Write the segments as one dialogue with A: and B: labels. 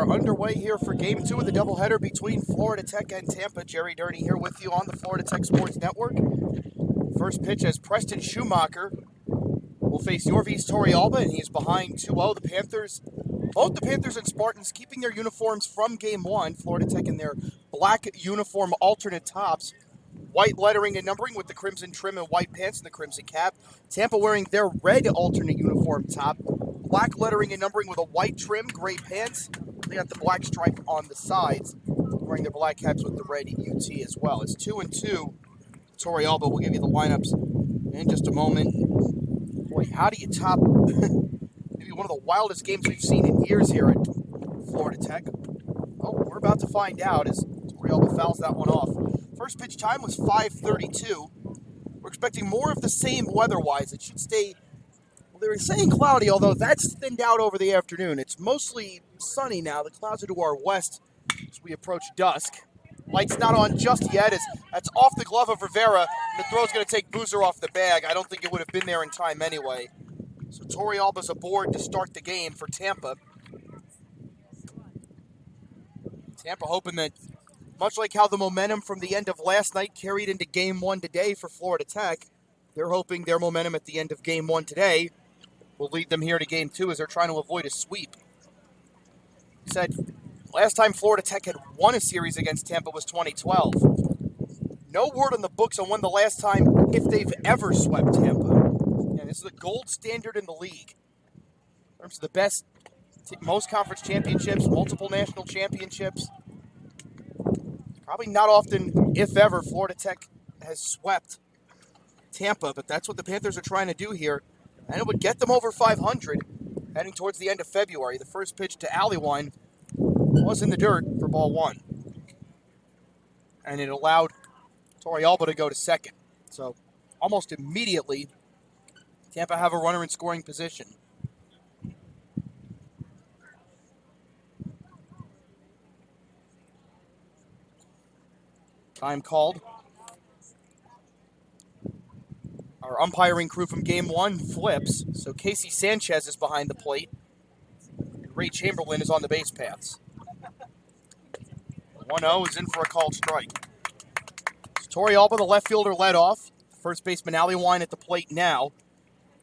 A: are underway here for Game 2 of the doubleheader between Florida Tech and Tampa. Jerry Dirty here with you on the Florida Tech Sports Network. First pitch as Preston Schumacher will face Yorvis Torrealba, and he's behind 2-0. The Panthers, both the Panthers and Spartans keeping their uniforms from Game 1. Florida Tech in their black uniform alternate tops. White lettering and numbering with the crimson trim and white pants and the crimson cap. Tampa wearing their red alternate uniform top. Black lettering and numbering with a white trim, gray pants. They got the black stripe on the sides. Wearing their black caps with the red UT as well. It's 2-2. Torrealba will give you the lineups in just a moment. Boy, how do you top maybe one of the wildest games we've seen in years here at Florida Tech? Oh, we're about to find out as Torrealba fouls that one off. First pitch time was 5:32. We're expecting more of the same weather-wise. It should stay, well, they were saying cloudy, although that's thinned out over the afternoon. It's mostly sunny now. The clouds are to our west as we approach dusk. Light's not on just yet as that's off the glove of Rivera. The throw's going to take Boozer off the bag. I don't think it would have been there in time anyway. So Torrealba's aboard to start the game for Tampa. Tampa hoping that, much like how the momentum from the end of last night carried into Game 1 today for Florida Tech, they're hoping their momentum at the end of Game 1 today will lead them here to Game 2 as they're trying to avoid a sweep. Said last time Florida Tech had won a series against Tampa was 2012. No word on the books on when the last time, if they've ever swept Tampa. And this is the gold standard in the league. In terms of the best, most conference championships, multiple national championships. Probably not often, if ever, Florida Tech has swept Tampa, but that's what the Panthers are trying to do here. And it would get them over 500 heading towards the end of February. The first pitch to Aliwine was in the dirt for ball one. And it allowed Torrealba to go to second. So almost immediately, Tampa have a runner in scoring position. Time called. Our umpiring crew from Game 1 flips. So Casey Sanchez is behind the plate. And Ray Chamberlain is on the base paths. 1-0 is in for a called strike. So Torrealba, the left fielder, led off. First baseman Aliwine at the plate now.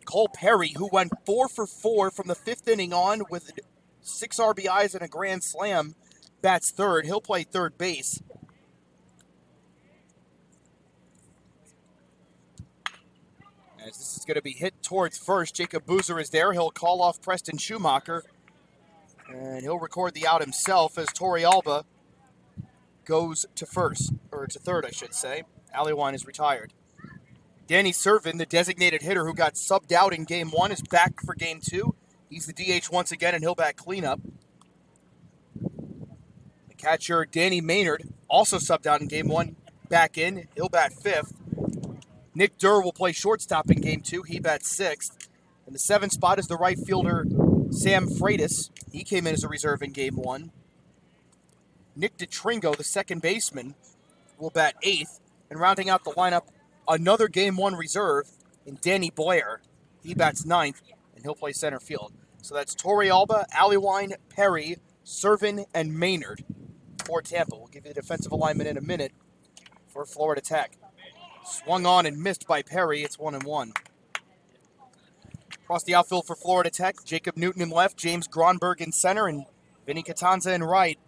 A: Cole Perry, who went 4 for 4 from the fifth inning on with 6 RBIs and a grand slam, bats third. He'll play third base. As this is going to be hit towards first, Jacob Boozer is there. He'll call off Preston Schumacher. And he'll record the out himself as Torrealba goes to first, or to third, I should say. Aliwine is retired. Danny Servin, the designated hitter who got subbed out in Game 1, is back for Game 2. He's the DH once again, and he'll bat cleanup. The catcher, Danny Maynard, also subbed out in Game 1, back in. He'll bat fifth. Nick Durr will play shortstop in Game 2. He bats sixth. And the seventh spot is the right fielder, Sam Freitas. He came in as a reserve in Game 1. Nick DeTringo, the second baseman, will bat eighth. And rounding out the lineup, another Game 1 reserve in Danny Blair. He bats ninth, and he'll play center field. So that's Torrealba, Aliwine, Perry, Servin, and Maynard for Tampa. We'll give you the defensive alignment in a minute for Florida Tech. Swung on and missed by Perry. It's 1-1. Across the outfield for Florida Tech, Jacob Newton in left, James Gronberg in center, and Vinny Catanza in right.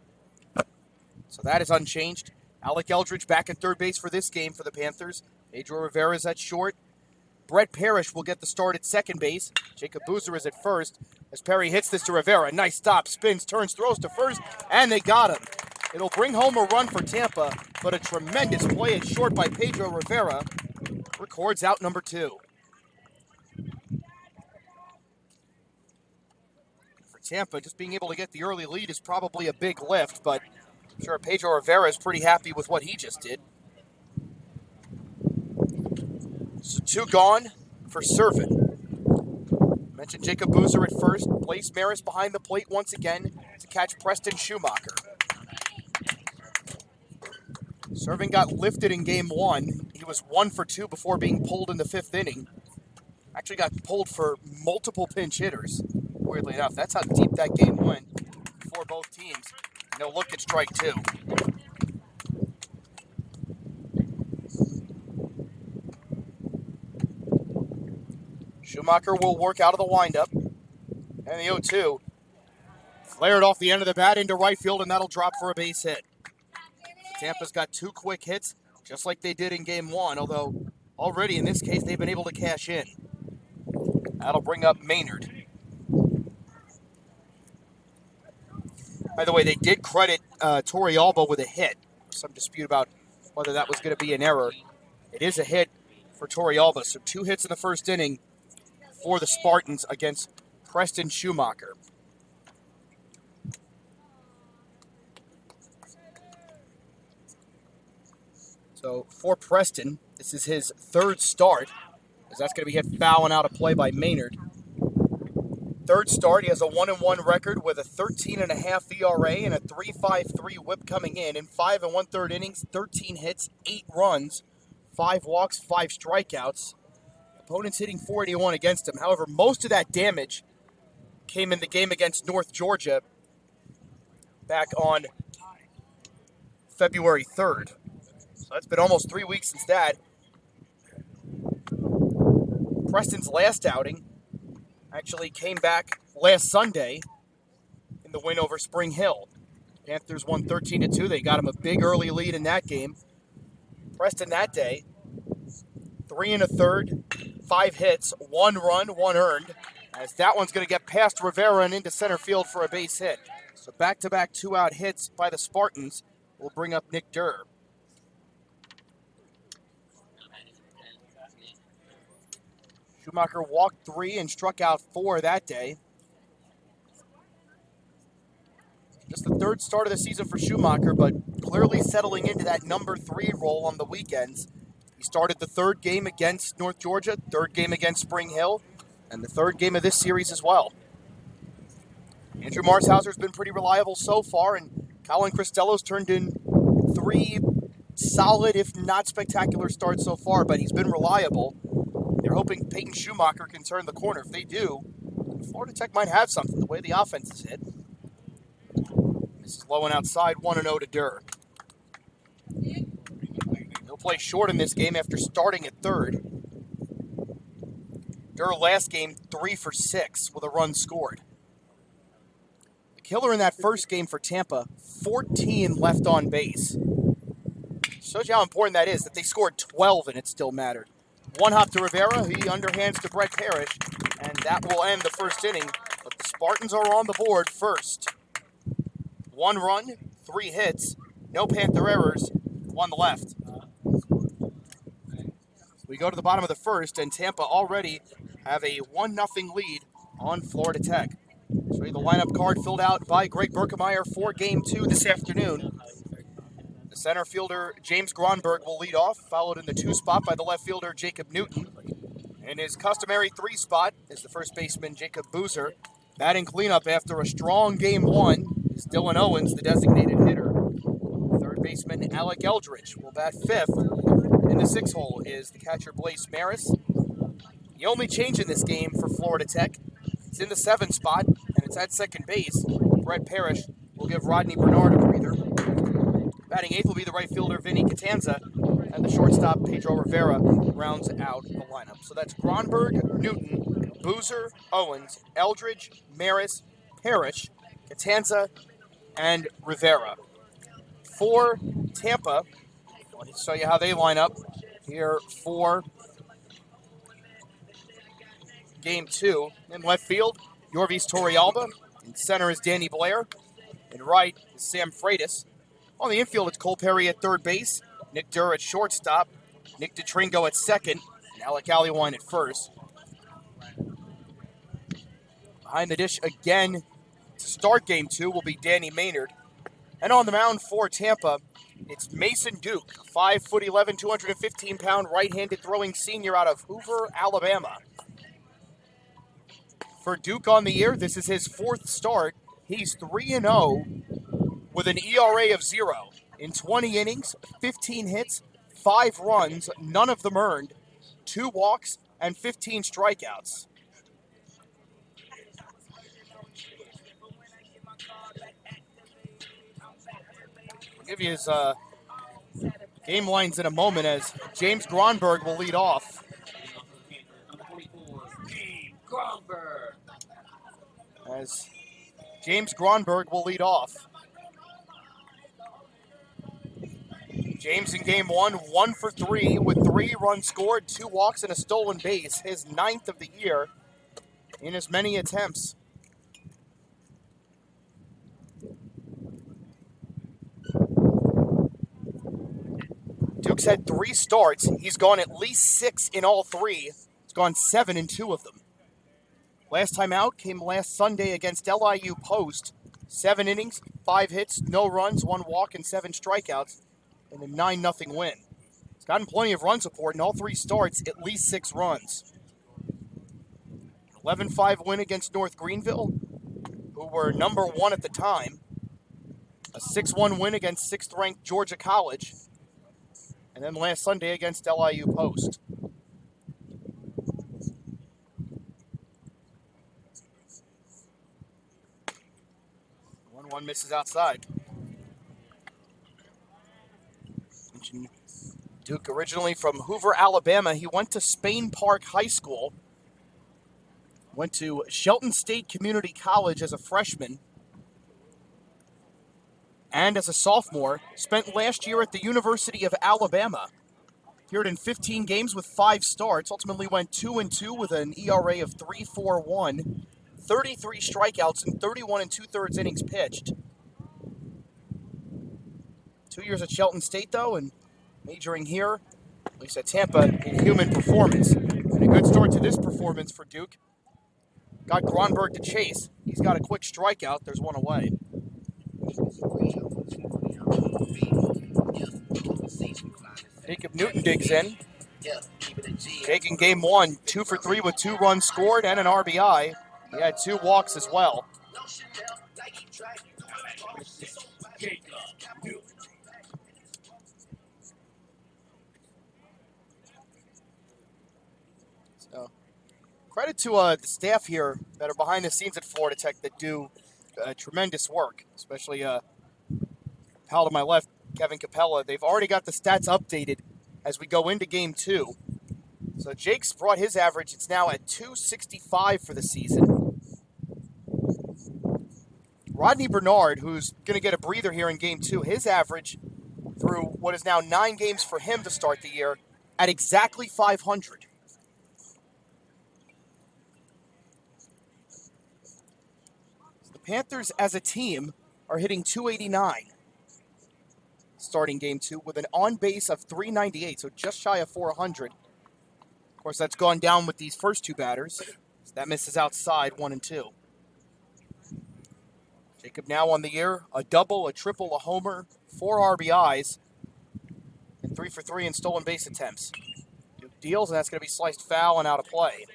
A: So that is unchanged. Alec Eldridge back at third base for this game for the Panthers. Pedro Rivera is at short. Brett Parrish will get the start at second base. Jacob Boozer is at first. As Perry hits this to Rivera. Nice stop, spins, turns, throws to first, and they got him. It'll bring home a run for Tampa, but a tremendous play at short by Pedro Rivera records out number 2. For Tampa, just being able to get the early lead is probably a big lift, but I'm sure Pedro Rivera is pretty happy with what he just did. So 2 gone for Servin. Mentioned Jacob Boozer at first. Blaise Maris behind the plate once again to catch Preston Schumacher. Servin got lifted in Game 1. He was 1 for 2 before being pulled in the 5th inning. Actually got pulled for multiple pinch hitters. Weirdly enough, that's how deep that game went before for both teams. No look at strike two. Schumacher will work out of the windup. And the 0-2. Flared off the end of the bat into right field, and that'll drop for a base hit. Tampa's got two quick hits, just like they did in Game 1, although already in this case they've been able to cash in. That'll bring up Maynard. By the way, they did credit Torrealba with a hit. Some dispute about whether that was going to be an error. It is a hit for Torrealba, so 2 hits in the first inning for the Spartans against Preston Schumacher. So for Preston, this is his 3rd start, as that's going to be hit foul and out of play by Maynard. 3rd start, he has a 1-1 record with a 13.5 ERA and a 3.53 WHIP coming in 5 1/3 innings, 13 hits, 8 runs, 5 walks, 5 strikeouts. Opponents hitting .481 against him. However, most of that damage came in the game against North Georgia back on February 3rd. So that's been almost 3 weeks since that. Preston's last outing actually came back last Sunday in the win over Spring Hill. Panthers won 13-2. They got him a big early lead in that game. Preston that day, 3 1/3, 5 hits, 1 run, 1 earned, as that one's going to get past Rivera and into center field for a base hit. So back-to-back 2-out hits by the Spartans will bring up Nick Durr. Schumacher walked 3 and struck out 4 that day. Just the 3rd start of the season for Schumacher, but clearly settling into that number 3 role on the weekends. He started the 3rd game against North Georgia, 3rd game against Spring Hill, and the 3rd game of this series as well. Andrew Marshauser's been pretty reliable so far, and Colin Cristello's turned in 3 solid, if not spectacular starts so far, but he's been reliable. They're hoping Peyton Schumacher can turn the corner. If they do, Florida Tech might have something, the way the offense is hit. This is low and outside, 1-0 to Durr. He'll play short in this game after starting at 3rd. Durr last game, 3 for 6 with a run scored. The killer in that first game for Tampa, 14 left on base. Shows you how important that is, that they scored 12 and it still mattered. 1 hop to Rivera, he underhands to Brett Parrish, and that will end the first inning. But the Spartans are on the board first. 1 run, 3 hits, no Panther errors, 1 left. We go to the bottom of the first, and Tampa already have a 1-0 lead on Florida Tech. Show you the lineup card filled out by Greg Berkemeyer for Game 2 this afternoon. The center fielder, James Gronberg, will lead off, followed in the 2 spot by the left fielder, Jacob Newton. In his customary 3 spot is the first baseman, Jacob Boozer. Batting cleanup after a strong Game 1 is Dylan Owens, the designated hitter. Third baseman, Alec Eldridge, will bat 5th. In the 6 hole is the catcher, Blaise Maris. The only change in this game for Florida Tech is in the 7 spot, and it's at second base. Brett Parrish will give Rodney Bernard a breather. Batting 8th will be the right fielder, Vinny Catanza, and the shortstop, Pedro Rivera, rounds out the lineup. So that's Gronberg, Newton, Boozer, Owens, Eldridge, Maris, Parrish, Catanza, and Rivera. For Tampa, let me show you how they line up here for Game 2. In left field, Yorvis Torrealba. In center is Danny Blair. In right is Sam Freitas. On the infield, it's Cole Perry at 3rd base, Nick Durr at shortstop, Nick DeTringo at 2nd, and Alec Allewine at 1st. Behind the dish again to start Game 2 will be Danny Maynard. And on the mound for Tampa, it's Mason Duke, 5'11", 215-pound right-handed throwing senior out of Hoover, Alabama. For Duke on the year, this is his 4th start. He's 3-0 with an ERA of 0. In 20 innings, 15 hits, 5 runs, none of them earned, 2 walks, and 15 strikeouts. give you his game lines in a moment as James Gronberg will lead off. As James Gronberg will lead off. James in game one, 1 for 3 with 3 runs scored, 2 walks, and a stolen base. His 9th of the year in as many attempts. Duke's had 3 starts. He's gone at least 6 in all 3. He's gone 7 in 2 of them. Last time out came last Sunday against LIU Post. 7 innings, 5 hits, no runs, 1 walk, and 7 strikeouts, and a 9-0 win. He's gotten plenty of run support in all 3 starts, at least 6 runs. 11-5 win against North Greenville, who were number 1 at the time. A 6-1 win against 6th-ranked Georgia College. And then last Sunday against LIU Post. 1-1 misses outside. Duke originally from Hoover, Alabama. He went to Spain Park High School. Went to Shelton State Community College as a freshman. And as a sophomore, spent last year at the University of Alabama. Appeared in 15 games with 5 starts. Ultimately went 2-2 with an ERA of 3.41. 33 strikeouts and 31 2/3 innings pitched. 2 years at Shelton State, though, and majoring here, at least at Tampa, in human performance. And a good start to this performance for Duke. Got Gronberg to chase. He's got a quick strikeout. There's 1 away. Jacob Newton digs in. Jake in game 1, 2 for 3 with 2 runs scored and an RBI. He had 2 walks as well. So, credit to the staff here that are behind the scenes at Florida Tech that do tremendous work, especially pal to my left, Kevin Capella. They've already got the stats updated as we go into game 2. So Jake's brought his average. It's now at 265 for the season. Rodney Bernard, who's going to get a breather here in game 2, his average through what is now 9 games for him to start the year at exactly 500. The Panthers as a team are hitting 289 starting game 2 with an on-base of 398, so just shy of 400. Of course, that's gone down with these first 2 batters. So that misses outside 1 and 2. Jacob now on the year, a double, a triple, a homer, 4 RBIs, and 3 for 3 in stolen base attempts. Duke deals, and that's going to be sliced foul and out of play.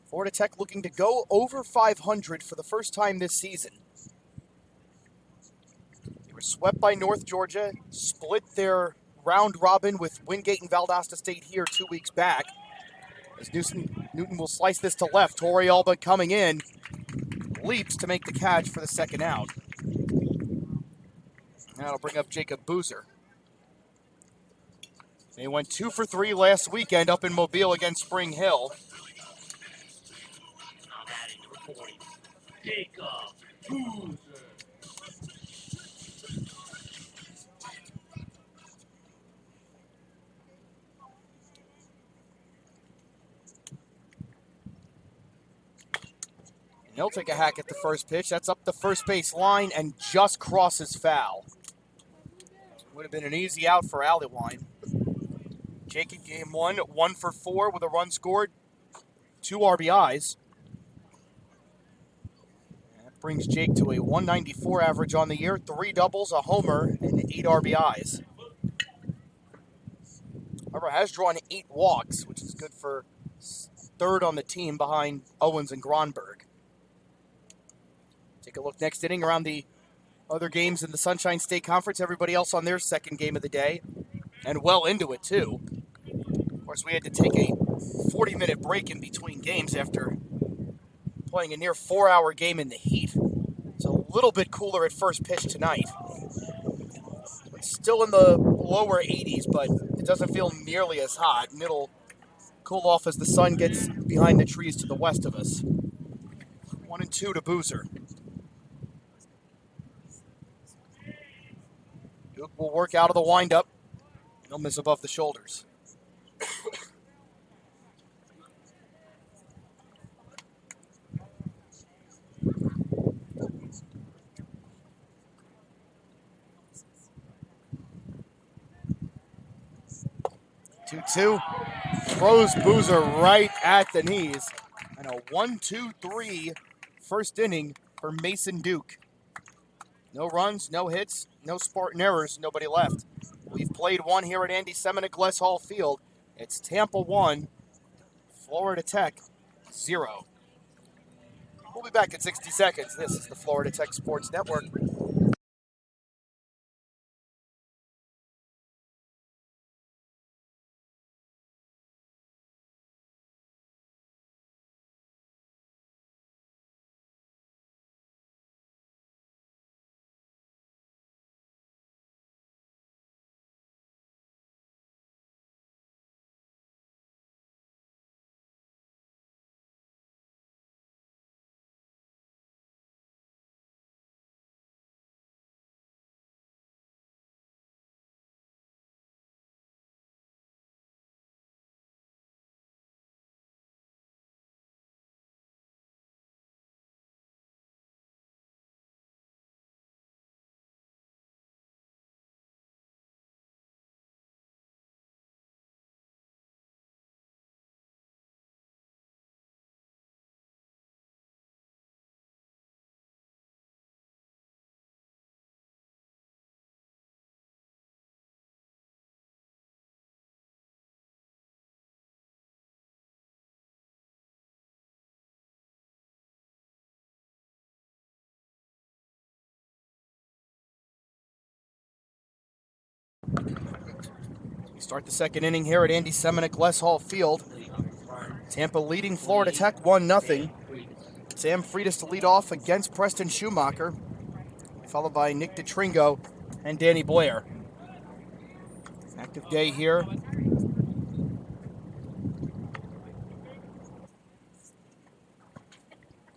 A: Florida Tech looking to go over 500 for the first time this season. They were swept by North Georgia, split their round robin with Wingate and Valdosta State here 2 weeks back. As Newton will slice this to left. Torrealba coming in, leaps to make the catch for the second out. That'll bring up Jacob Boozer. They went 2 for 3 last weekend up in Mobile against Spring Hill.
B: Jacob Boozer.
A: He'll take a hack at the first pitch. That's up the first base line and just crosses foul. Would have been an easy out for Allewine. Jake in game 1, 1 for 4 with a run scored, 2 RBIs. That brings Jake to a 194 average on the year, 3 doubles, a homer, and 8 RBIs. However, has drawn 8 walks, which is good for 3rd on the team behind Owens and Gronberg. Take a look next inning around the other games in the Sunshine State Conference. Everybody else on their second game of the day, and well into it, too. Of course, we had to take a 40-minute break in between games after playing a near 4-hour game in the heat. It's a little bit cooler at first pitch tonight. It's still in the lower 80s, but it doesn't feel nearly as hot, and it'll cool off as the sun gets behind the trees to the west of us. 1-2 to Boozer. Duke will work out of the windup. He'll miss above the shoulders. 2-2. Throws Boozer right at the knees. And a 1-2-3 first inning for Mason Duke. No runs, no hits, no Spartan errors, nobody left. We've played one here at Andy Seminick Less Hall Field. It's Tampa 1, Florida Tech 0. We'll be back in 60 seconds. This is the Florida Tech Sports Network. We start the second inning here at Andy Seminick Less Hall Field. Tampa leading Florida Tech 1-0. Sam Freitas to lead off against Preston Schumacher, followed by Nick DeTringo and Danny Blair. Active day here. Of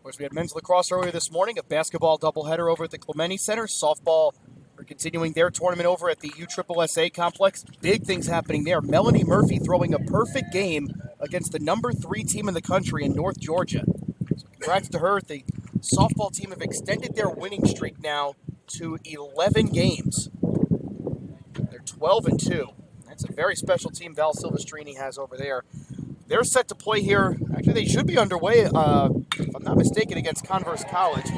A: course, we had men's lacrosse earlier this morning, a basketball doubleheader over at the Clemente Center. Softball are continuing their tournament over at the USSSA complex. Big things happening there. Melanie Murphy throwing a perfect game against the number 3 team in the country in North Georgia. So congrats to her. The softball team have extended their winning streak now to 11 games. They're 12-2. That's a very special team Val Silvestrini has over there. They're set to play here. Actually, they should be underway, if I'm not mistaken, against Converse College.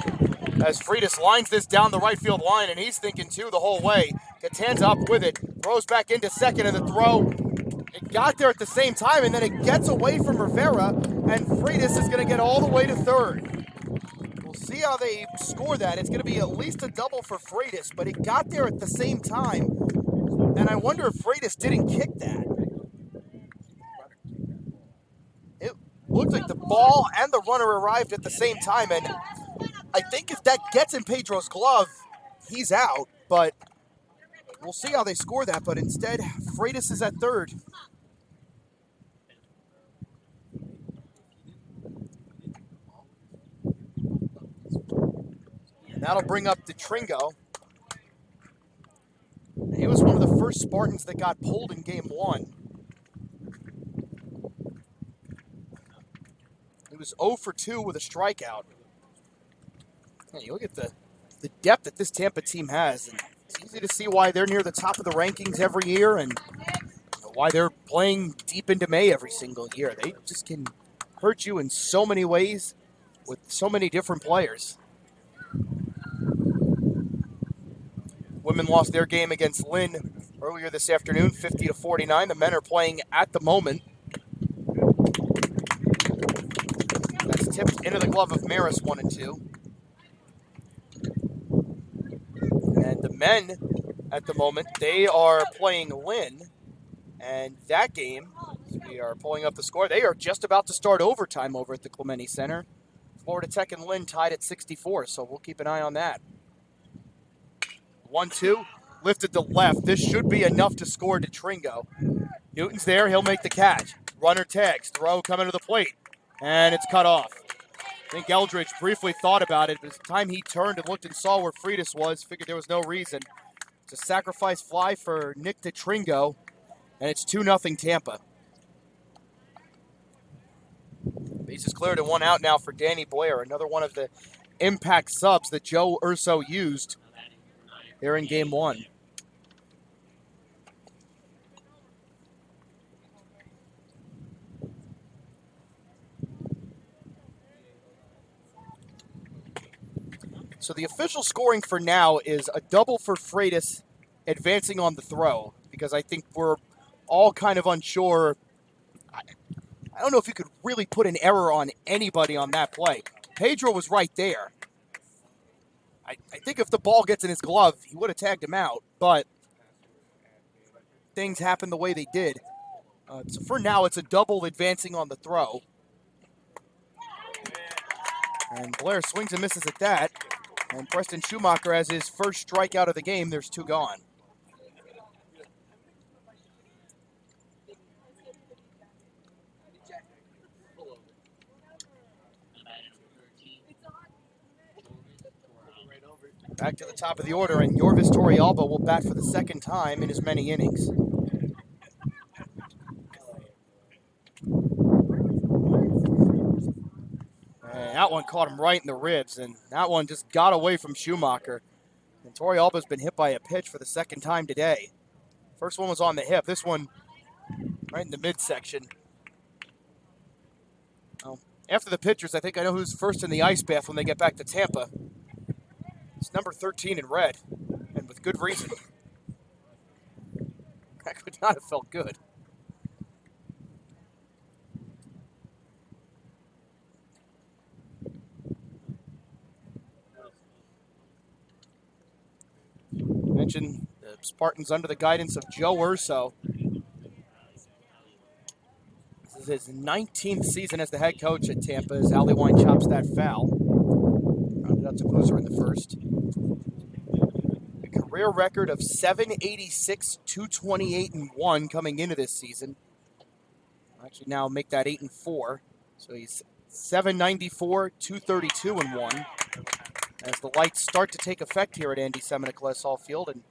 A: As Freitas lines this down the right field line, and he's thinking 2 the whole way. Gets hands up with it, throws back into second, and the throw, it got there at the same time, and then it gets away from Rivera, and Freitas is going to get all the way to third. We'll see how they score that. It's going to be at least a double for Freitas, but it got there at the same time, and I wonder if Freitas didn't kick that. It looked like the ball and the runner arrived at the same time, and I think if that gets in Pedro's glove, he's out, but we'll see how they score that. But instead, Freitas is at third. And that'll bring up DeTringo. He was one of the first Spartans that got pulled in game 1. He was 0 for 2 with a strikeout. You look at the depth that this Tampa team has, and it's easy to see why they're near the top of the rankings every year and why they're playing deep into May every single year. They just can hurt you in so many ways with so many different players. Women lost their game against Lynn earlier this afternoon, 50-49. The men are playing at the moment. That's tipped into the glove of Maris, 1-2. And the men, at the moment, they are playing Lynn, and that game We are pulling up the score. They are just about to start overtime over at the Clemente Center. Florida Tech and Lynn tied at 64, so we'll keep an eye on that. 1-2, lifted to left. This should be enough to score to Tringo. Newton's there. He'll make the catch. Runner tags. Throw coming to the plate. And it's cut off. I think Eldridge briefly thought about it, but by the time he turned and looked and saw where Freitas was, figured there was no reason. It's a sacrifice fly for Nick DeTringo, and it's 2-0 Tampa. Bases cleared and one out now for Danny Blair, another one of the impact subs that Joe Urso used there in Game 1. So the official scoring for now is a double for Freitas advancing on the throw, because I think we're all kind of unsure. I don't know if you could really put an error on anybody on that play. Pedro was right there. I think if the ball gets in his glove, he would have tagged him out, but things happened the way they did. So for now, it's a double advancing on the throw. And Blair swings and misses at that. And Preston Schumacher has his first strikeout of the game. There's 2 gone. Back to the top of the order, and Yorvis Torrealba will bat for the second time in as many innings. And that one caught him right in the ribs, and that one just got away from Schumacher. And Torrealba's been hit by a pitch for the second time today. First one was on the hip. This one right in the midsection. Well, after the pitchers, I think I know who's first in the ice bath when they get back to Tampa. It's number 13 in red, and with good reason. That could not have felt good. Mentioned the Spartans under the guidance of Joe Urso. This is his 19th season as the head coach at Tampa as Allywine chops that foul. Rounded out to Boozer in the first. A career record of 786, 228, and 1 coming into this season. Actually now make that 8-4. So he's 794, 232, and 1. As the lights start to take effect here at Andy Semenuk Hall Field, and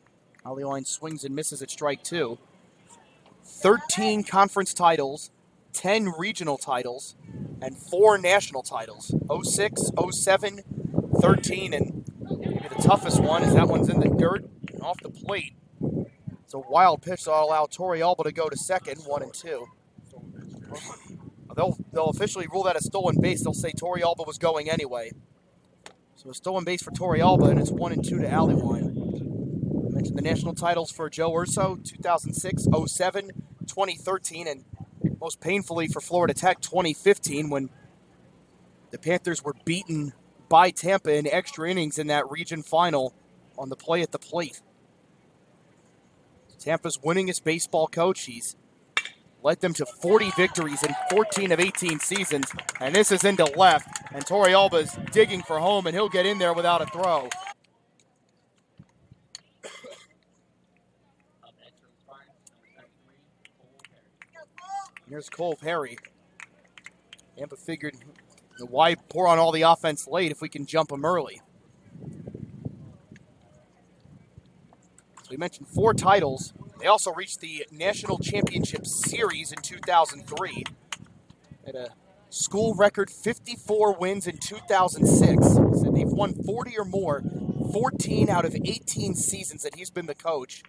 A: Allywine swings and misses at strike 2. 13 conference titles, 10 regional titles, and 4 national titles. 06, 07, 13, and maybe the toughest one is that one's in the dirt and off the plate. It's a wild pitch, so I'll allow Torrealba to go to second, 1-2. They'll officially rule that a stolen base. They'll say Torrealba was going anyway. So a stolen base for Torrealba, and it's 1-2 to Allywine. I mentioned the national titles for Joe Urso, 2006, 07, 2013, and most painfully for Florida Tech, 2015, when the Panthers were beaten by Tampa in extra innings in that region final on the play at the plate. Tampa's winningest baseball coach. He's led them to 40 victories in 14 of 18 seasons. And this is into left. And Torrealba's digging for home, and he'll get in there without a throw. Here's Cole Perry. Tampa figured, why pour on all the offense late if we can jump them early? So we mentioned 4 titles. They also reached the National Championship Series in 2003. At a school record 54 wins in 2006. So they've won 40 or more, 14 out of 18 seasons that he's been the coach.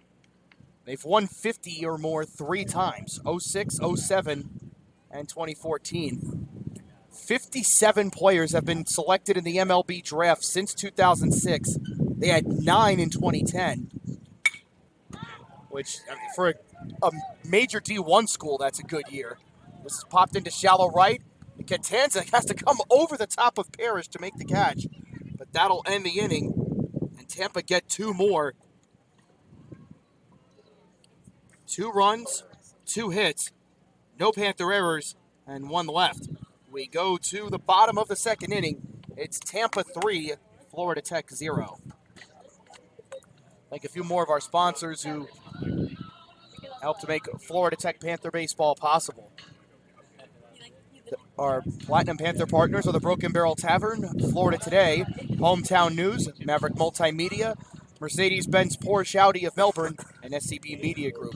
A: They've won 50 or more 3 times, 06, 07, and 2014. 57 players have been selected in the MLB draft since 2006. They had 9 in 2010. Which, I mean, for a major D1 school, that's a good year. This is popped into shallow right. Catanza has to come over the top of Parrish to make the catch. But that'll end the inning. And Tampa get 2 more. 2 runs, 2 hits. No Panther errors, and 1 left. We go to the bottom of the second inning. It's Tampa 3, Florida Tech 0. Thank a few more of our sponsors who help to make Florida Tech Panther baseball possible. Our Platinum Panther partners are the Broken Barrel Tavern, Florida Today, Hometown News, Maverick Multimedia, Mercedes-Benz Porsche Audi of Melbourne, and SCB Media Group.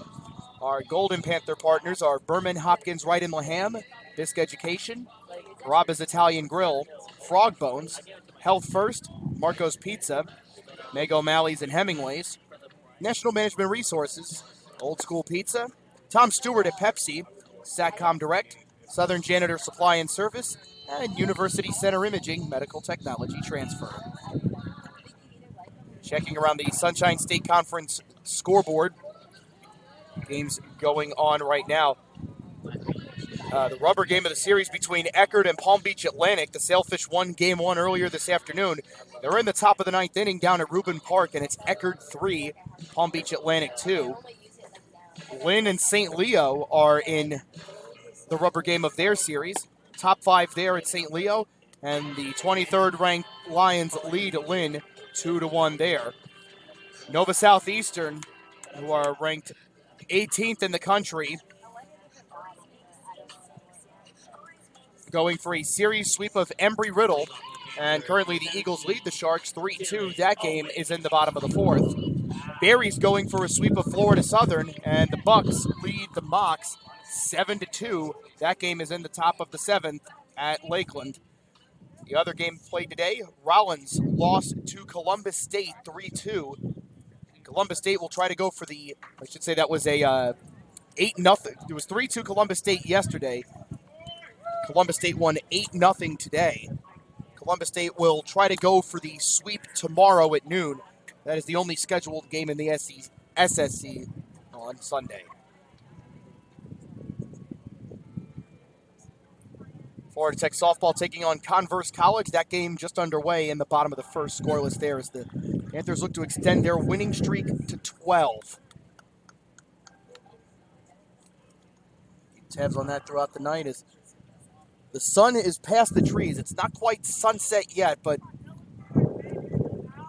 A: Our Golden Panther partners are Berman Hopkins Wright and Laham, Bisque Education, Carrabba's Italian Grill, Frog Bones, Health First, Marco's Pizza, Meg O'Malley's and Hemingway's, National Management Resources, Old School Pizza, Tom Stewart at Pepsi, Satcom Direct, Southern Janitor Supply and Service, and University Center Imaging Medical Technology Transfer. Checking around the Sunshine State Conference scoreboard. Games going on right now. The rubber game of the series between Eckerd and Palm Beach Atlantic. The Sailfish won Game 1 earlier this afternoon. They're in the top of the 9th inning down at Rubin Park, and it's Eckerd 3, Palm Beach Atlantic 2. Lynn and St. Leo are in the rubber game of their series. Top 5 there at St. Leo, and the 23rd ranked Lions lead Lynn 2-1 there. Nova Southeastern, who are ranked 18th in the country, going for a series sweep of Embry-Riddle, and currently the Eagles lead the Sharks 3-2. That game is in the bottom of the 4th. Barry's going for a sweep of Florida Southern, and the Bucks lead the Mocs 7-2. That game is in the top of the 7th at Lakeland. The other game played today, Rollins lost to Columbus State 3-2. Columbus State will try to go for the, I should say that was a 8-0. It was 3-2 Columbus State yesterday. Columbus State won 8-0 today. Columbus State will try to go for the sweep tomorrow at noon. That is the only scheduled game in the SSC on Sunday. Florida Tech softball taking on Converse College. That game just underway in the bottom of the first, scoreless there as the Panthers look to extend their winning streak to 12. Keep tabs on that throughout the night as the sun is past the trees. It's not quite sunset yet, but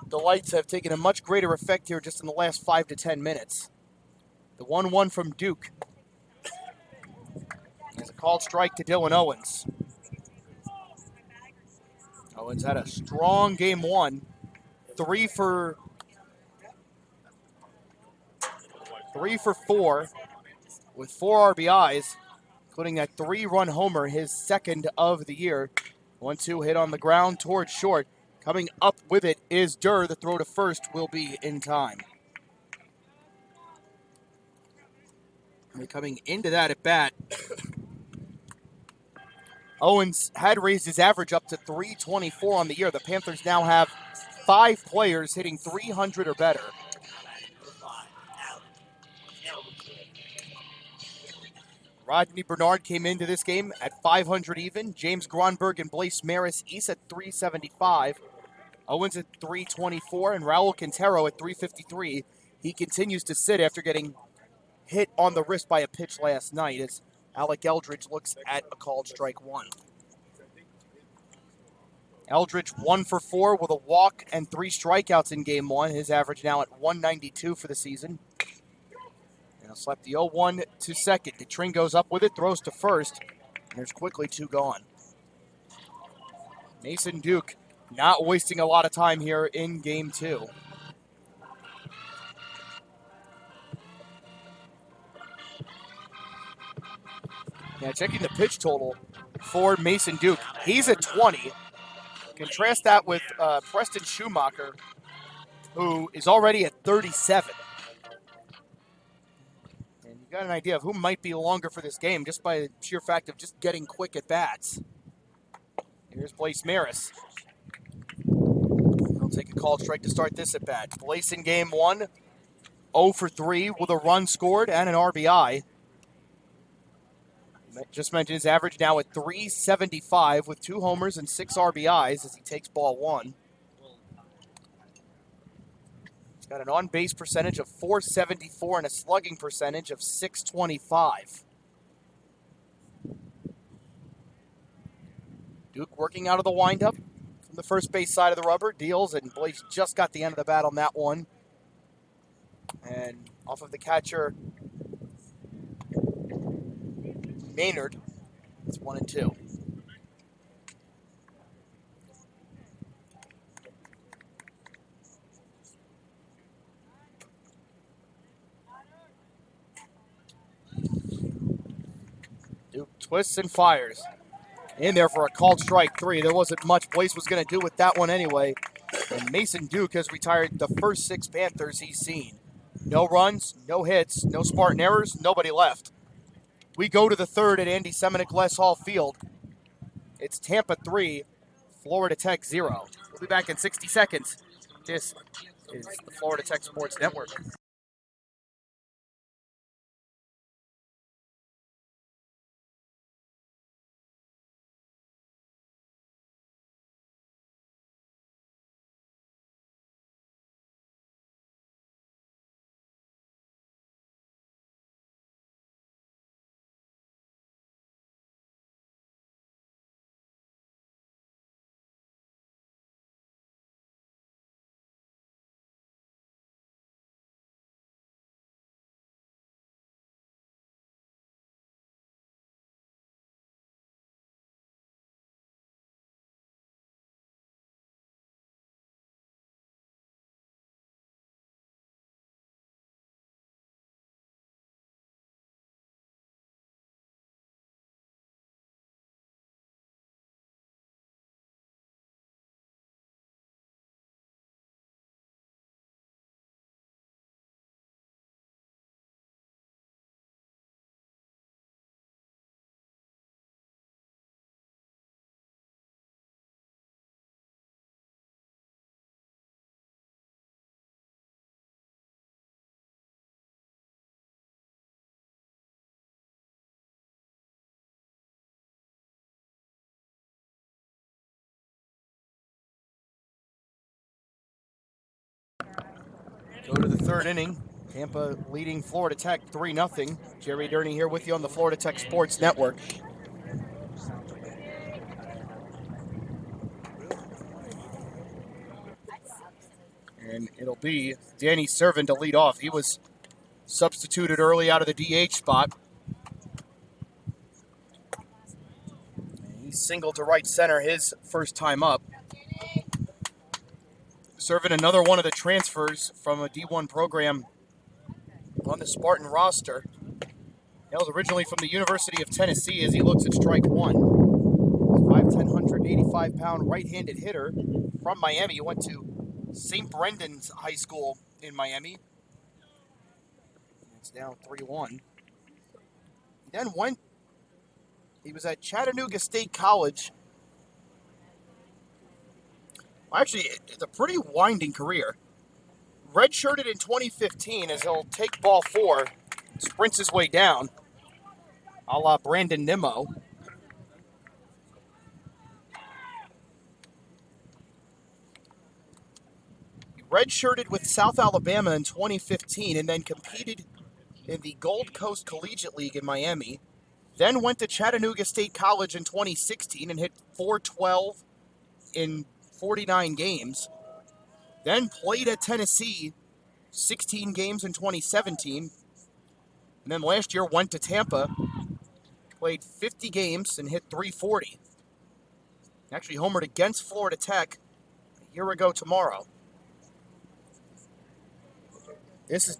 A: the lights have taken a much greater effect here just in the last 5 to 10 minutes. The 1-1 from Duke. There's a called strike to Dylan Owens. Owens had a strong game 1. 3 for 4 with 4 RBIs, including that 3-run homer, his second of the year. 1-2 hit on the ground towards short. Coming up with it is Durr. The throw to first will be in time. And coming into that at bat, Owens had raised his average up to .324 on the year. The Panthers now have 5 players hitting .300 or better. Rodney Bernard came into this game at .500 even. James Gronberg and Blaise Maris each at .375. Owens at .324 and Raul Quintero at .353. He continues to sit after getting hit on the wrist by a pitch last night as Alec Eldridge looks at a called strike 1. Eldridge 1 for 4 with a walk and 3 strikeouts in game 1. His average now at .192 for the season. Now slap the 0-1 to second. DeTring goes up with it, throws to first, and there's quickly 2 gone. Mason Duke not wasting a lot of time here in game 2. Now checking the pitch total for Mason Duke. He's at 20. Contrast that with Preston Schumacher, who is already at 37. And you got an idea of who might be longer for this game just by the sheer fact of just getting quick at bats. Here's Blaise Maris. He'll take a called strike to start this at bat. Blaise in game 1, 0 for 3 with a run scored and an RBI. Just mentioned his average now at .375 with 2 homers and 6 RBIs as he takes ball 1. He's got an on-base percentage of .474 and a slugging percentage of .625. Duke working out of the windup from the first base side of the rubber. Deals, and Blaze just got the end of the bat on that one. And off of the catcher, Maynard, it's 1-2. Duke twists and fires. In there for a called strike 3. There wasn't much Blaze was going to do with that one anyway. And Mason Duke has retired the first 6 Panthers he's seen. No runs, no hits, no Spartan errors, nobody left. We go to the third at Andy Semenuk Les Hall Field. It's Tampa 3, Florida Tech 0. We'll be back in 60 seconds. This is the Florida Tech Sports Network. Go to the third inning. Tampa leading Florida Tech 3-0. Jerry Durney here with you on the Florida Tech Sports Network. And it'll be Danny Servin to lead off. He was substituted early out of the DH spot. He singled to right center his first time up. Servin, another one of the transfers from a D1 program on the Spartan roster. He was originally from the University of Tennessee as he looks at strike 1. 5'10", 185-pound right-handed hitter from Miami. He went to St. Brendan's High School in Miami. It's now 3-1. He was at Chattanooga State College. Well, actually, it's a pretty winding career. Redshirted in 2015 as he'll take ball 4, sprints his way down, a la Brandon Nimmo. He redshirted with South Alabama in 2015 and then competed in the Gold Coast Collegiate League in Miami. Then went to Chattanooga State College in 2016 and hit .412 in 49 games. Then played at Tennessee 16 games in 2017. And then last year went to Tampa, played 50 games and hit .340. Actually homered against Florida Tech a year ago tomorrow. This is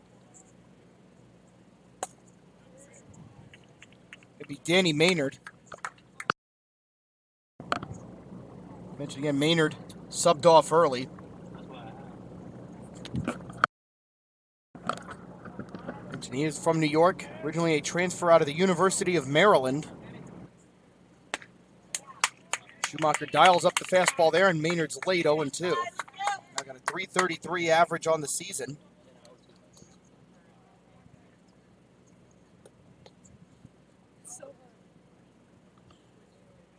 A: it'd be Danny Maynard. Mentioned again, Maynard subbed off early. Mentioned he is from New York, originally a transfer out of the University of Maryland. Schumacher dials up the fastball there, and Maynard's late 0-2. Now got a .333 average on the season.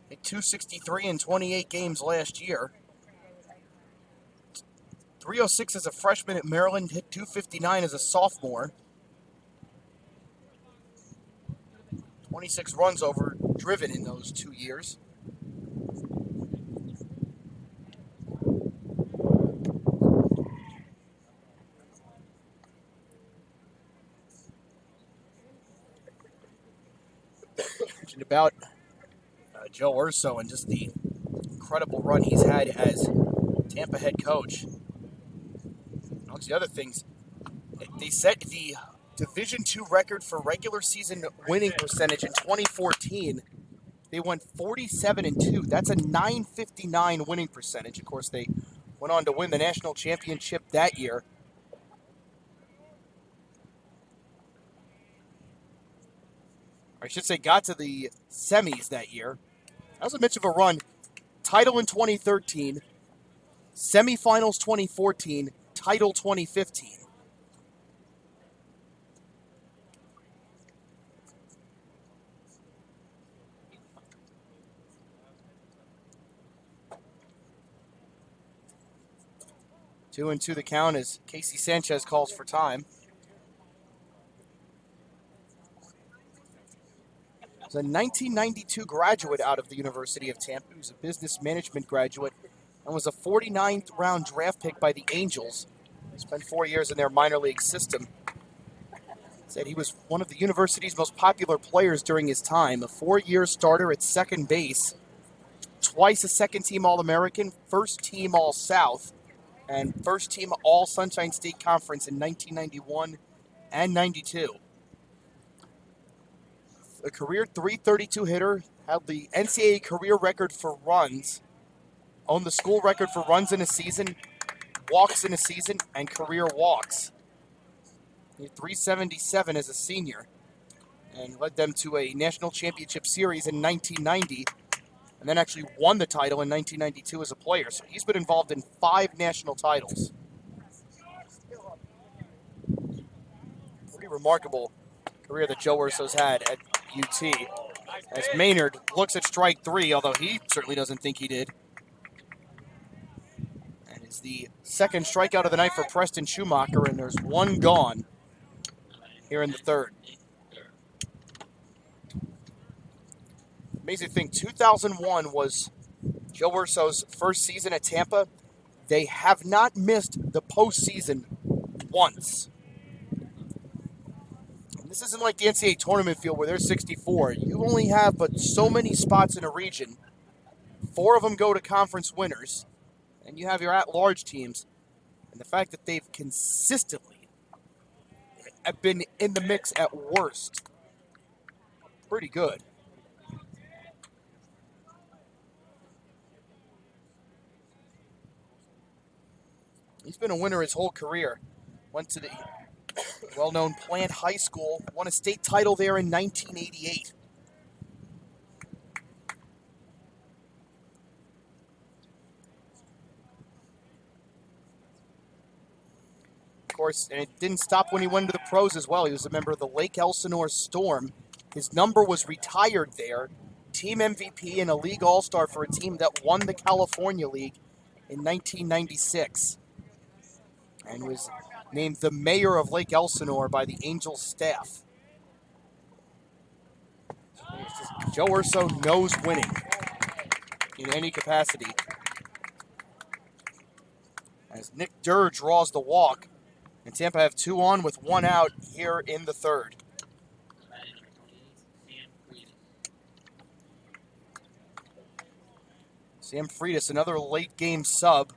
A: Hit .263 in 28 games last year. .306 as a freshman at Maryland, hit .259 as a sophomore. 26 runs driven in those 2 years. about Joe Urso and just the incredible run he's had as Tampa head coach. Amongst the other things, they set the Division II record for regular season winning percentage in 2014. They went 47-2. That's a .959 winning percentage. Of course, they went on to win the national championship that year. I should say got to the semis that year. That was a bit of a run. Title in 2013, semifinals 2014, title 2015. Two and two the count as Casey Sanchez calls for time. He's a 1992 graduate out of the University of Tampa. He was a business management graduate and was a 49th round draft pick by the Angels. Spent 4 years in their minor league system. Said he was one of the university's most popular players during his time. A 4-year starter at second base, twice a second-team All-American, first-team All-South, and first-team All-Sunshine State Conference in 1991 and 92. A career .332 hitter, held the NCAA career record for runs, owned the school record for runs in a season, walks in a season, and career walks. He had .377 as a senior and led them to a national championship series in 1990 and then actually won the title in 1992 as a player. So he's been involved in 5 national titles. Pretty remarkable career that Joe Urso's had at UT. As Maynard looks at strike 3, although he certainly doesn't think he did. And it's the second strikeout of the night for Preston Schumacher, and there's one gone here in the third. Amazing thing, 2001 was Joe Urso's first season at Tampa. They have not missed the postseason once. And this isn't like the NCAA tournament field where there's 64. You only have but so many spots in a region. 4 of them go to conference winners. And you have your at-large teams. And the fact that they've consistently have been in the mix at worst, pretty good. He's been a winner his whole career. Went to the well-known Plant High School, won a state title there in 1988. Of course, and it didn't stop when he went to the pros as well. He was a member of the Lake Elsinore Storm. His number was retired there. Team MVP and a league all-star for a team that won the California League in 1996. And was named the mayor of Lake Elsinore by the Angels staff. Joe Urso knows winning in any capacity. As Nick Durr draws the walk, and Tampa have 2 on with 1 out here in the third. Sam Freitas, another late game sub,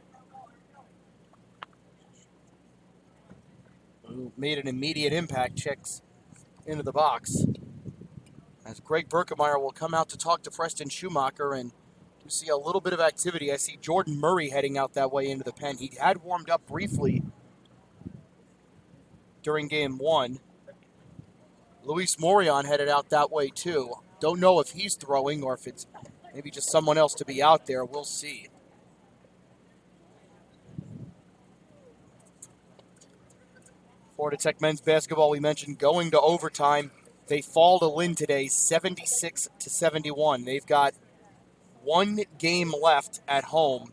A: who made an immediate impact, checks into the box. As Greg Berkemeyer will come out to talk to Preston Schumacher, and you see a little bit of activity. I see Jordan Murray heading out that way into the pen. He had warmed up briefly during game 1. Luis Morion headed out that way too. Don't know if he's throwing or if it's maybe just someone else to be out there. We'll see. Florida Tech men's basketball, we mentioned, going to overtime. They fall to Lynn today, 76-71. They've got 1 game left at home.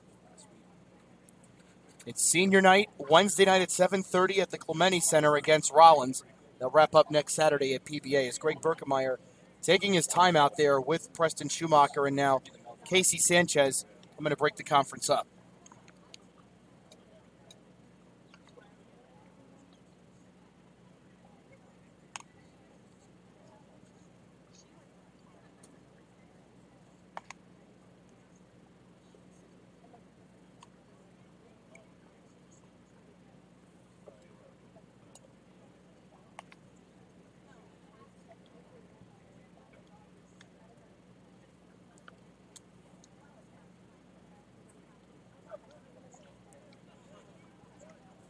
A: It's senior night, Wednesday night at 7:30 at the Clemente Center against Rollins. They'll wrap up next Saturday at PBA. As Greg Berkemeyer taking his time out there with Preston Schumacher and now Casey Sanchez. I'm going to break the conference up.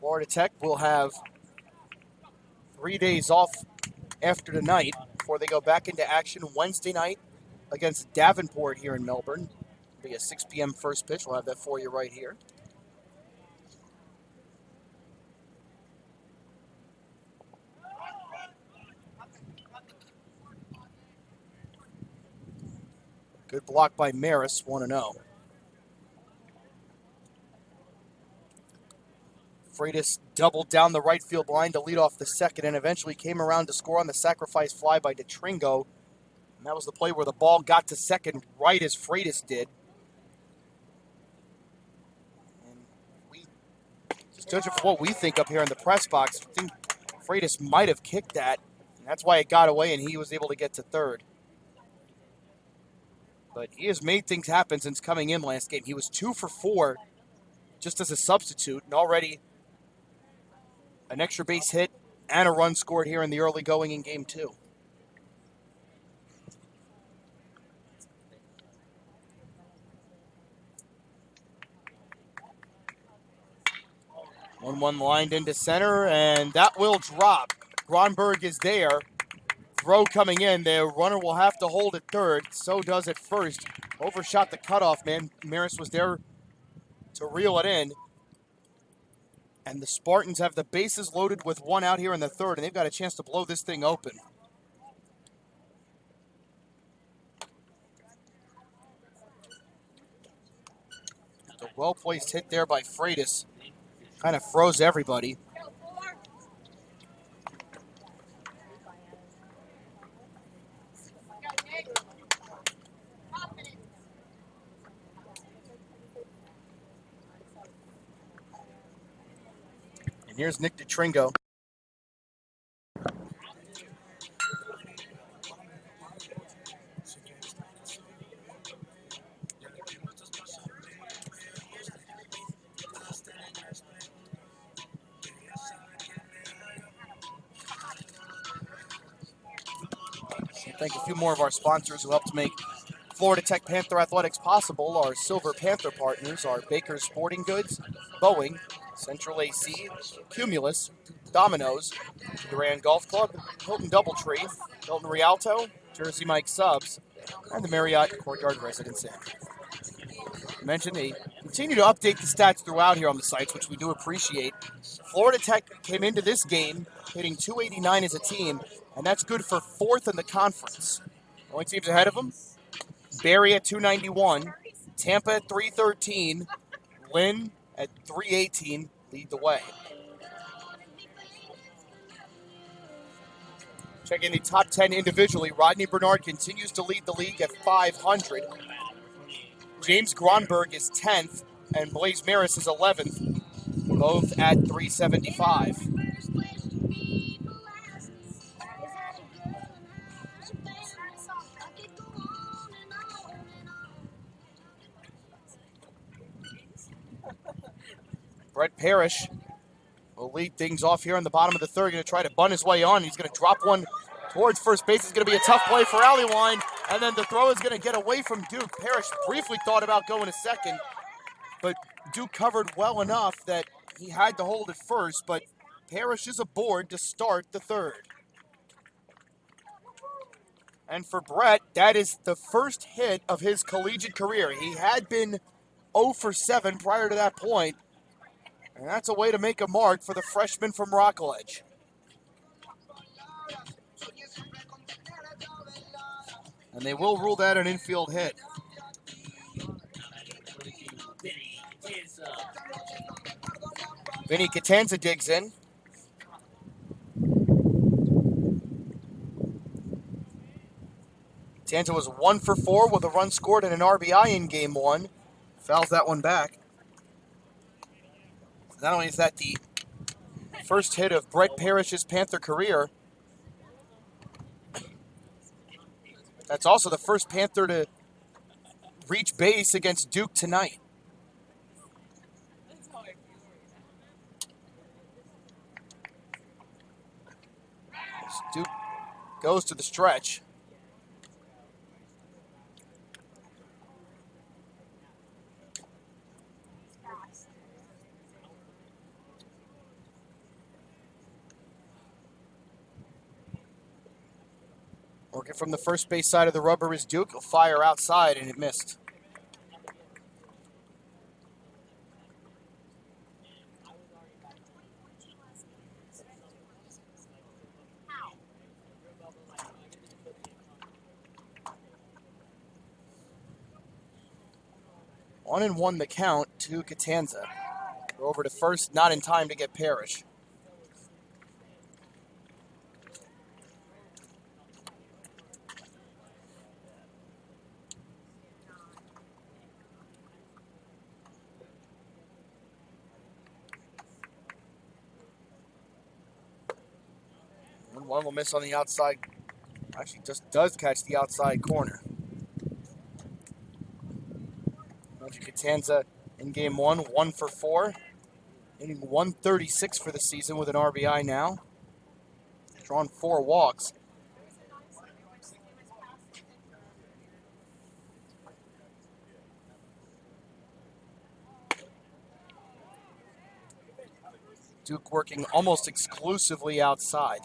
A: Florida Tech will have 3 days off after tonight before they go back into action Wednesday night against Davenport here in Melbourne. It'll be a 6 p.m. first pitch. We'll have that for you right here. Good block by Maris, 1-0. Freitas doubled down the right field line to lead off the second and eventually came around to score on the sacrifice fly by DeTringo. And that was the play where the ball got to second right as Freitas did. And we, just judging from what we think up here in the press box, I think Freitas might have kicked that. And that's why it got away and he was able to get to third. But he has made things happen since coming in last game. He was 2 for 4 just as a substitute, and already an extra base hit and a run scored here in the early going in game 2. One lined into center, and that will drop. Gronberg is there. Throw coming in. The runner will have to hold at third. So does at first. Overshot the cutoff, man. Maris was there to reel it in. And the Spartans have the bases loaded with one out here in the third, and they've got a chance to blow this thing open. A well-placed hit there by Freitas. Kind of froze everybody. And here's Nick DeTringo. Thank a few more of our sponsors who helped make Florida Tech Panther Athletics possible. Our Silver Panther partners are Baker's Sporting Goods, Boeing, Central AC, Cumulus, Domino's, Duran Golf Club, Hilton Doubletree, Hilton Rialto, Jersey Mike Subs, and the Marriott Courtyard Residence Inn. I mentioned they continue to update the stats throughout here on the sites, which we do appreciate. Florida Tech came into this game hitting .289 as a team, and that's good for 4th in the conference. Only teams ahead of them, Barry at .291, Tampa at .313, Lynn at .318 lead the way. Checking the top 10 individually, Rodney Bernard continues to lead the league at .500. James Gronberg is 10th, and Blaze Maris is 11th, both at .375. Brett Parrish will lead things off here in the bottom of the third. Going to try to bunt his way on. He's going to drop one towards first base. It's going to be a tough play for Alleyline. And then the throw is going to get away from Duke. Parrish briefly thought about going to second, but Duke covered well enough that he had to hold it first. But Parrish is aboard to start the third. And for Brett, that is the first hit of his collegiate career. He had been 0 for 7 prior to that point. And that's a way to make a mark for the freshman from Rockledge. And they will rule that an infield hit. Vinny Catanza digs in. Catanza was 1 for 4 with a run scored and an RBI in game 1. Fouls that one back. Not only is that the first hit of Brett Parrish's Panther career, that's also the first Panther to reach base against Duke tonight. Duke goes to the stretch. Working from the first base side of the rubber is Duke. He'll fire outside, and it missed. One and one the count to Catanza. Go over to first, not in time to get Parrish. One will miss on the outside. Actually, just does catch the outside corner. Catanza in game one, 1 for 4. Hitting 136 for the season with an RBI now. Drawn 4 walks. Duke working almost exclusively outside.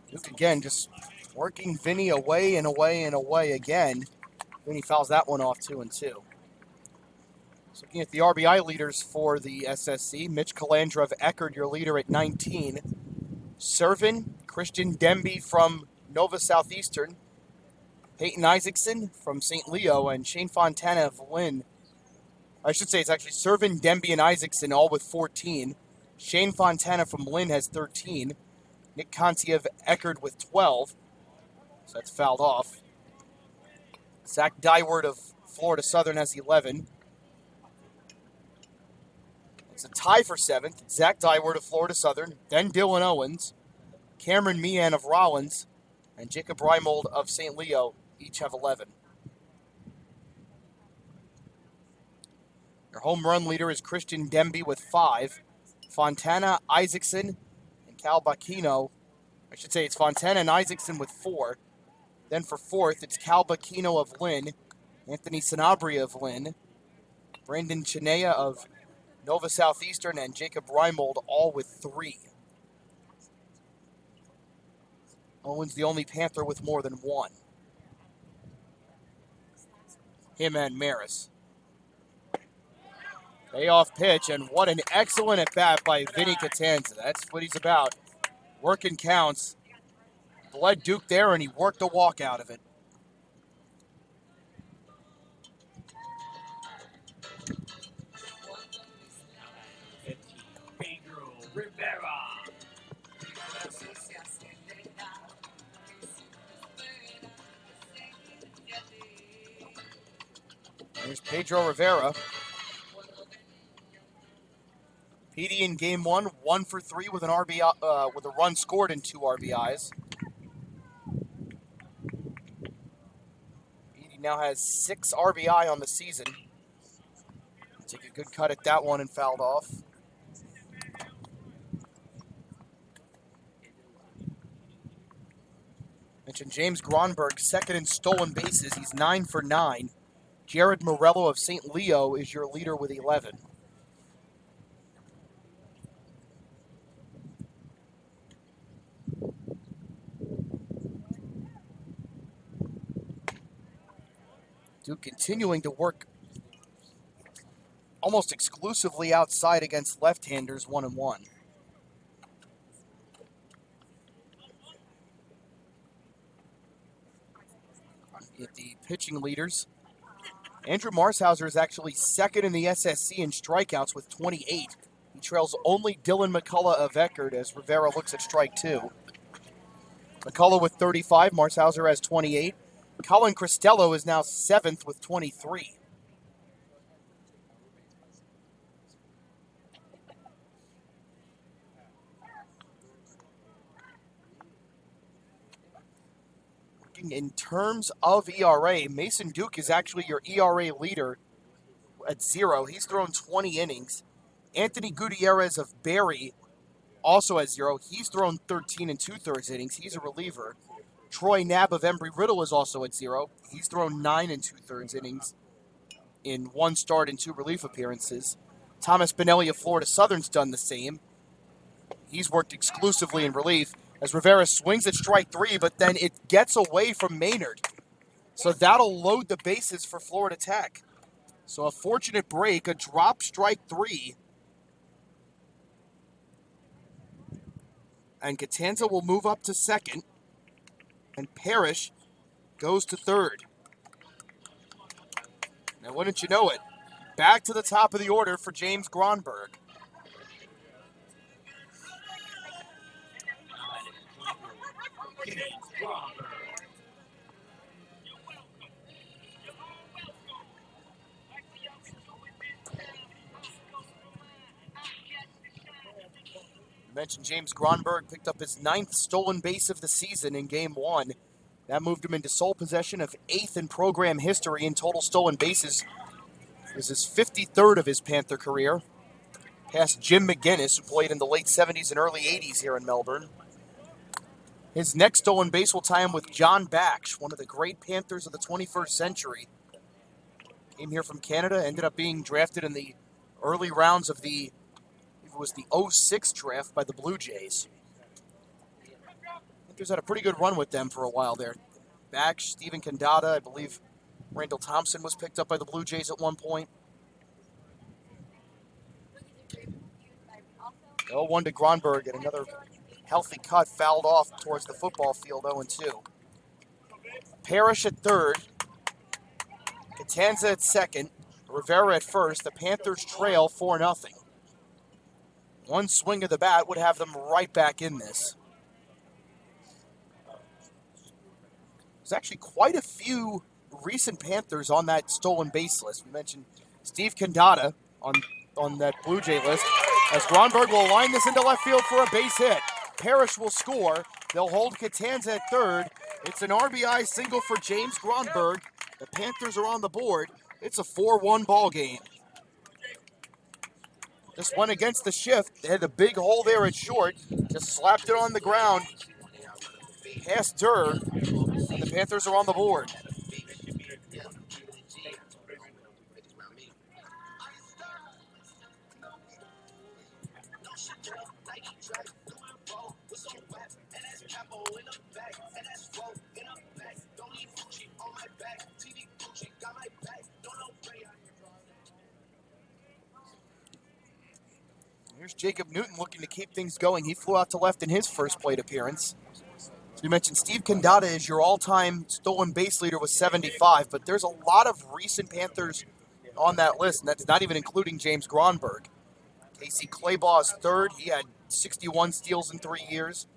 A: Duke again just working Vinny away and away and away again. Vinny fouls that one off 2-2. So looking at the RBI leaders for the SSC, Mitch Calandra of Eckerd, your leader at 19. Servin, Christian Demby from Nova Southeastern. Peyton Isaacson from St. Leo, and Shane Fontana of Lynn. I should say it's actually Servin, Demby, and Isaacson all with 14. Shane Fontana from Lynn has 13. Nick Conti of Eckerd with 12. So that's fouled off. Zach Dyward of Florida Southern has 11. It's a tie for 7th. Zach Dyward of Florida Southern, then Dylan Owens, Cameron Meehan of Rollins, and Jacob Reimold of St. Leo each have 11. Your home run leader is Christian Demby with 5. Fontana, Isaacson, and Cal Bacchino. I should say it's Fontana and Isaacson with 4. Then for 4th, it's Cal Bacchino of Lynn, Anthony Sanabria of Lynn, Brandon Chinea of Nova Southeastern, and Jacob Reimold all with 3. Owens the only Panther with more than 1. Him and Maris. Payoff pitch, and what an excellent at-bat by Vinny Catanza. That's what he's about. Working counts. Bled Duke there, and he worked a walk out of it. There's Pedro Rivera. PD in game 1, 1 for 3 with an RBI, with a run scored and 2 RBIs. PD now has 6 RBI on the season. Take a good cut at that one and fouled off. Mentioned James Gronberg, second in stolen bases. He's 9 for 9. Jared Morello of St. Leo is your leader with 11. Duke continuing to work almost exclusively outside against left-handers, 1-1. Get the pitching leaders. Andrew Marshauser is actually second in the SSC in strikeouts with 28. He trails only Dylan McCullough of Eckerd as Rivera looks at strike 2. McCullough with 35, Marshauser has 28. Colin Cristello is now 7th with 23. In terms of ERA, Mason Duke is actually your ERA leader at 0. He's thrown 20 innings. Anthony Gutierrez of Barry also at 0. He's thrown 13 and 2/3 innings. He's a reliever. Troy Knapp of Embry-Riddle is also at 0. He's thrown 9 and 2/3 innings in 1 start and 2 relief appearances. Thomas Benelli of Florida Southern's done the same. He's worked exclusively in relief as Rivera swings at strike 3, but then it gets away from Maynard. So that'll load the bases for Florida Tech. So a fortunate break, a drop strike 3. And Catanza will move up to second. And Parrish goes to third. Now, wouldn't you know it, back to the top of the order for James Gronberg. I mentioned James Gronberg picked up his 9th stolen base of the season in Game 1. That moved him into sole possession of 8th in program history in total stolen bases. It was his 53rd of his Panther career, past Jim McGinnis, who played in the late 70s and early 80s here in Melbourne. His next stolen base will tie him with John Baksh, one of the great Panthers of the 21st century. Came here from Canada, ended up being drafted in the early rounds of the, it was the 06 draft by the Blue Jays. Panthers had a pretty good run with them for a while there. Baksh, Stephen Kandata, I believe Randall Thompson was picked up by the Blue Jays at one point. 0-1 to Gronberg, and another healthy cut fouled off towards the football field, 0-2. Parrish at third. Catanza at second. Rivera at first. The Panthers trail 4-0. One swing of the bat would have them right back in this. There's actually quite a few recent Panthers on that stolen base list. We mentioned Steve Kandata on that Blue Jay list, as Gronberg will line this into left field for a base hit. Parrish will score. They'll hold Catanza at third. It's an RBI single for James Gronberg. The Panthers are on the board. It's a 4-1 ball game. Just went against the shift. They had a big hole there at short. Just slapped it on the ground. Past Durr. And the Panthers are on the board. Here's Jacob Newton looking to keep things going. He flew out to left in his first plate appearance. So we mentioned Steve Kandata is your all-time stolen base leader with 75, but there's a lot of recent Panthers on that list, and that's not even including James Gronberg. Casey Claybaugh is third. He had 61 steals in 3 years.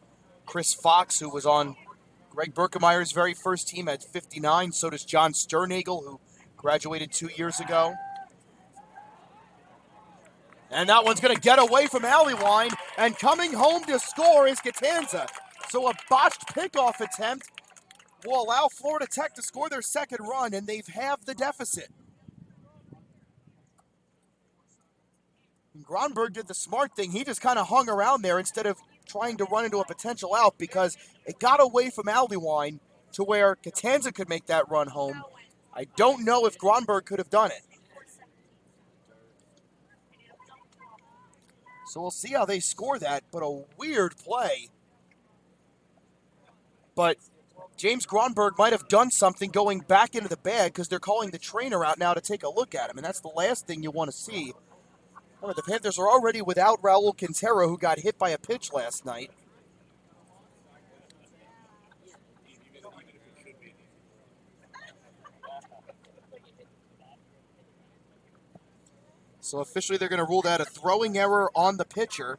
A: Chris Fox, who was on Greg Berkemeyer's very first team, had 59. So does John Sternagel, who graduated 2 years ago. And that one's going to get away from Alleyline, and coming home to score is Catanza. So a botched pickoff attempt will allow Florida Tech to score their second run, and they've halved the deficit. And Gronberg did the smart thing. He just kind of hung around there instead of trying to run into a potential out, because it got away from Alleyline to where Catanza could make that run home. I don't know if Gronberg could have done it. So we'll see how they score that, but a weird play. But James Gronberg might have done something going back into the bag, because they're calling the trainer out now to take a look at him, and that's the last thing you want to see. The Panthers are already without Raul Quintero, who got hit by a pitch last night. So officially they're going to rule that a throwing error on the pitcher.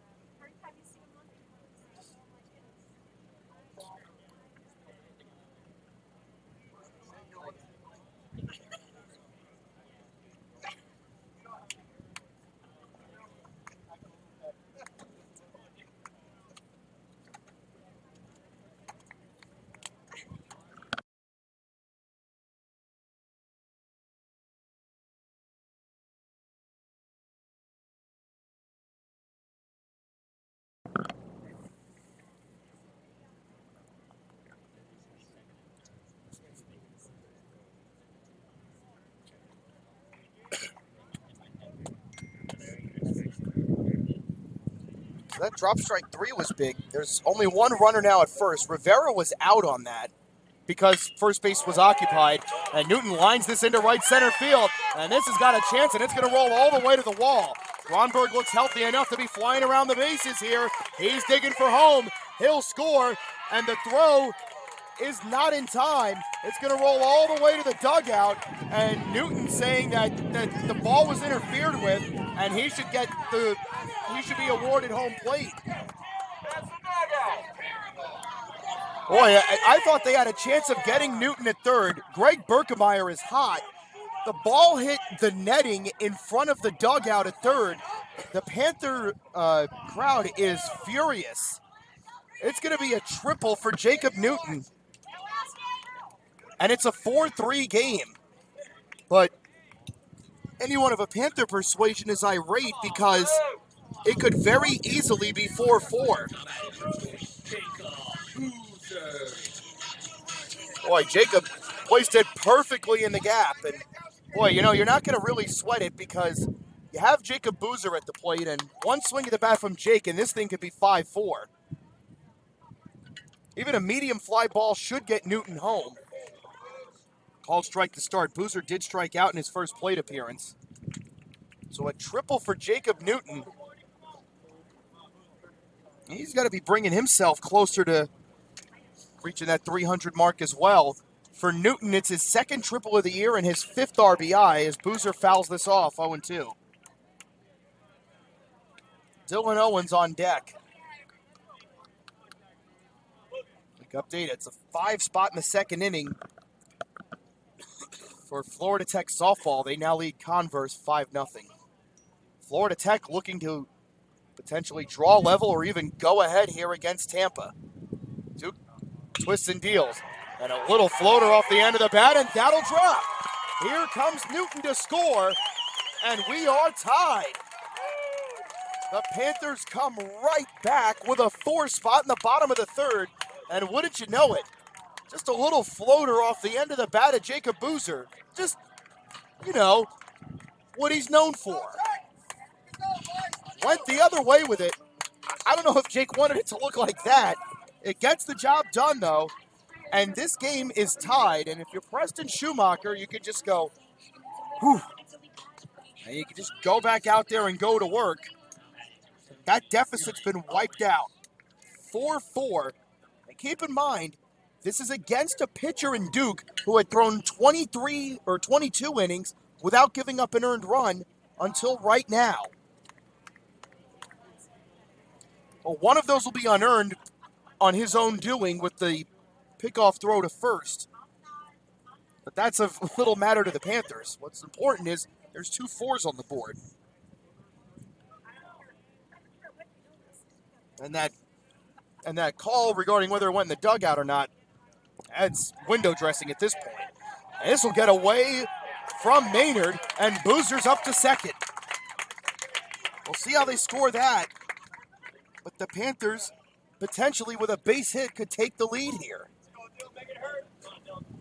A: That drop strike 3 was big. There's only one runner now at first. Rivera was out on that because first base was occupied. And Newton lines this into right center field. And this has got a chance, and it's going to roll all the way to the wall. Gronberg looks healthy enough to be flying around the bases here. He's digging for home. He'll score, and the throw is not in time. It's going to roll all the way to the dugout, and Newton saying that the ball was interfered with, and he should be awarded home plate. Boy, I thought they had a chance of getting Newton at third. Greg Berkemeyer is hot. The ball hit the netting in front of the dugout at third. The Panther crowd is furious. It's going to be a triple for Jacob Newton. And it's a 4-3 game. But anyone of a Panther persuasion is irate because it could very easily be 4-4. Boy, Jacob placed it perfectly in the gap. And boy, you know, you're not going to really sweat it because you have Jacob Boozer at the plate, and one swing of the bat from Jake, and this thing could be 5-4. Even a medium fly ball should get Newton home. Called strike to start. Boozer did strike out in his first plate appearance. So a triple for Jacob Newton. He's got to be bringing himself closer to reaching that 300 mark as well. For Newton, it's his second triple of the year and his fifth RBI as Boozer fouls this off, 0-2. Dylan Owens on deck. Quick update, it's a 5 spot in the second inning. For Florida Tech softball, they now lead Converse 5-0. Florida Tech looking to potentially draw level or even go ahead here against Tampa. Duke twists and deals. And a little floater off the end of the bat, and that'll drop. Here comes Newton to score, and we are tied. The Panthers come right back with a 4 spot in the bottom of the third, and wouldn't you know it, just a little floater off the end of the bat of Jacob Boozer. Just, you know, what he's known for. Went the other way with it. I don't know if Jake wanted it to look like that. It gets the job done, though. And this game is tied. And if you're Preston Schumacher, you could just go, whew. And you can just go back out there and go to work. That deficit's been wiped out. 4-4. And keep in mind, this is against a pitcher in Duke who had thrown 23 or 22 innings without giving up an earned run until right now. Well, one of those will be unearned on his own doing with the pickoff throw to first. But that's of little matter to the Panthers. What's important is there's 2 4s on the board. And that call regarding whether it went in the dugout or not, that's window dressing at this point. And this will get away from Maynard, and Boozer's up to second. We'll see how they score that. But the Panthers, potentially with a base hit, could take the lead here.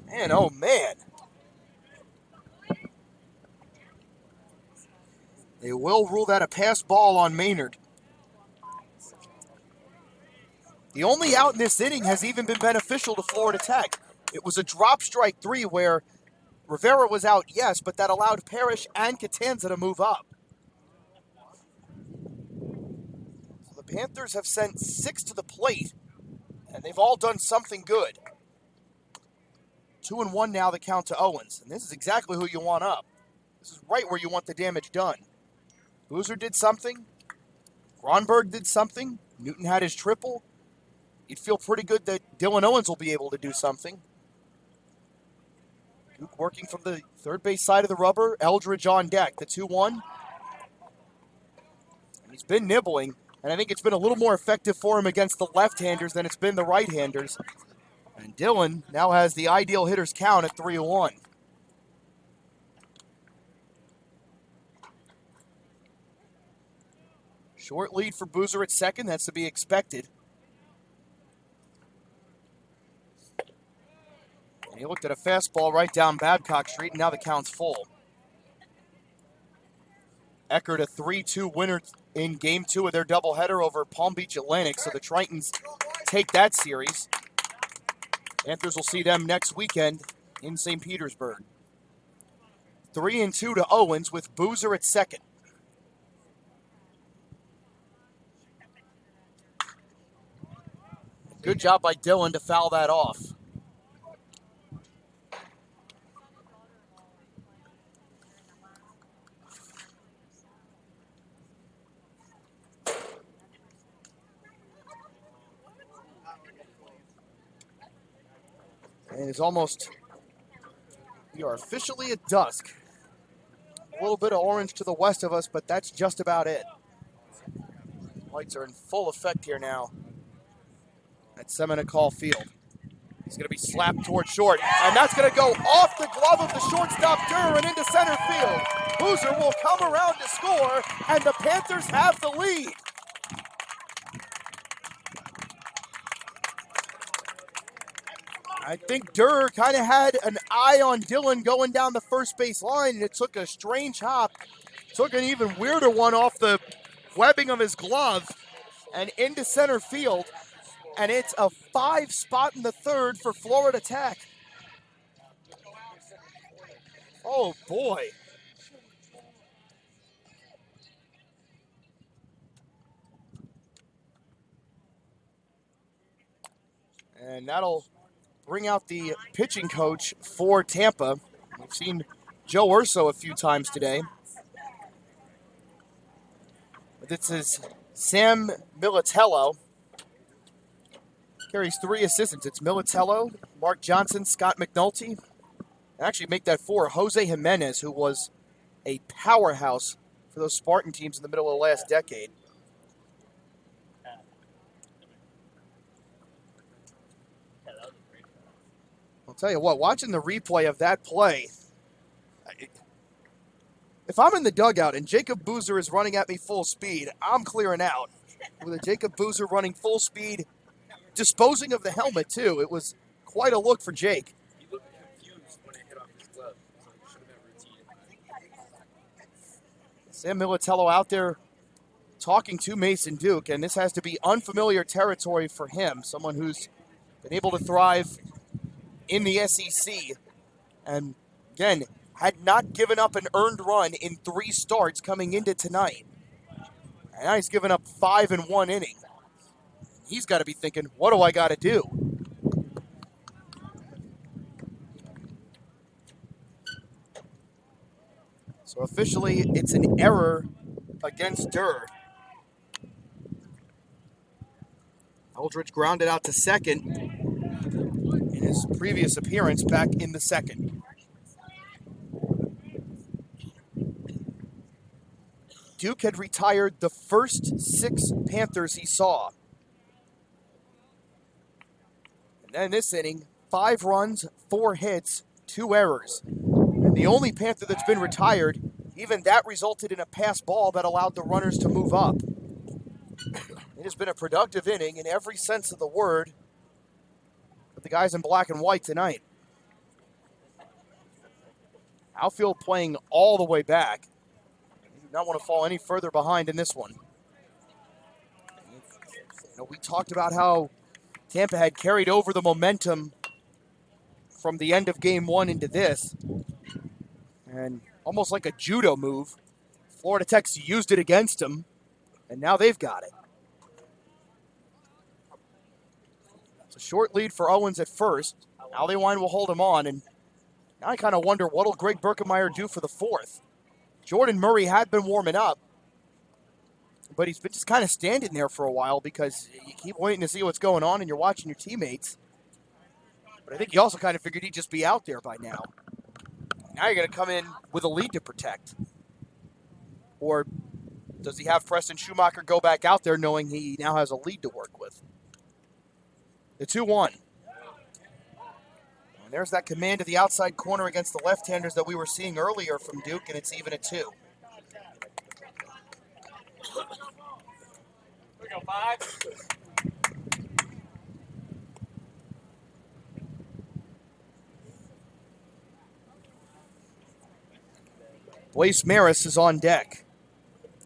A: Man, oh man. They will rule that a pass ball on Maynard. The only out in this inning has even been beneficial to Florida Tech. It was a drop strike 3 where Rivera was out, yes, but that allowed Parrish and Catanza to move up. So the Panthers have sent 6 to the plate, and they've all done something good. 2-1 now, the count to Owens. And this is exactly who you want up. This is right where you want the damage done. Boozer did something. Gronberg did something. Newton had his triple. You'd feel pretty good that Dylan Owens will be able to do something. Duke working from the third base side of the rubber. Eldridge on deck, the 2-1. And he's been nibbling, and I think it's been a little more effective for him against the left-handers than it's been the right-handers. And Dylan now has the ideal hitter's count at 3-1. Short lead for Boozer at second. That's to be expected. And he looked at a fastball right down Babcock Street, and now the count's full. Eckert, a 3-2 winner in Game 2 of their doubleheader over Palm Beach Atlantic, so the Tritons take that series. Panthers will see them next weekend in St. Petersburg. 3-2 to Owens with Boozer at second. Good job by Dillon to foul that off. And it's almost, we are officially at dusk. A little bit of orange to the west of us, but that's just about it. Lights are in full effect here now at Seminole Field. He's going to be slapped toward short, and that's going to go off the glove of the shortstop Durr and into center field. Boozer will come around to score, and the Panthers have the lead. I think Durr kind of had an eye on Dillon going down the first base line, and it took a strange hop. Took an even weirder one off the webbing of his glove and into center field. And it's a 5 spot in the third for Florida Tech. Oh, boy. And that'll bring out the pitching coach for Tampa. We've seen Joe Urso a few times today. But this is Sam Militello. Carries 3 assistants. It's Militello, Mark Johnson, Scott McNulty. Actually make that 4. Jose Jimenez, who was a powerhouse for those Spartan teams in the middle of the last decade. I'll tell you what, watching the replay of that play, if I'm in the dugout and Jacob Boozer is running at me full speed, I'm clearing out. With a Jacob Boozer running full speed, disposing of the helmet, too. It was quite a look for Jake.
B: He looked confused when it hit off his glove. So it should have been routine.
A: Sam Militello out there talking to Mason Duke, and this has to be unfamiliar territory for him, someone who's been able to thrive in the SEC, and again, had not given up an earned run in 3 starts coming into tonight. And now he's given up 5 in 1 inning. He's got to be thinking, what do I got to do? So officially, it's an error against Durr. Eldridge grounded out to second in his previous appearance back in the second. Duke had retired the first 6 Panthers he saw. And then this inning, 5 runs, 4 hits, 2 errors. And the only Panther that's been retired, even that resulted in a pass ball that allowed the runners to move up. It has been a productive inning in every sense of the word with the guys in black and white tonight. Outfield playing all the way back. You do not want to fall any further behind in this one. You know, we talked about how Tampa had carried over the momentum from the end of game 1 into this. And almost like a judo move, Florida Tech's used it against them, and now they've got it. It's a short lead for Owens at first. Alleyline will hold him on, and now I kind of wonder what'll Greg Birkemeyer do for the 4th. Jordan Murray had been warming up, but he's been just kind of standing there for a while because you keep waiting to see what's going on and you're watching your teammates. But I think he also kind of figured he'd just be out there by now. Now you're going to come in with a lead to protect. Or does he have Preston Schumacher go back out there knowing he now has a lead to work with? The 2-1. And there's that command to the outside corner against the left-handers that we were seeing earlier from Duke, and it's even at 2.
B: Here we go, 5.
A: Blaise Maris is on deck.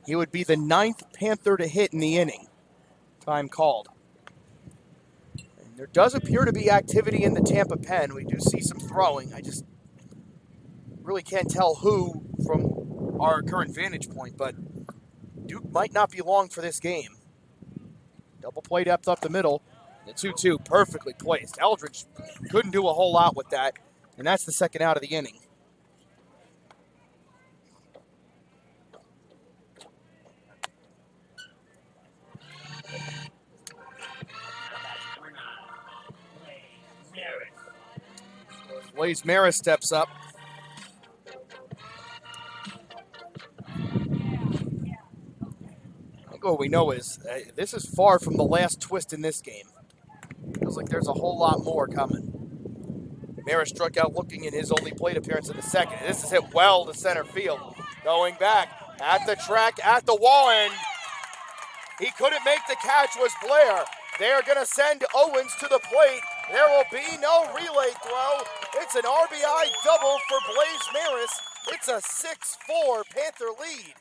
A: He would be the 9th Panther to hit in the inning. Time called. And there does appear to be activity in the Tampa pen. We do see some throwing. I just really can't tell who from our current vantage point, but Duke might not be long for this game. Double play depth up the middle. The 2-2 perfectly placed. Eldridge couldn't do a whole lot with that, and that's the second out of the inning. Blaze Maris steps up. I think what we know is this is far from the last twist in this game. Feels like there's a whole lot more coming. Maris struck out looking in his only plate appearance in the second. This is hit well to center field. Going back at the track, at the wall, and he couldn't make the catch, was Blair. They're going to send Owens to the plate. There will be no relay throw. It's an RBI double for Blaze Maris. It's a 6-4 Panther lead.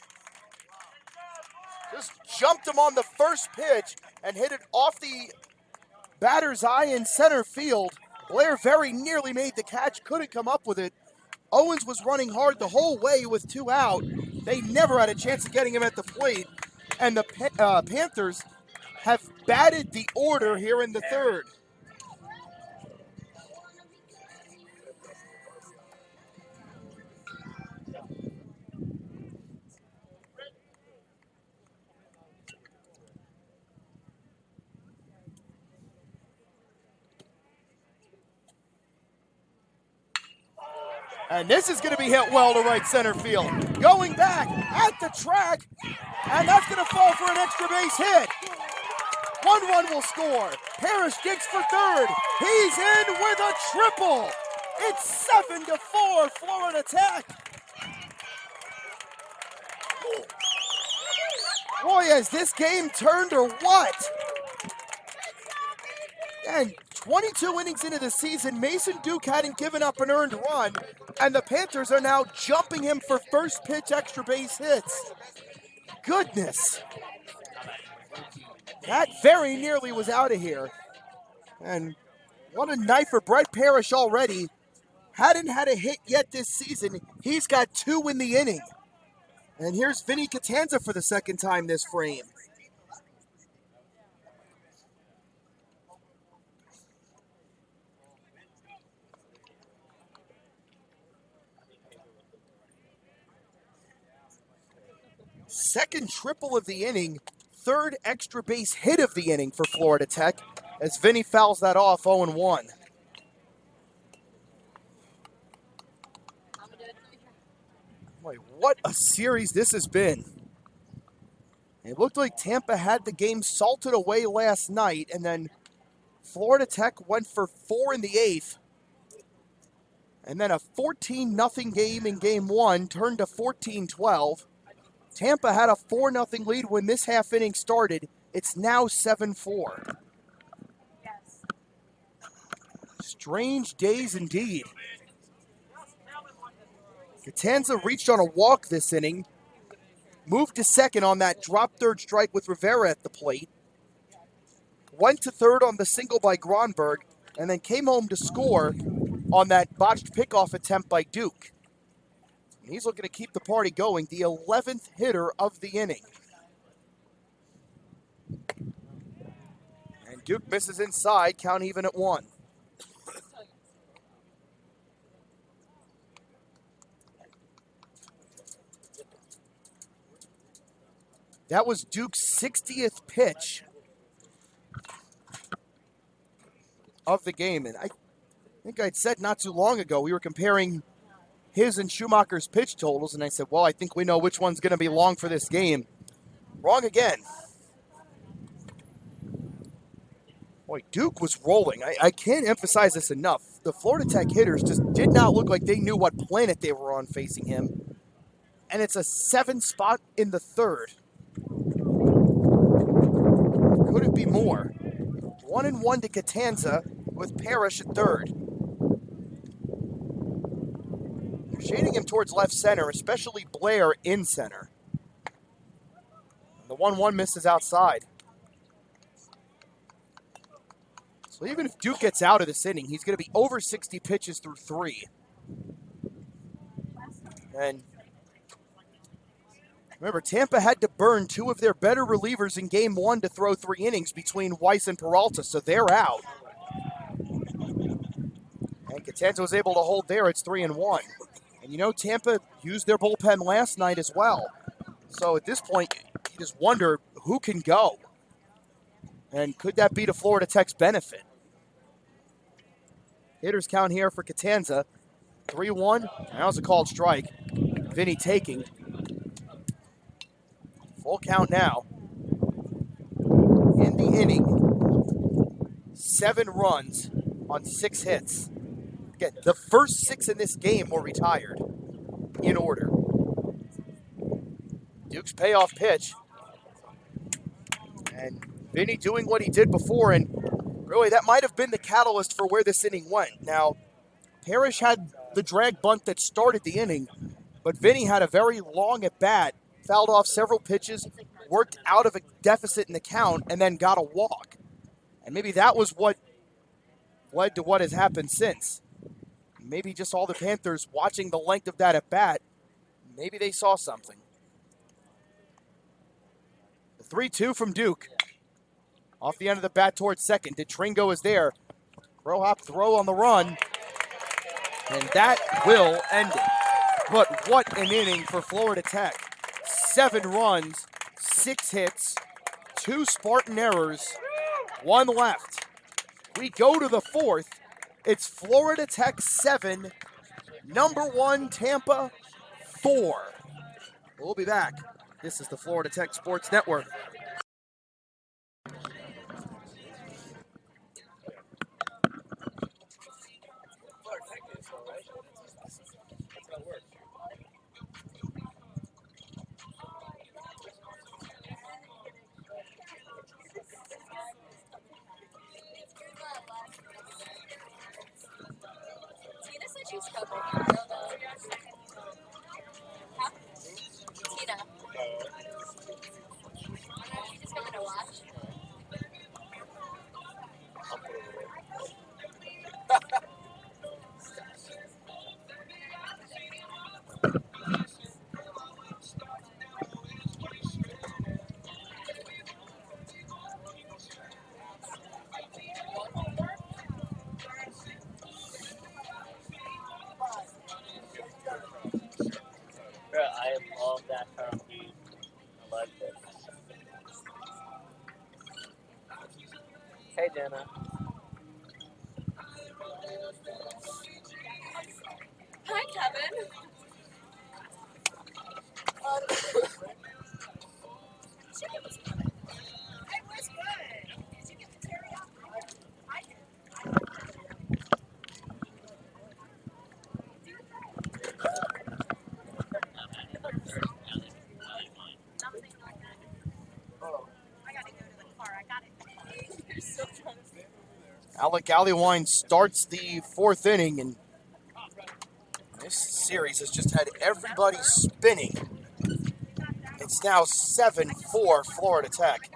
A: Just jumped him on the first pitch and hit it off the batter's eye in center field. Blair very nearly made the catch, couldn't come up with it. Owens was running hard the whole way with 2 out. They never had a chance of getting him at the plate. And the Panthers have batted the order here in the third. And this is going to be hit well to right center field. Going back at the track, and that's going to fall for an extra base hit. 1 run will score. Parrish digs for third. He's in with a triple. It's 7-4 Florida Tech. Boy, has this game turned or what? And 22 innings into the season, Mason Duke hadn't given up an earned run, and the Panthers are now jumping him for first pitch extra base hits. Goodness. That very nearly was out of here. And what a night for Brett Parrish already. Hadn't had a hit yet this season. He's got 2 in the inning. And here's Vinny Catanza for the second time this frame. Second triple of the inning, third extra base hit of the inning for Florida Tech as Vinny fouls that off 0-1. Boy, what a series this has been. It looked like Tampa had the game salted away last night, and then Florida Tech went for 4 in the 8th. And then a 14-0 game in game 1 turned to 14-12. Tampa had a 4-0 lead when this half inning started. It's now 7-4. Strange days indeed. Catanza reached on a walk this inning, moved to second on that drop third strike with Rivera at the plate, went to third on the single by Gronberg, and then came home to score on that botched pickoff attempt by Duke. And he's looking to keep the party going, the 11th hitter of the inning. And Duke misses inside, count even at 1. That was Duke's 60th pitch of the game. And I think I'd said not too long ago, we were comparing his and Schumacher's pitch totals, and I said, well, I think we know which one's going to be long for this game. Wrong again. Boy, Duke was rolling. I can't emphasize this enough. The Florida Tech hitters just did not look like they knew what planet they were on facing him. And it's a 7 spot in the third. Could it be more? 1-1 to Catanza with Parrish at third. They're shading him towards left center, especially Blair in center. 1-1 misses outside. So even if Duke gets out of this inning, he's going to be over 60 pitches through 3. And remember, Tampa had to burn 2 of their better relievers in Game 1 to throw 3 innings between Weiss and Peralta, so they're out. And Catanza was able to hold there. It's 3-1. And you know, Tampa used their bullpen last night as well. So at this point, you just wonder who can go. And could that be to Florida Tech's benefit? Hitters count here for Catanza. 3-1. That was a called strike. Vinny taking. Full count now. In the inning, 7 runs on 6 hits. Again, the first 6 in this game were retired in order. Duke's payoff pitch. And Vinny doing what he did before, and really that might have been the catalyst for where this inning went. Now, Parrish had the drag bunt that started the inning, but Vinny had a very long at bat, fouled off several pitches, worked out of a deficit in the count, and then got a walk. And maybe that was what led to what has happened since. Maybe just all the Panthers watching the length of that at bat, maybe they saw something. The 3-2 from Duke. Off the end of the bat towards second. Detringo is there. Crow hop throw on the run. And that will end it. But what an inning for Florida Tech. 7 runs, 6 hits, 2 Spartan errors, 1 left. We go to the 4th. It's Florida Tech 7, #1 Tampa 4. We'll be back. This is the Florida Tech Sports Network.
C: She's covered. Huh? Tina. She's just coming to watch.
D: Bro, I love that coffee. I like it. Hey, Jenna.
C: Hi, Kevin.
A: Alec Allewine starts the 4th inning, and this series has just had everybody spinning. It's now 7-4 Florida Tech.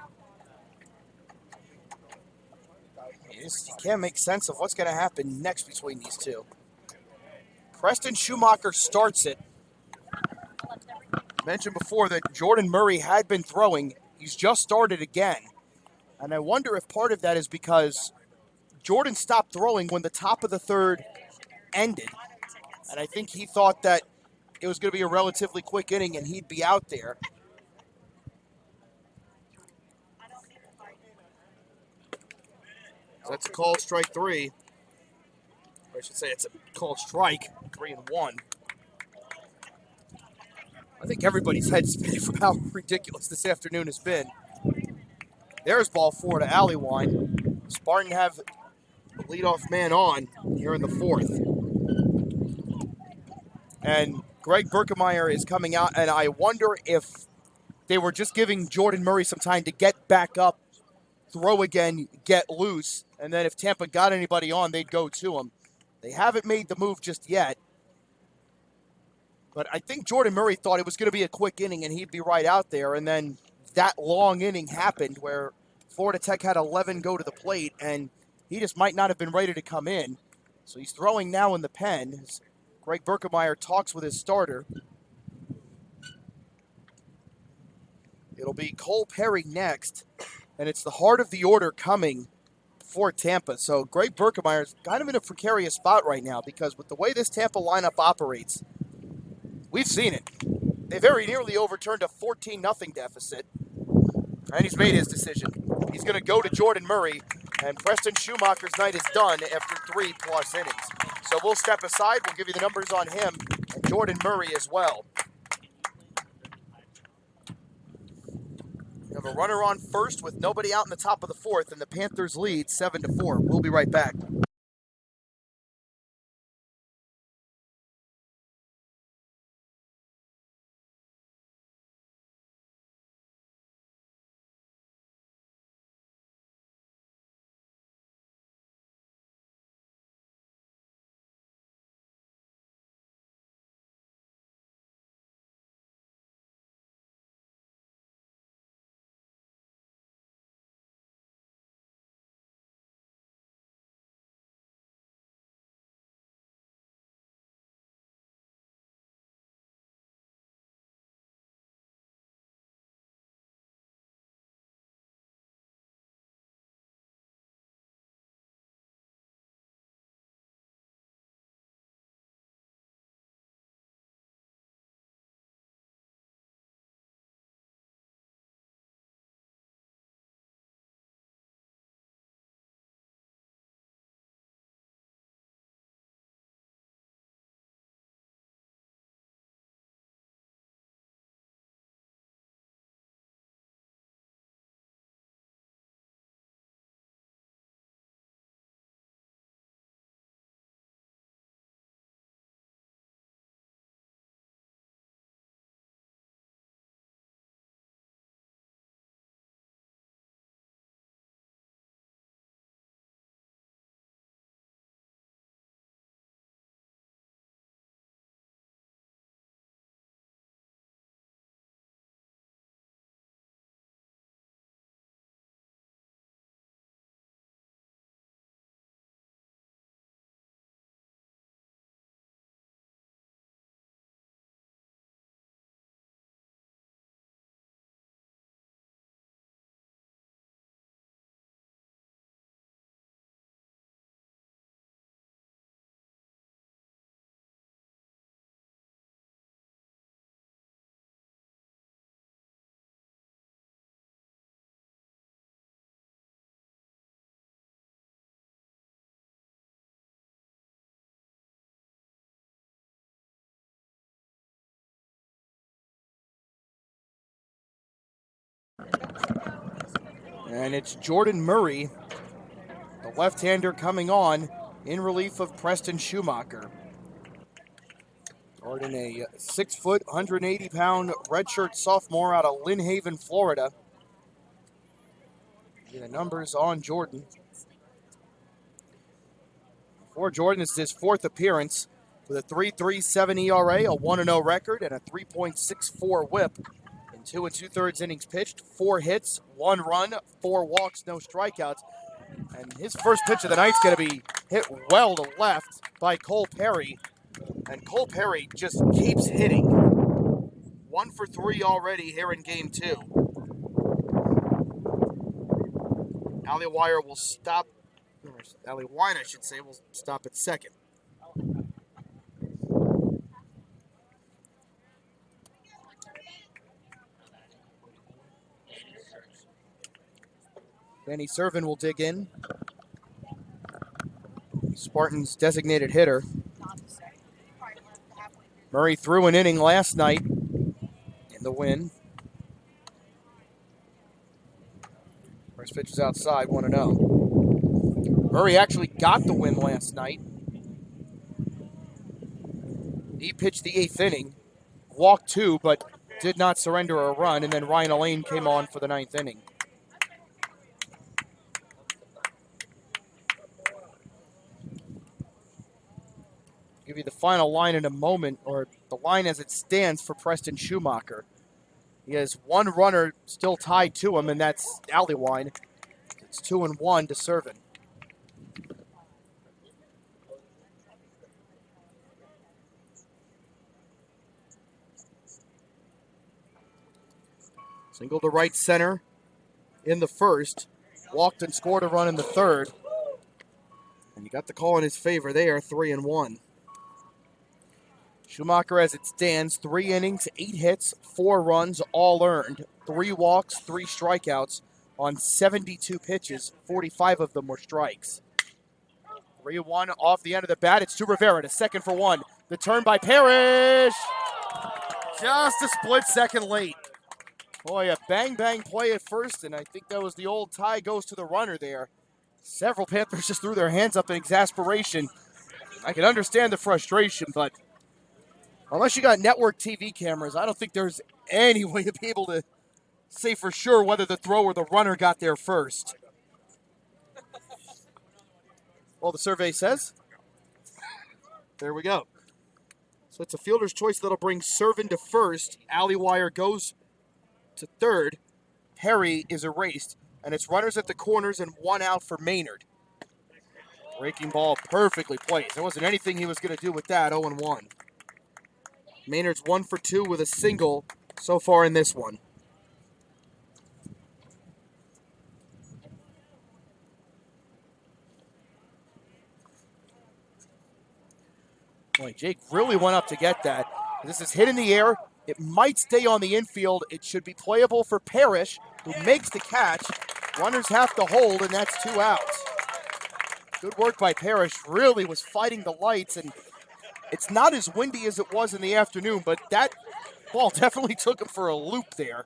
A: You can't make sense of what's going to happen next between these two. Preston Schumacher starts it. Mentioned before that Jordan Murray had been throwing. He's just started again. And I wonder if part of that is because Jordan stopped throwing when the top of the 3rd ended. And I think he thought that it was going to be a relatively quick inning and he'd be out there. So that's a called strike 3. Or I should say it's a called strike, 3-1. I think everybody's head's spinning from how ridiculous this afternoon has been. There's ball 4 to Allewine. Spartan have the leadoff man on here in the 4th. And Greg Berkemeyer is coming out, and I wonder if they were just giving Jordan Murray some time to get back up, throw again, get loose, and then if Tampa got anybody on, they'd go to him. They haven't made the move just yet. But I think Jordan Murray thought it was going to be a quick inning and he'd be right out there, and then that long inning happened where Florida Tech had 11 go to the plate, and he just might not have been ready to come in. So he's throwing now in the pen as Greg Berkemeyer talks with his starter. It'll be Cole Perry next, and it's the heart of the order coming for Tampa. So Greg Berkemeyer is kind of in a precarious spot right now because with the way this Tampa lineup operates, we've seen it. They very nearly overturned a 14-0 deficit, and he's made his decision. He's going to go to Jordan Murray, and Preston Schumacher's night is done after 3+ innings. So we'll step aside. We'll give you the numbers on him and Jordan Murray as well. We have a runner on first with nobody out in the top of the fourth, and the Panthers lead 7-4. We'll be right back. And it's Jordan Murray, the left-hander, coming on in relief of Preston Schumacher. Jordan, a 6-foot, 180-pound redshirt sophomore out of Lynn Haven, Florida. The numbers on Jordan. For Jordan, this is his fourth appearance with a 3.37 ERA, a 1-0 record, and a 3.64 WHIP. In 2 2/3 innings pitched, 4 hits, 1 run, 4 walks, no strikeouts. And his first pitch of the night is going to be hit well to left by Cole Perry. And Cole Perry just keeps hitting. 1 for 3 already here in game 2. Ali Wire will stop. Ali Wine, I should say, will stop at second. Danny Servin will dig in. Spartans designated hitter. Murray threw an inning last night in the win. First pitch is outside, 1-0. Murray actually got the win last night. He pitched the 8th inning, walked 2, but did not surrender a run, and then Ryan Elaine came on for the 9th inning. Give you the final line in a moment, or the line as it stands for Preston Schumacher. He has one runner still tied to him, and that's Alleyline. It's 2-1 to Servin. Single to right center in the first. Walked and scored a run in the third. And you got the call in his favor there, 3-1. Schumacher, as it stands, 3 innings, 8 hits, 4 runs, all earned. 3 walks, 3 strikeouts on 72 pitches. 45 of them were strikes. 3-1 off the end of the bat. It's to Rivera to second for 1. The turn by Parrish. Just a split second late. Boy, a bang-bang play at first, and I think that was the old tie goes to the runner there. Several Panthers just threw their hands up in exasperation. I can understand the frustration, but unless you got network TV cameras, I don't think there's any way to be able to say for sure whether the throw or the runner got there first. Well, the survey says. There we go. So it's a fielder's choice that'll bring Servin to first. Alleywire goes to third. Perry is erased. And it's runners at the corners and 1 out for Maynard. Breaking ball perfectly placed. There wasn't anything he was going to do with that. 0-1. Maynard's 1 for 2 with a single so far in this one. Boy, Jake really went up to get that. This is hit in the air. It might stay on the infield. It should be playable for Parrish, who makes the catch. Runners have to hold, and that's 2 outs. Good work by Parrish. Really was fighting the lights, and it's not as windy as it was in the afternoon, but that ball definitely took him for a loop there.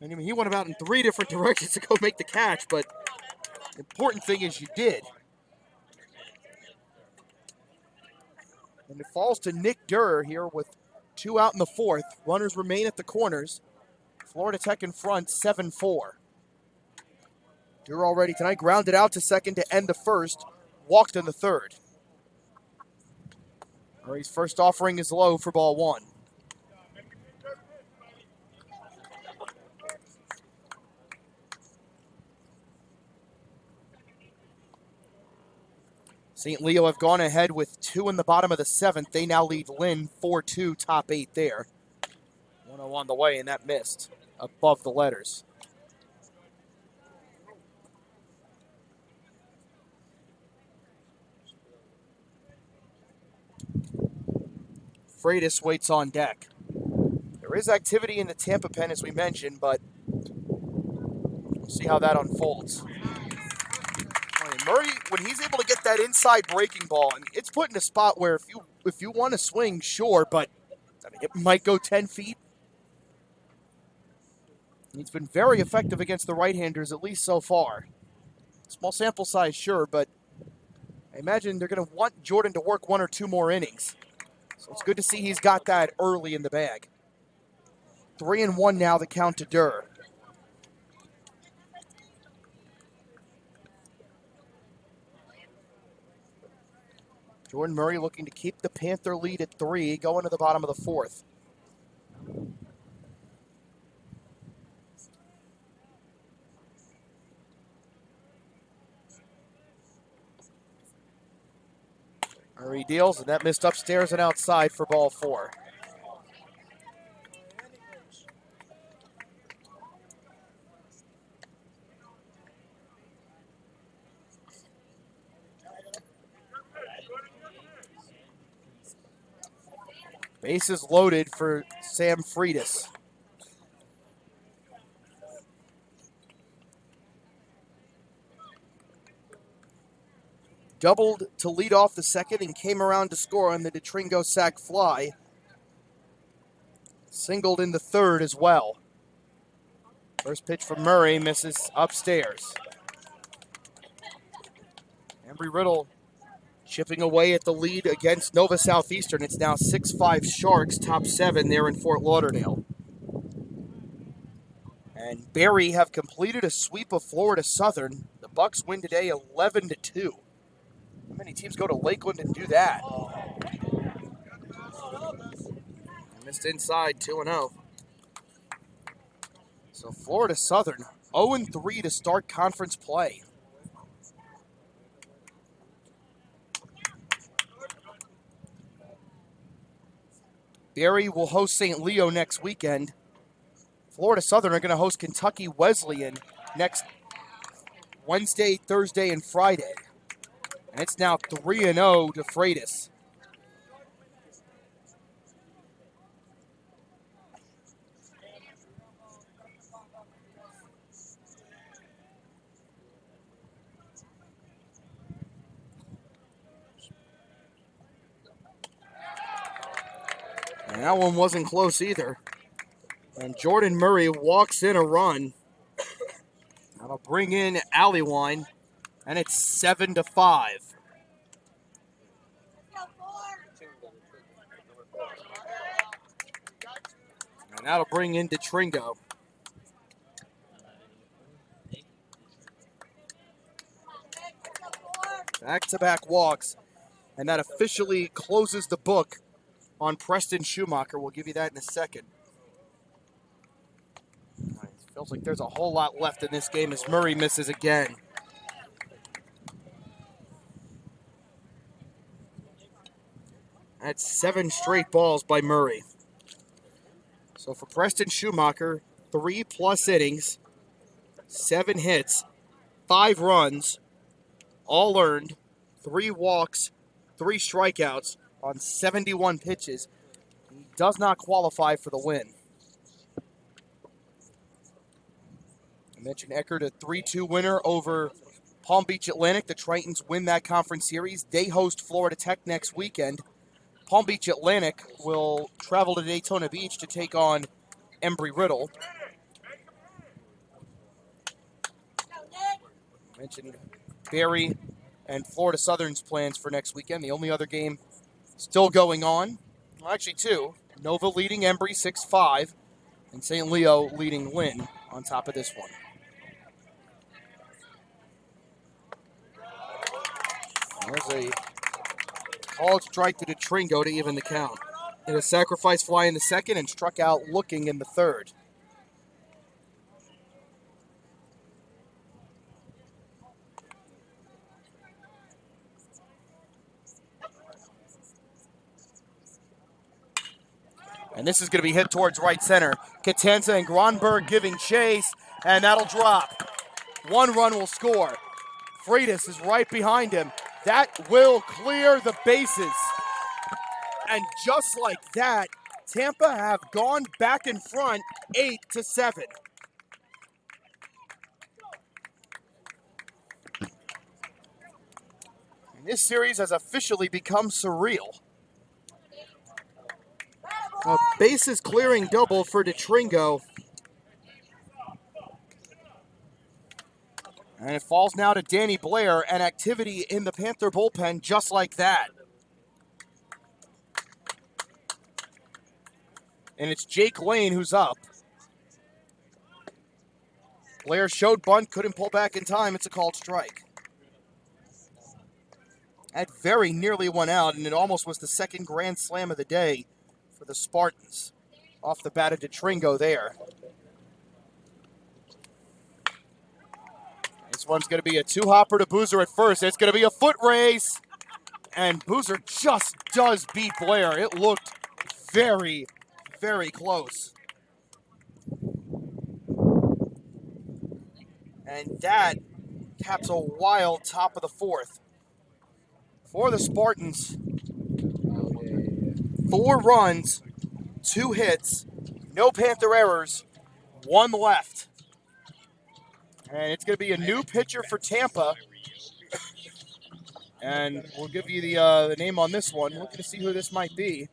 A: And I mean, he went about in 3 different directions to go make the catch, but the important thing is you did. And it falls to Nick Durr here with 2 out in the 4th. Runners remain at the corners. Florida Tech in front, 7-4. Durr already tonight grounded out to second to end the first. Walked in the third. Murray's first offering is low for ball 1. St. Leo have gone ahead with 2 in the bottom of the 7th. They now lead Lynn 4-2, top 8 there. 1-0 on the way, and that missed above the letters. Freitas waits on deck. There is activity in the Tampa pen, as we mentioned, but we'll see how that unfolds. Murray, when he's able to get that inside breaking ball, and it's put in a spot where if you want to swing, sure, but I mean, it might go 10 feet. He's been very effective against the right-handers, at least so far. Small sample size, sure, but I imagine they're going to want Jordan to work 1 or 2 more innings. So it's good to see he's got that early in the bag. 3-1 now, the count to Durr. Jordan Murray looking to keep the Panther lead at 3, going to the bottom of the 4th. Murray deals, and that missed upstairs and outside for ball 4. Bases loaded for Sam Freitas. Doubled to lead off the second and came around to score on the DeTringo sac fly. Singled in the third as well. First pitch from Murray misses upstairs. Embry-Riddle chipping away at the lead against Nova Southeastern. It's now 6-5 Sharks, top 7 there in Fort Lauderdale. And Barry have completed a sweep of Florida Southern. The Bucks win today 11-2. How many teams go to Lakeland and do that? Missed inside, 2-0. So Florida Southern 0-3 to start conference play. Berry will host St. Leo next weekend. Florida Southern are going to host Kentucky Wesleyan next Wednesday, Thursday, and Friday. And it's now 3-0 to Freitas. And that one wasn't close either. And Jordan Murray walks in a run. That'll bring in Alleywine, and it's 7-5. And that'll bring in DeTringo. Back-to-back walks, and that officially closes the book on Preston Schumacher. We'll give you that in a second. Feels like there's a whole lot left in this game as Murray misses again. That's 7 straight balls by Murray. So for Preston Schumacher, 3+ innings, 7 hits, 5 runs, all earned, 3 walks, 3 strikeouts on 71 pitches. He does not qualify for the win. I mentioned Eckert, a 3-2 winner over Palm Beach Atlantic. The Tritons win that conference series. They host Florida Tech next weekend. Palm Beach Atlantic will travel to Daytona Beach to take on Embry-Riddle. I mentioned Berry and Florida Southern's plans for next weekend. The only other game still going on, well, actually 2. Nova leading Embry 6-5, and St. Leo leading Lynn on top of this one. There's a called strike to DeTringo to even the count. Hit a sacrifice fly in the second and struck out looking in the third. And this is going to be hit towards right center. Catanza and Gronberg giving chase, and that'll drop. 1 run will score. Freitas is right behind him. That will clear the bases. And just like that, Tampa have gone back in front 8-7. And this series has officially become surreal. A bases clearing double for DeTringo. And it falls now to Danny Blair, and activity in the Panther bullpen just like that. And it's Jake Lane who's up. Blair showed bunt, couldn't pull back in time. It's a called strike. That very nearly went out, and it almost was the second grand slam of the day for the Spartans. Off the bat of DeTringo there. This one's going to be a 2-hopper to Boozer at first. It's going to be a foot race. And Boozer just does beat Blair. It looked very, very close. And that caps a wild top of the 4th. For the Spartans, 4 runs, 2 hits, no Panther errors, 1 left. And it's going to be a new pitcher for Tampa. And we'll give you the name on this one. Looking to see who this might be.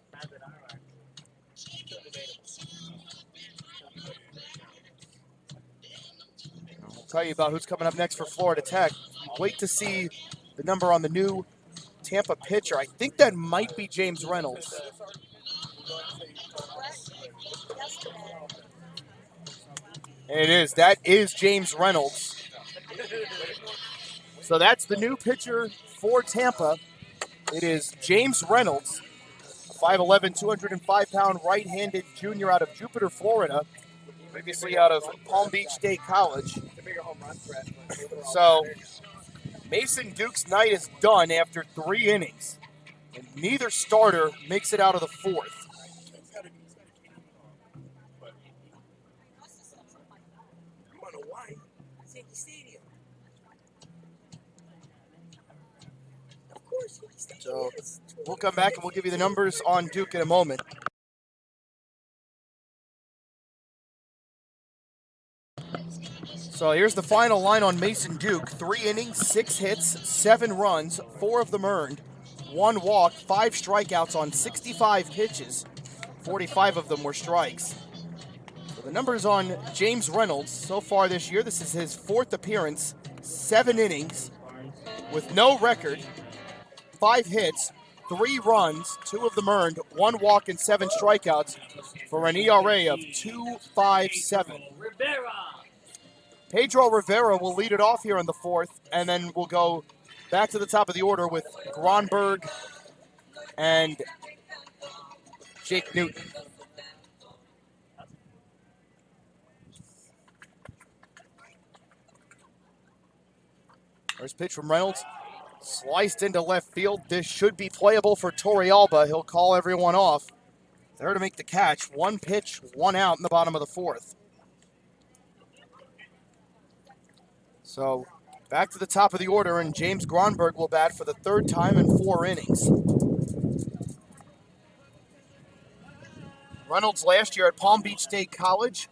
A: I'll tell you about who's coming up next for Florida Tech. Wait to see the number on the new Tampa pitcher. I think that might be James Reynolds. And it is. That is James Reynolds. So that's the new pitcher for Tampa. It is James Reynolds, a 5'11", 205-pound right-handed junior out of Jupiter, Florida. previously out of Palm Beach State College.
B: It's a bigger home run threat.
A: So Mason Duke's night is done after 3 innings, and neither starter makes it out of the 4th. So we'll come back and we'll give you the numbers on Duke in a moment. So here's the final line on Mason Duke. 3 innings, 6 hits, 7 runs, 4 of them earned, 1 walk, 5 strikeouts on 65 pitches. 45 of them were strikes. So the numbers on James Reynolds so far this year, this is his 4th appearance, 7 innings with no record, 5 hits, 3 runs, 2 of them earned, 1 walk and 7 strikeouts for an ERA of 2.57. Pedro Rivera will lead it off here in the 4th, and then we'll go back to the top of the order with Gronberg and Jake Newton. First pitch from Reynolds. Sliced into left field. This should be playable for Torrealba. He'll call everyone off. There to make the catch. 1 pitch, 1 out in the bottom of the 4th. So back to the top of the order, and James Gronberg will bat for the 3rd time in 4 innings. Reynolds last year at Palm Beach State College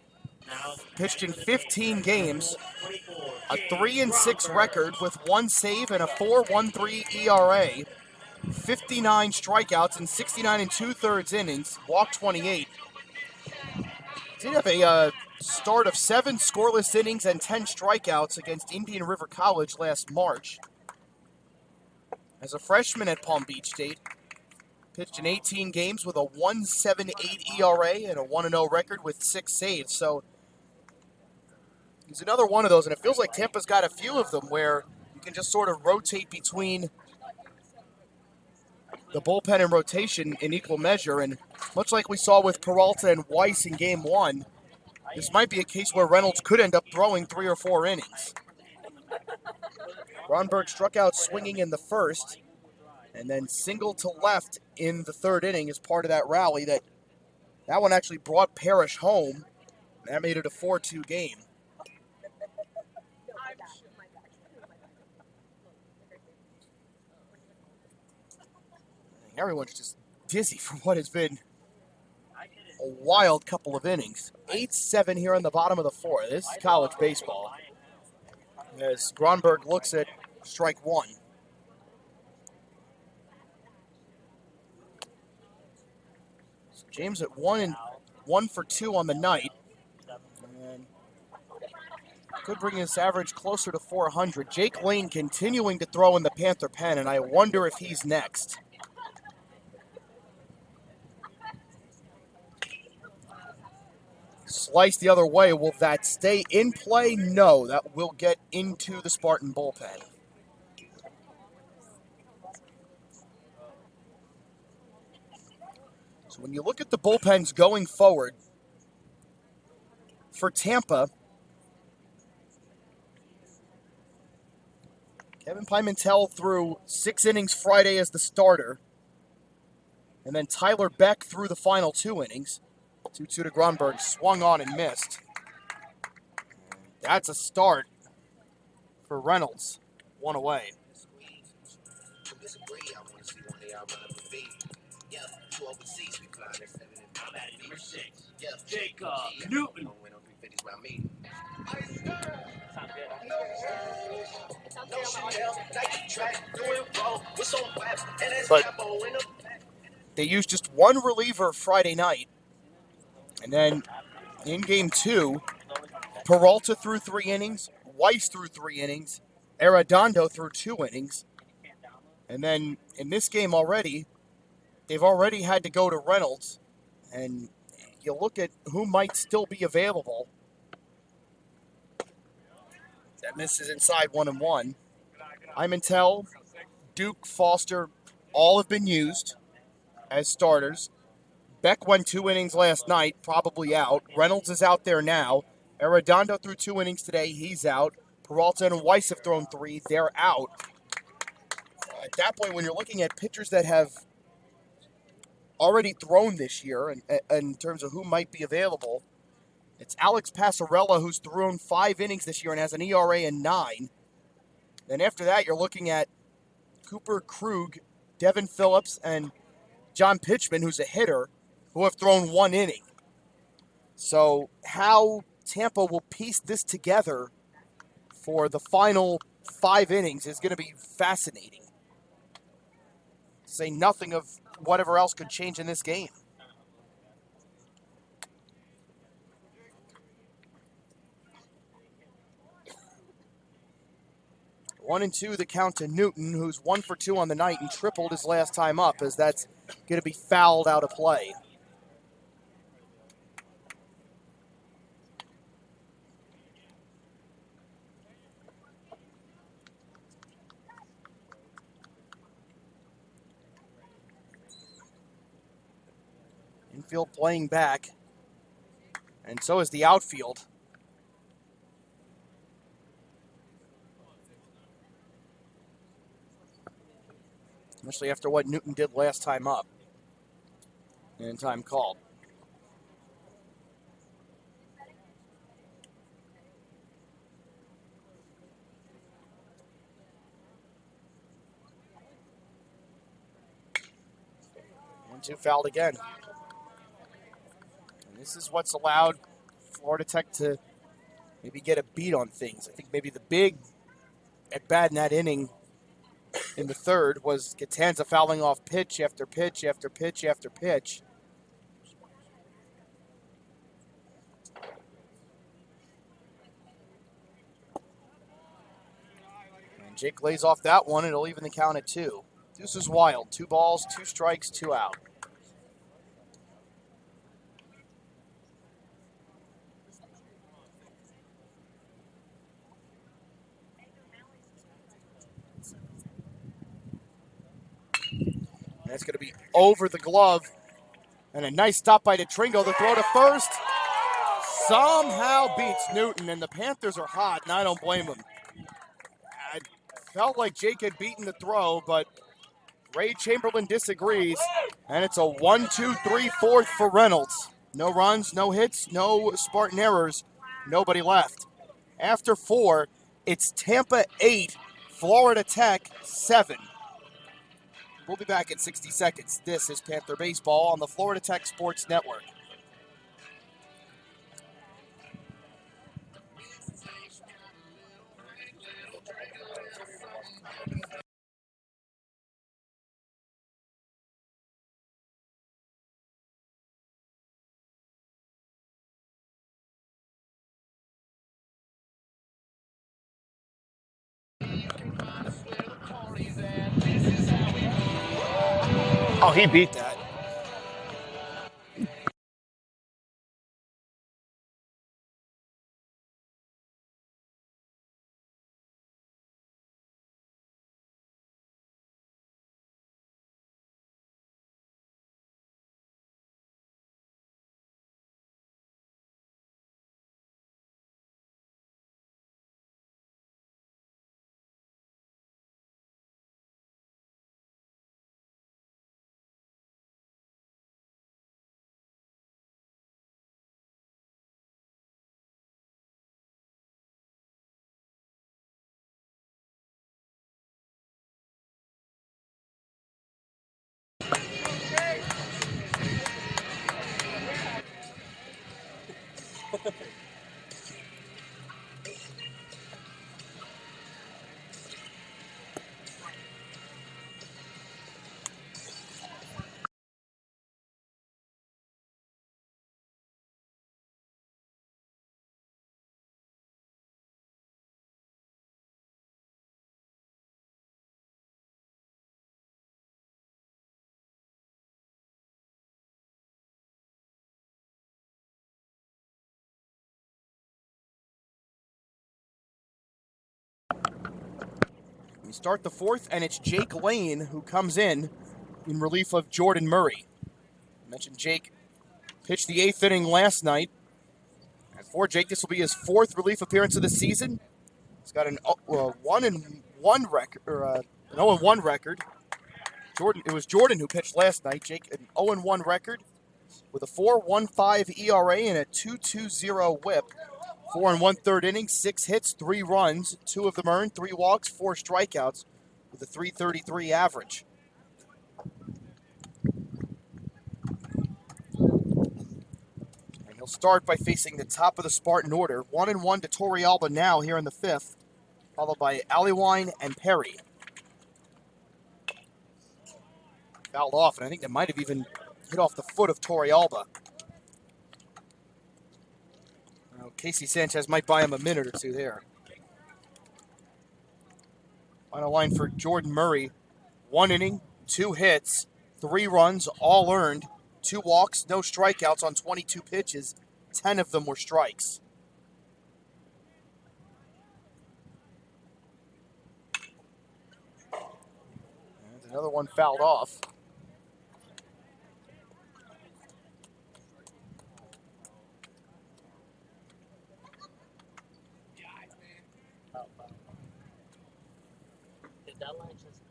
A: pitched in 15 games, a 3-6 record with 1 save and a 4.13 ERA, 59 strikeouts in 69 2/3 innings, walked 28. Did have a start of 7 scoreless innings and 10 strikeouts against Indian River College last March. As a freshman at Palm Beach State, pitched in 18 games with a 1.78 ERA and a 1-0 record with 6 saves. So he's another one of those, and it feels like Tampa's got a few of them where you can just sort of rotate between the bullpen and rotation in equal measure. And much like we saw with Peralta and Weiss in Game 1, this might be a case where Reynolds could end up throwing 3 or 4 innings. Gronberg struck out swinging in the 1st, and then singled to left in the 3rd inning as part of that rally. That one actually brought Parrish home. That made it a 4-2 game. Everyone's just dizzy for what has been a wild couple of innings. 8-7 here on the bottom of the 4th. This is college baseball. As Gronberg looks at strike 1. So James at 1 for 2 on the night. And could bring his average closer to 400. Jake Lane continuing to throw in the Panther pen, and I wonder if he's next. Slice the other way. Will that stay in play? No, that will get into the Spartan bullpen. So when you look at the bullpens going forward, for Tampa, Kevin Pimentel threw 6 innings Friday as the starter, and then Tyler Beck threw the final 2 innings. 2-2 to Gronberg, swung on and missed. That's a start for Reynolds. 1 away.
D: Jacob Newton.
A: But they used just 1 reliever Friday night. And then in Game 2, Peralta threw 3 innings, Weiss threw 3 innings, Arredondo threw 2 innings. And then in this game already, they've already had to go to Reynolds. And you look at who might still be available. That misses inside 1-1. Pimentel, Duke, Foster, all have been used as starters. Beck went 2 innings last night, probably out. Reynolds is out there now. Arredondo threw 2 innings today. He's out. Peralta and Weiss have thrown 3. They're out. At that point, when you're looking at pitchers that have already thrown this year and in terms of who might be available, it's Alex Passarella, who's thrown 5 innings this year and has an ERA of 9. Then after that, you're looking at Cooper Krug, Devin Phillips, and John Pitchman, who's a hitter, who have thrown 1 inning. So how Tampa will piece this together for the final 5 innings is going to be fascinating. To say nothing of whatever else could change in this game. One and two, the count to Newton, who's 1 for 2 on the night and tripled his last time up, as that's going to be fouled out of play. Infield playing back, and so is the outfield. Especially after what Newton did last time up. And time called. And 2 fouled again. And this is what's allowed Florida Tech to maybe get a beat on things. I think maybe the big at bat in that inning in the third was Gatanza fouling off pitch after pitch after pitch after pitch. And Jake lays off that one, and it'll even the count at 2. This is wild. 2 balls, 2 strikes, 2 out. And that's going to be over the glove. And a nice stop by DeTringo. The throw to first somehow beats Newton, and the Panthers are hot, and I don't blame them. I felt like Jake had beaten the throw, but Ray Chamberlain disagrees, and it's a 1-2-3-4 for Reynolds. No runs, no hits, no Spartan errors, nobody left. After 4, it's Tampa 8, Florida Tech 7. We'll be back in 60 seconds. This is Panther Baseball on the Florida Tech Sports Network. Oh, he beat that. We start the 4th, and it's Jake Lane who comes in relief of Jordan Murray. mentioned Jake pitched the 8th inning last night. And for Jake, this will be his 4th relief appearance of the season. He's got an 1-1 record, or an 0-1 record. It was Jordan who pitched last night. Jake, an 0-1 record with a 4.15 ERA and a 2.20 WHIP. 4 1/3 innings, 6 hits, 3 runs, 2 of them earned, 3 walks, 4 strikeouts, with a 3.33 average. And he'll start by facing the top of the Spartan order. 1-1 to Torrealba now here in the 5th, followed by Aliwine and Perry. Fouled off, and I think that might have even hit off the foot of Torrealba. Casey Sanchez might buy him a minute or two there. Final line for Jordan Murray. 1 inning, 2 hits, 3 runs, all earned, 2 walks, no strikeouts on 22 pitches. 10 of them were strikes. And another one fouled off.
D: Did that line just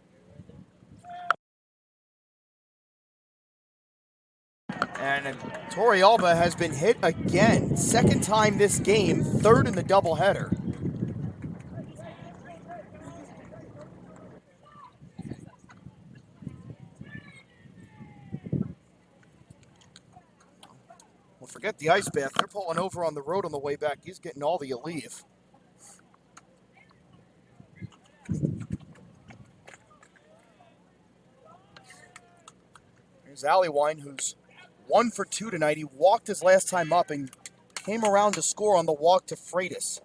A: And Torrealba has been hit again. 2nd time this game, 3rd in the doubleheader. Well, forget the ice bath. They're pulling over on the road on the way back. He's getting all the leave. Here's Aliwine, who's 1 for 2 tonight. He walked his last time up and came around to score on the walk to Freitas.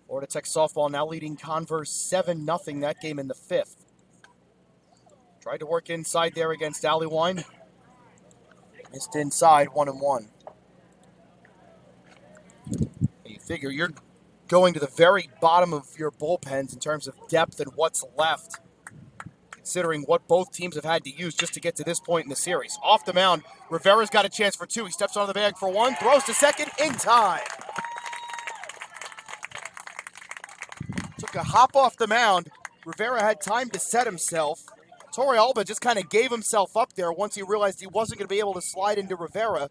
A: Florida Tech softball now leading Converse 7-0 that game in the 5th. Tried to work inside there against Aliwine. Missed inside, 1-1. You figure you're going to the very bottom of your bullpens in terms of depth and what's left, considering what both teams have had to use just to get to this point in the series. Off the mound, Rivera's got a chance for 2. He steps onto the bag for 1, throws to second in time. Took a hop off the mound. Rivera had time to set himself. Torrealba just kind of gave himself up there once he realized he wasn't going to be able to slide into Rivera.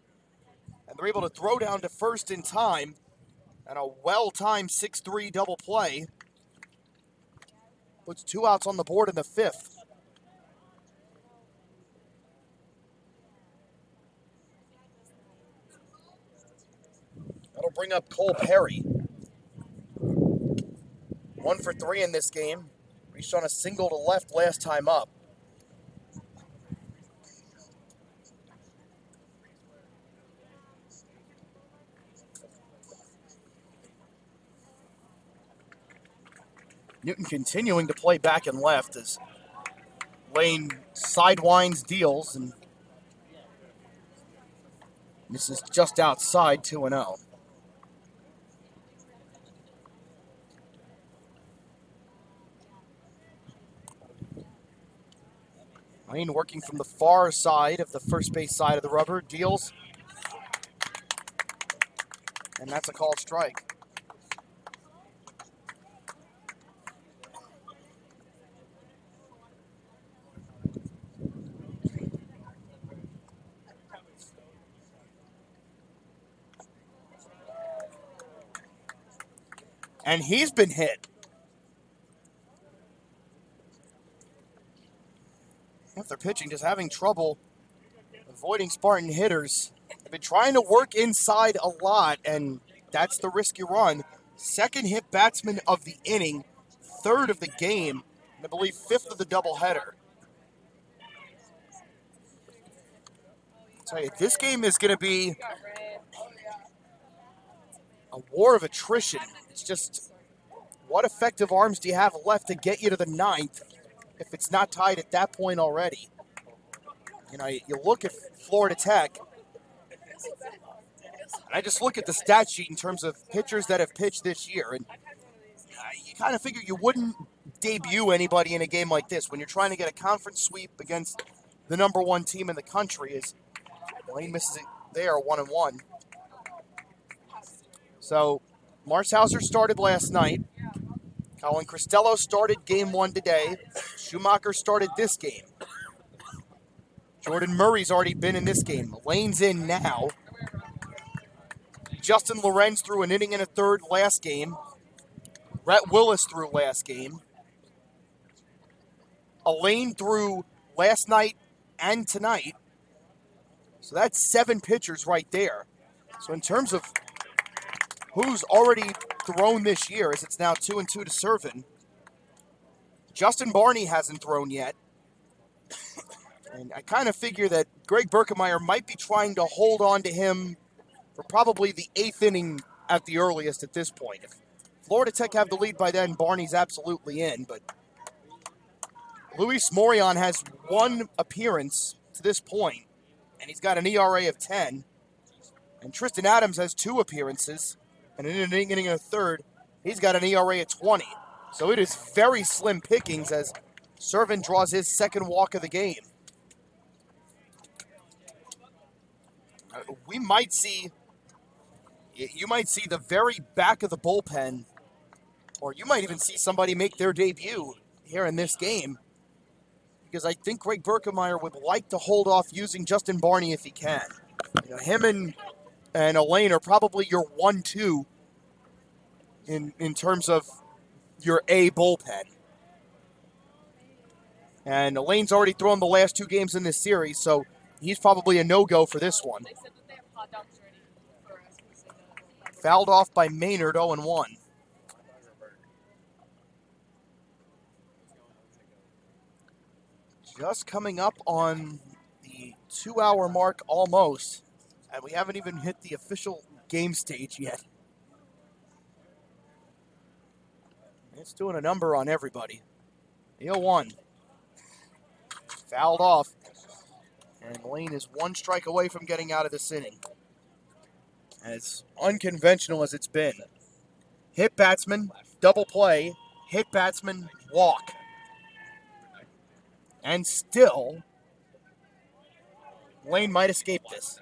A: And they're able to throw down to first in time. And a well-timed 6-3 double play puts 2 outs on the board in the 5th. That'll bring up Cole Perry. 1 for 3 in this game. Reached on a single to left last time up. Newton continuing to play back and left as Lane sidewinds deals, and this is just outside 2-0. Lane working from the far side of the first base side of the rubber, deals, and that's a called strike. And he's been hit. If they're pitching, just having trouble avoiding Spartan hitters. They've been trying to work inside a lot, and that's the risk you run. 2nd hit batsman of the inning, 3rd of the game, and I believe 5th of the doubleheader. I'll tell you, this game is going to be a war of attrition. It's just, what effective arms do you have left to get you to the 9th if it's not tied at that point already? You know, you look at Florida Tech, and I just look at the stat sheet in terms of pitchers that have pitched this year, and you kind of figure you wouldn't debut anybody in a game like this when you're trying to get a conference sweep against the #1 team in the country. Is Lane misses it there, 1-1. So Marshauser started last night. Colin Cristello started game 1 today. Schumacher started this game. Jordan Murray's already been in this game. Lane's in now. Justin Lorenz threw an inning and a third last game. Rhett Willis threw last game. Elaine threw last night and tonight. So that's 7 pitchers right there. So in terms of who's already thrown this year, as it's now 2-2 to Servin, Justin Barney hasn't thrown yet. And I kind of figure that Greg Berkemeyer might be trying to hold on to him for probably the 8th inning at the earliest at this point. If Florida Tech have the lead by then, Barney's absolutely in. But Luis Morion has 1 appearance to this point, and he's got an ERA of 10. And Tristan Adams has 2 appearances and an inning and a third. He's got an ERA of 20. So it is very slim pickings as Servin draws his 2nd walk of the game. We might see, you might see the very back of the bullpen, or you might even see somebody make their debut here in this game, because I think Greg Berkemeyer would like to hold off using Justin Barney if he can. You know, him and Elaine are probably your 1-2 in terms of your A bullpen. And Elaine's already thrown the last 2 games in this series, so he's probably a no-go for this one.
C: They said that they have hot dogs ready for us.
A: Fouled off by Maynard, 0-1. Just coming up on the 2-hour mark almost, and we haven't even hit the official game stage yet. It's doing a number on everybody. The 0-1. Fouled off. And Lane is 1 strike away from getting out of this inning. As unconventional as it's been. Hit batsman, double play, hit batsman, walk. And still, Lane might escape this.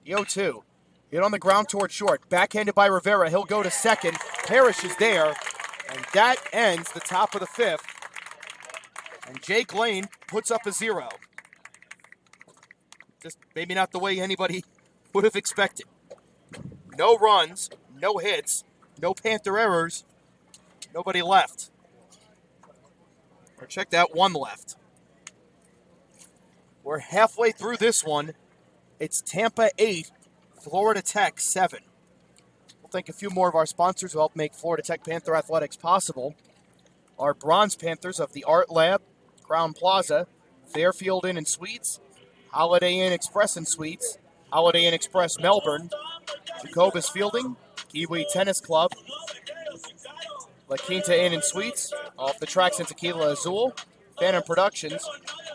A: The 0-2. Hit on the ground toward short. Backhanded by Rivera. He'll go to second. Parrish is there. And that ends the top of the 5th. And Jake Lane puts up a 0. Just maybe not the way anybody would have expected. No runs, no hits, no Panther errors, nobody left. Or check that, 1 left. We're halfway through this one. It's Tampa 8, Florida Tech 7. We'll thank a few more of our sponsors who help make Florida Tech Panther Athletics possible. Our Bronze Panthers of the Art Lab, Crown Plaza, Fairfield Inn and Suites, Holiday Inn Express and Suites, Holiday Inn Express Melbourne, Jacobus Fielding, Kiwi Tennis Club, La Quinta Inn and Suites, Off the Tracks in Tequila Azul, Phantom Productions,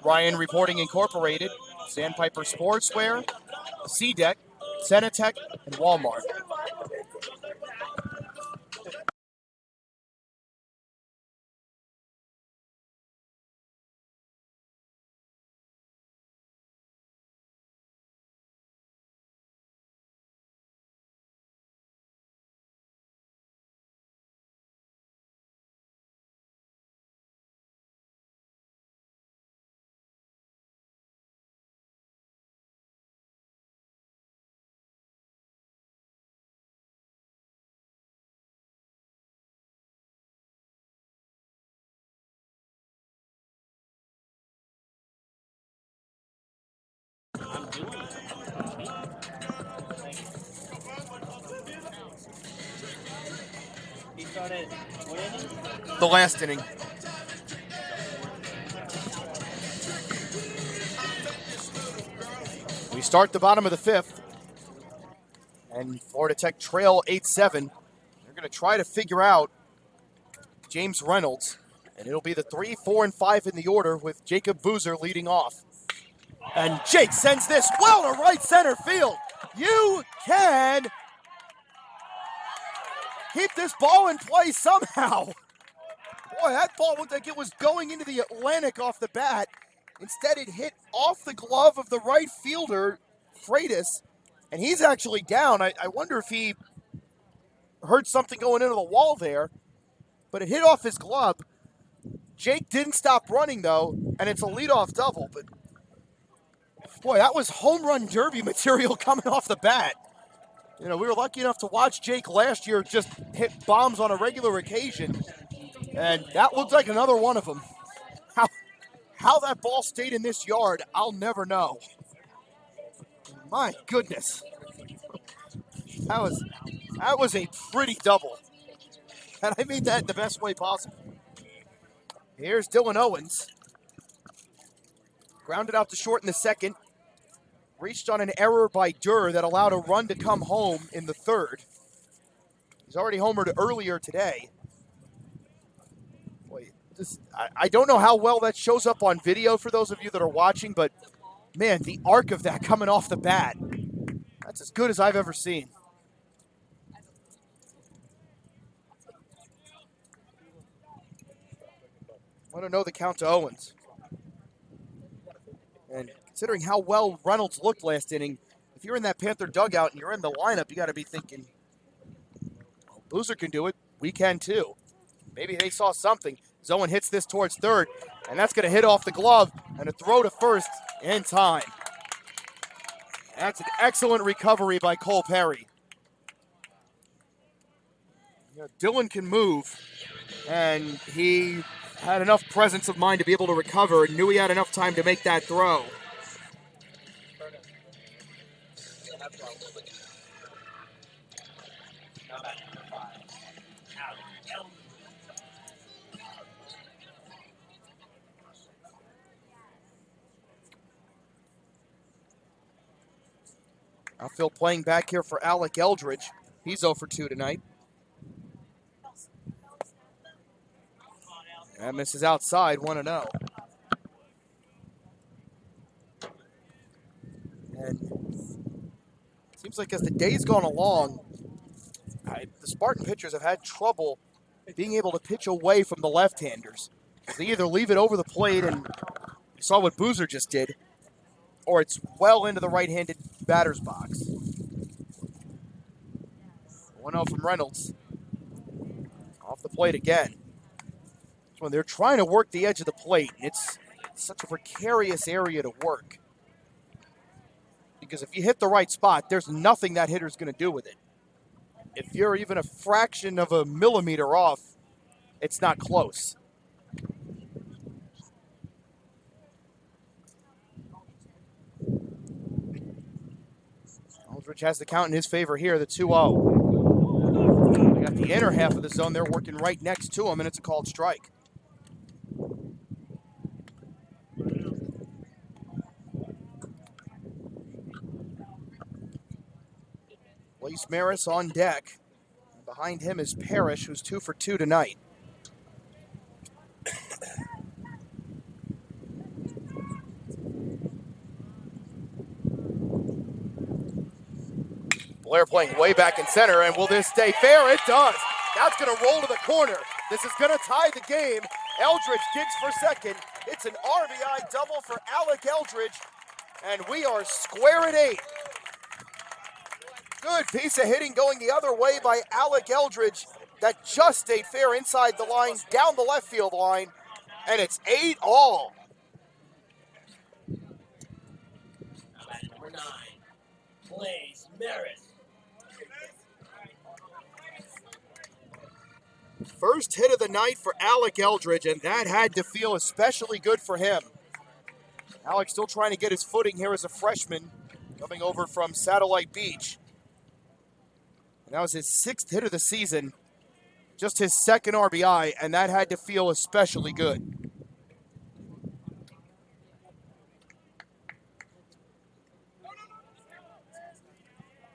A: Ryan Reporting Incorporated, Sandpiper Sportswear, C-Deck, Senatech, and Walmart.
D: He started winning.
A: The last inning. We start the bottom of the 5th. And Florida Tech trail 8-7. They're going to try to figure out James Reynolds. And it'll be the 3, 4, and 5 in the order with Jacob Boozer leading off. And Jake sends this well to right center field. You can keep this ball in play somehow. Boy, that ball looked like it was going into the Atlantic off the bat. Instead, it hit off the glove of the right fielder, Freitas, and he's actually down. I wonder if he heard something going into the wall there, but it hit off his glove. Jake didn't stop running, though, and it's a leadoff double. But, boy, that was home run derby material coming off the bat. You know, we were lucky enough to watch Jake last year just hit bombs on a regular occasion, and that looked like another one of them. How that ball stayed in this yard, I'll never know. My goodness. That was a pretty double. And I mean that in the best way possible. Here's Dylan Owens. Grounded out to short in the second. Reached on an error by Durr that allowed a run to come home in the third. He's already homered earlier today. Boy, I don't know how well that shows up on video for those of you that are watching, but man, the arc of that coming off the bat, that's as good as I've ever seen. I want to know the count to Owens. And considering how well Reynolds looked last inning, if you're in that Panther dugout and you're in the lineup, you got to be thinking, well, Boozer can do it. We can too. Maybe they saw something. Owen hits this towards third, and that's going to hit off the glove and a throw to first in time. That's an excellent recovery by Cole Perry. You know, Dylan can move, and he had enough presence of mind to be able to recover and knew he had enough time to make that throw. Outfield playing back here for Alec Eldridge. He's 0 for 2 tonight. That misses outside, 1-0. And it seems like as the day's gone along, the Spartan pitchers have had trouble being able to pitch away from the left-handers. They either leave it over the plate, and you saw what Boozer just did, or it's well into the right-handed batter's box. 1-0 from Reynolds. Off the plate again. When they're trying to work the edge of the plate, it's such a precarious area to work. Because if you hit the right spot, there's nothing that hitter's going to do with it. If you're even a fraction of a millimeter off, it's not close. Eldridge has the count in his favor here, the 2-0. They got the inner half of the zone. They're working right next to him, and it's a called strike. Lace Maris on deck. Behind him is Parrish, who's 2 for 2 tonight. Blair playing way back in center, and will this stay fair? It does. That's going to roll to the corner. This is going to tie the game. Eldridge digs for second. It's an RBI double for Alec Eldridge, and we are square at 8. Good piece of hitting going the other way by Alec Eldridge. That just stayed fair inside the line, down the left field line, and it's 8-all.
D: Number 9, Blaze Maris.
A: First hit of the night for Alec Eldridge, and that had to feel especially good for him. Alec still trying to get his footing here as a freshman, coming over from Satellite Beach. And that was his 6th hit of the season, just his 2nd RBI, and that had to feel especially good.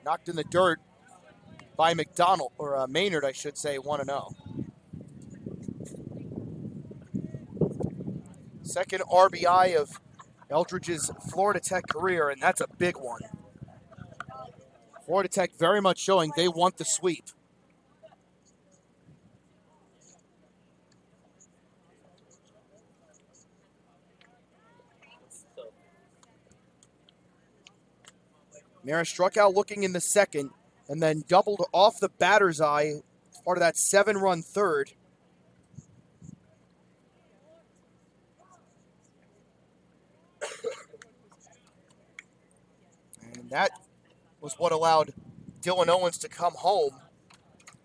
A: Knocked in the dirt by McDonald, or Maynard, I should say, 1-0. 2nd RBI of Eldridge's Florida Tech career, and that's a big one. Florida Tech very much showing they want the sweep. Maris struck out looking in the second and then doubled off the batter's eye as part of that 7-run third. And that was what allowed Dylan Owens to come home.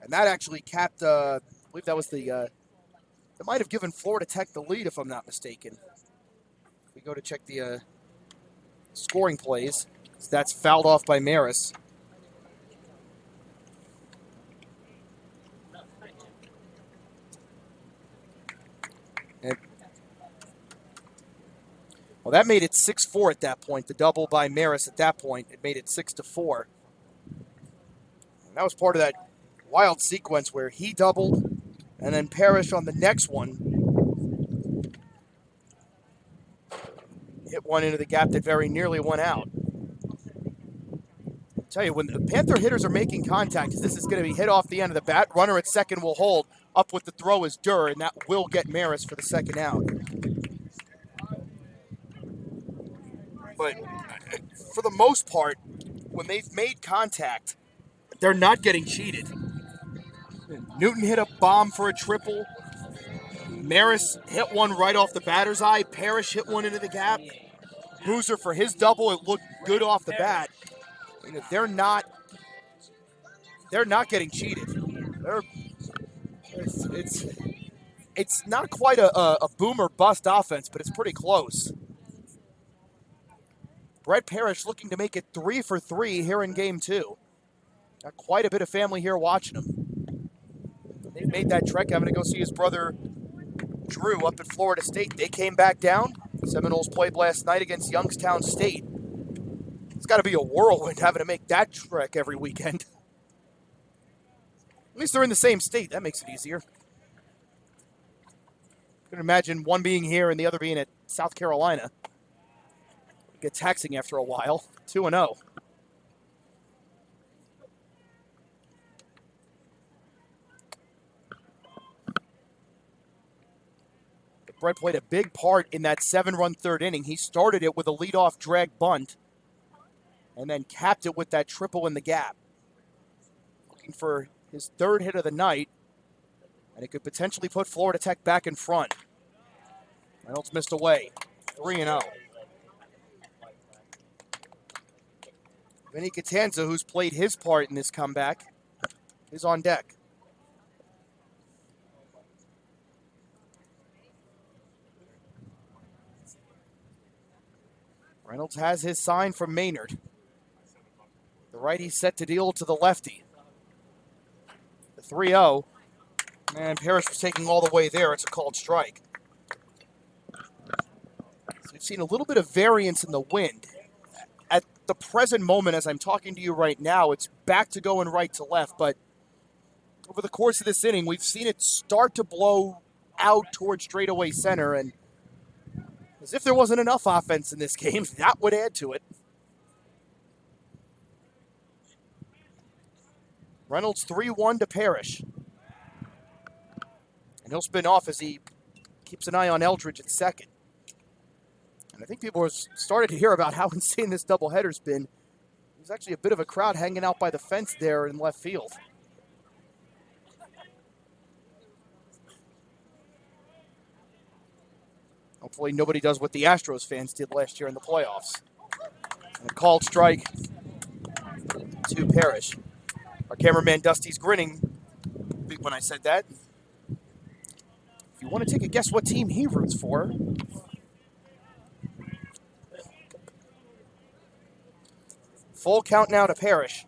A: And that actually capped, I believe that was that might have given Florida Tech the lead, if I'm not mistaken. We go to check the scoring plays. So that's fouled off by Maris. And, well, that made it 6-4 at that point. The double by Maris at that point, it made it 6-4. And that was part of that wild sequence where he doubled, and then Parrish on the next one hit one into the gap that very nearly went out. I'll tell you, when the Panther hitters are making contact, this is going to be hit off the end of the bat. Runner at second will hold. Up with the throw is Durr, and that will get Maris for the second out. But for the most part, when they've made contact, they're not getting cheated. Newton hit a bomb for a triple. Maris hit one right off the batter's eye. Parrish hit one into the gap. Boozer for his double. It looked good off the bat. You know, they're not getting cheated. It's not quite a boom or bust offense, but it's pretty close. Brett Parrish looking to make it 3 for 3 here in game 2. Got quite a bit of family here watching him. They've made that trek having to go see his brother Drew up at Florida State. They came back down. Seminoles played last night against Youngstown State. It's got to be a whirlwind having to make that trek every weekend. At least they're in the same state. That makes it easier. You can imagine one being here and the other being at South Carolina. It'll get taxing after a while. 2-0. Brett played a big part in that 7-run third inning. He started it with a leadoff drag bunt and then capped it with that triple in the gap. Looking for his third hit of the night, and it could potentially put Florida Tech back in front. Reynolds missed away. 3-0. Vinny Catanza, who's played his part in this comeback, is on deck. Reynolds has his sign from Maynard. The righty set to deal to the lefty. The 3-0. And Parrish was taking all the way there. It's a called strike. So we've seen a little bit of variance in the wind. At the present moment, as I'm talking to you right now, it's back to going right to left. But over the course of this inning, we've seen it start to blow out towards straightaway center. And as if there wasn't enough offense in this game, that would add to it. Reynolds 3-1 to Parrish. And he'll spin off as he keeps an eye on Eldridge at second. And I think people have started to hear about how insane this doubleheader's been. There's actually a bit of a crowd hanging out by the fence there in left field. Hopefully nobody does what the Astros fans did last year in the playoffs. And a called strike to Parrish. Our cameraman Dusty's grinning when I said that. If you want to take a guess what team he roots for. Full count now to Parrish.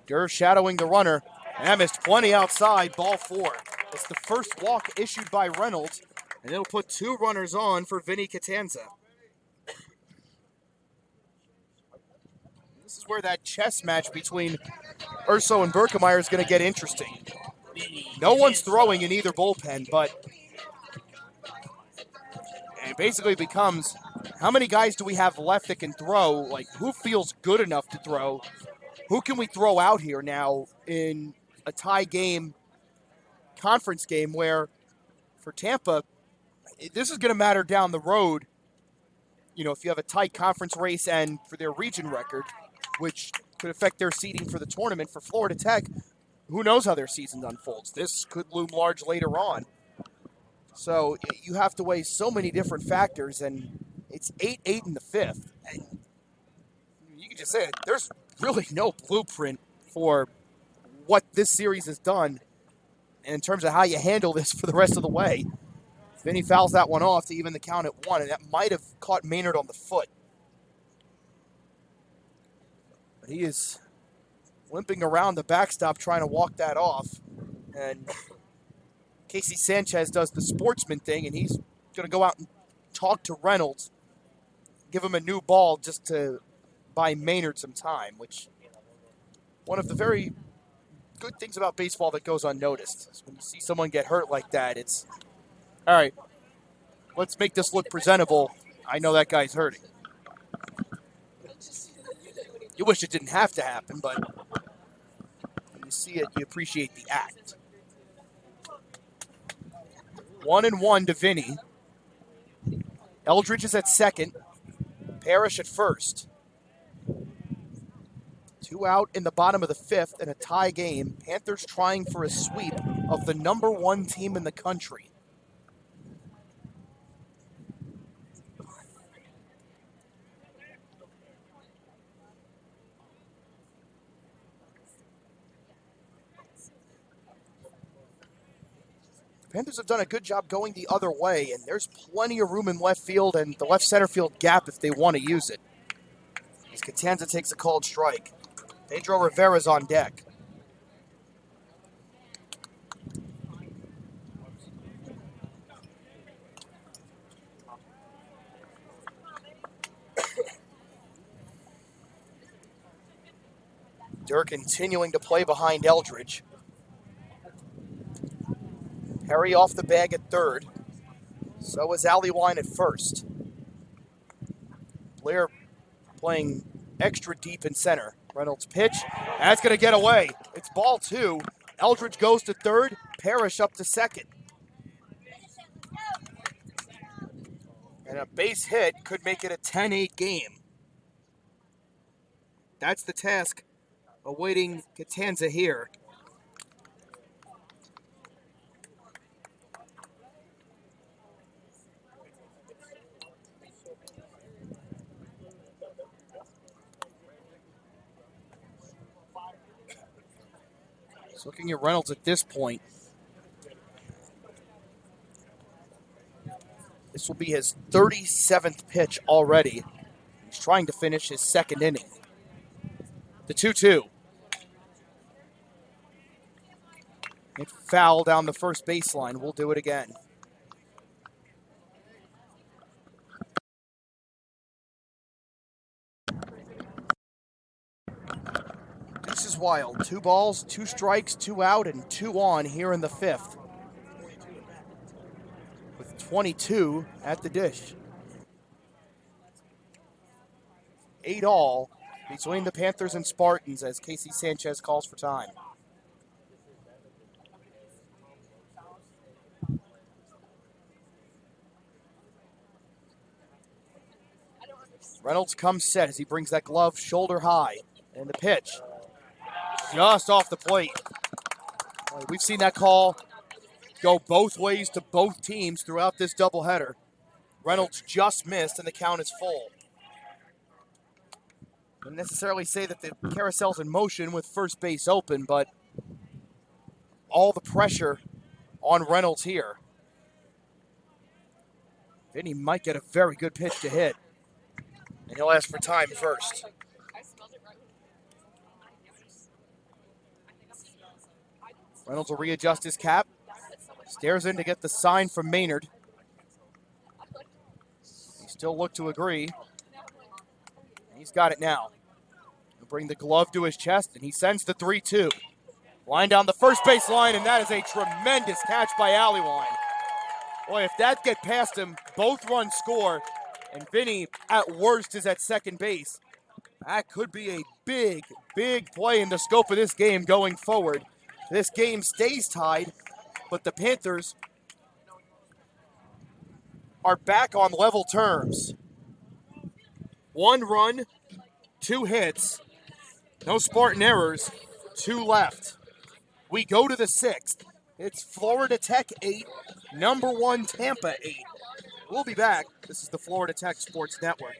A: Durr shadowing the runner. And that missed plenty outside. Ball 4. It's the first walk issued by Reynolds. And it'll put 2 runners on for Vinny Catanza. This is where that chess match between Urso and Berkemeyer is going to get interesting. No one's throwing in either bullpen, but it basically becomes how many guys do we have left that can throw? Like, who feels good enough to throw? Who can we throw out here now in a tie game, conference game where for Tampa, this is going to matter down the road. You know, if you have a tight conference race and for their region record, which could affect their seeding for the tournament. For Florida Tech, who knows how their season unfolds? This could loom large later on. So you have to weigh so many different factors, and it's 8-8 in the fifth. And you can just say it, there's really no blueprint for what this series has done in terms of how you handle this for the rest of the way. Vinny fouls that one off to even the count at 1, and that might have caught Maynard on the foot. But he is limping around the backstop trying to walk that off. And Casey Sanchez does the sportsman thing, and he's going to go out and talk to Reynolds, give him a new ball just to buy Maynard some time, which one of the very good things about baseball that goes unnoticed is when you see someone get hurt like that, it's, all right, let's make this look presentable. I know that guy's hurting. You wish it didn't have to happen, but when you see it, you appreciate the act. 1-1 to Vinny. Eldridge is at second. Parrish at first. 2 out in the bottom of the fifth in a tie game. Panthers trying for a sweep of the #1 team in the country. Panthers have done a good job going the other way, and there's plenty of room in left field and the left center field gap if they want to use it. As Catanza takes a called strike. Pedro Rivera's on deck. Dirk continuing to play behind Eldridge. Perry off the bag at third. So is Alleyline at first. Blair playing extra deep in center. Reynolds pitch. That's going to get away. It's ball 2. Eldridge goes to third. Parrish up to second. And a base hit could make it a 10-8 game. That's the task awaiting Catanza here. So looking at Reynolds at this point, this will be his 37th pitch already. He's trying to finish his second inning. The 2-2. It foul down the first baseline. We'll do it again. This is wild. 2 balls, 2 strikes, 2 out, and 2 on here in the fifth. With 22 at the dish. 8 all between the Panthers and Spartans as Casey Sanchez calls for time. Reynolds comes set as he brings that glove shoulder high. And the pitch, just off the plate. We've seen that call go both ways to both teams throughout this doubleheader. Reynolds just missed, and the count is full. Wouldn't necessarily say that the carousel's in motion with first base open, but all the pressure on Reynolds here. Vinny might get a very good pitch to hit, and he'll ask for time first. Reynolds will readjust his cap. Stares in to get the sign from Maynard. He still looked to agree. He's got it now. He'll bring the glove to his chest, and he sends the 3-2. Line down the first base line, and that is a tremendous catch by Alleyline. Boy, if that get past him, both runs score, and Vinny, at worst, is at second base. That could be a big, big play in the scope of this game going forward. This game stays tied, but the Panthers are back on level terms. 1 run, 2 hits, no Spartan errors, 2 left. We go to the 6th. It's Florida Tech 8, number 1 Tampa 8. We'll be back. This is the Florida Tech Sports Network.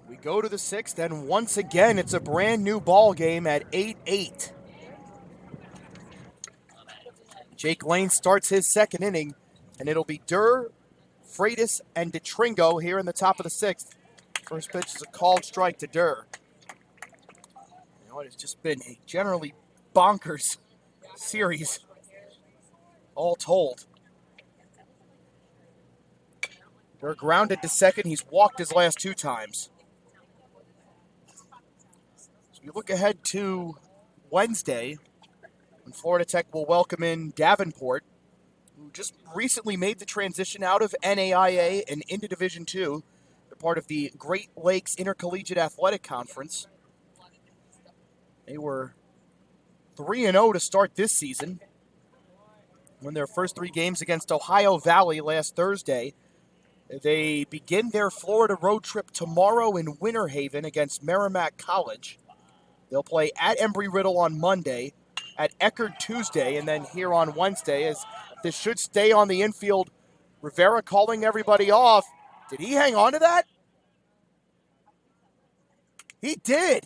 A: We go to the 6th, and once again, it's a brand new ball game at 8-8. Jake Lane starts his second inning, and it'll be Durr, Freitas, and DeTringo here in the top of the 6th. First pitch is a called strike to Durr. You know, it's just been a generally bonkers series, all told. Durr grounded to second. He's walked his last 2 times. So you look ahead to Wednesday, when Florida Tech will welcome in Davenport, who just recently made the transition out of NAIA and into Division II. They're part of the Great Lakes Intercollegiate Athletic Conference. They were 3-0 to start this season. Won their first 3 games against Ohio Valley last Thursday. They begin their Florida road trip tomorrow in Winter Haven against Merrimack College. They'll play at Embry-Riddle on Monday, at Eckerd Tuesday, and then here on Wednesday, as this should stay on the infield. Rivera calling everybody off. Did he hang on to that? He did.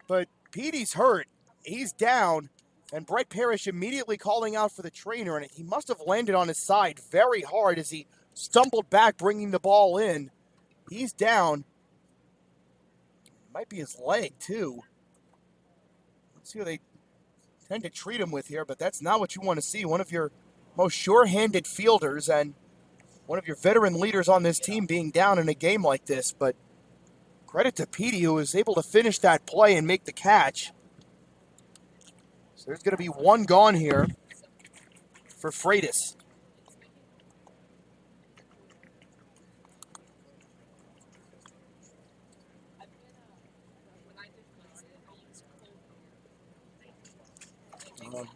A: But Petey's hurt. He's down. And Brett Parrish immediately calling out for the trainer, and he must have landed on his side very hard as he stumbled back, bringing the ball in. He's down. Might be his leg, too. Let's see what they tend to treat him with here, but that's not what you want to see. One of your most sure-handed fielders and one of your veteran leaders on this team being down in a game like this. But credit to Petey, who was able to finish that play and make the catch. So there's going to be 1 gone here for Freitas.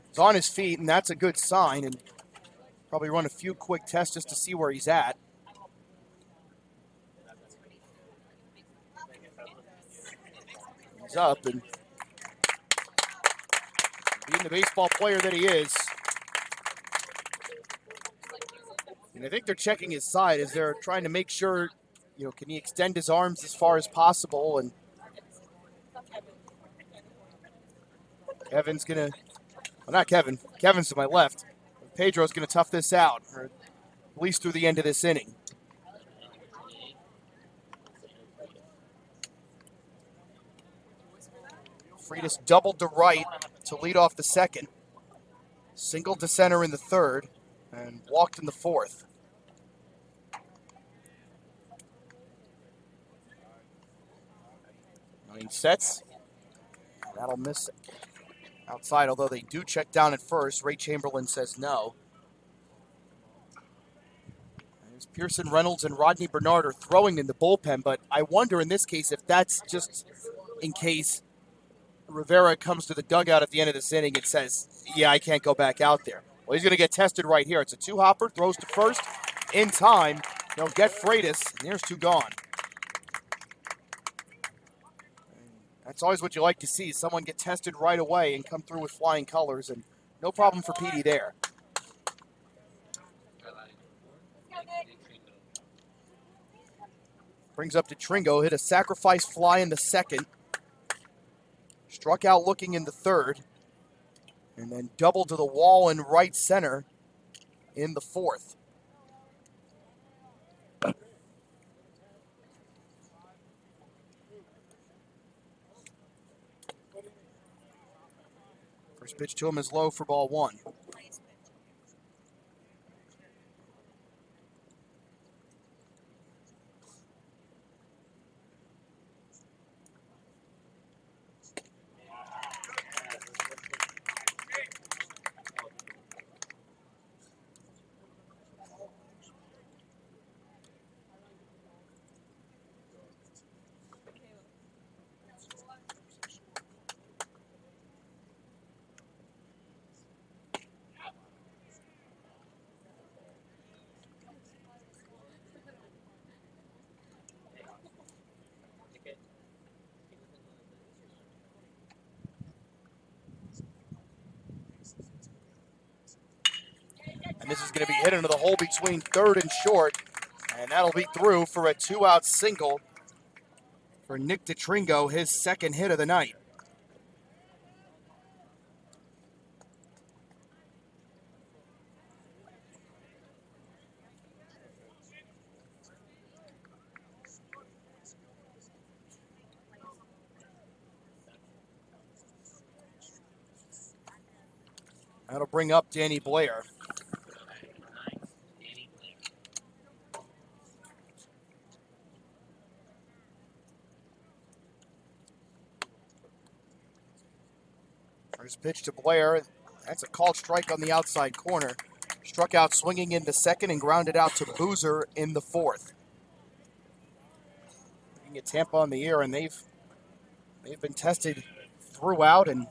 A: He's on his feet, and that's a good sign. And probably run a few quick tests just to see where he's at. He's up, and being the baseball player that he is. And I think they're checking his side as they're trying to make sure, can he extend his arms as far as possible. And Kevin's going to, well, not Kevin. Kevin's to my left. Pedro's going to tough this out, or at least through the end of this inning. Freitas doubled to right to lead off the second. Singled to center in the third, and walked in the fourth. Nine sets. That'll miss it. Outside, although they do check down at first. Ray Chamberlain says no. Pearson, Reynolds, and Rodney Bernard are throwing in the bullpen, but I wonder in this case if that's just in case Rivera comes to the dugout at the end of this inning and says, yeah, I can't go back out there. Well, he's going to get tested right here. It's a two-hopper, throws to first in time. They'll get Freitas, and there's two gone. That's always what you like to see, someone get tested right away and come through with flying colors, and no problem for Petey there. Brings up to Tringo, hit a sacrifice fly in the second. Struck out looking in the third. And then doubled to the wall in right center in the fourth. First pitch to him is low for ball one. And this is going to be hit into the hole between third and short. And that'll be through for a two-out single for Nick DeTringo, his second hit of the night. That'll bring up Danny Blair. First pitch to Blair. That's a called strike on the outside corner. Struck out swinging in the second and grounded out to Boozer in the fourth. Looking at Tampa on the air, and they've been tested throughout, and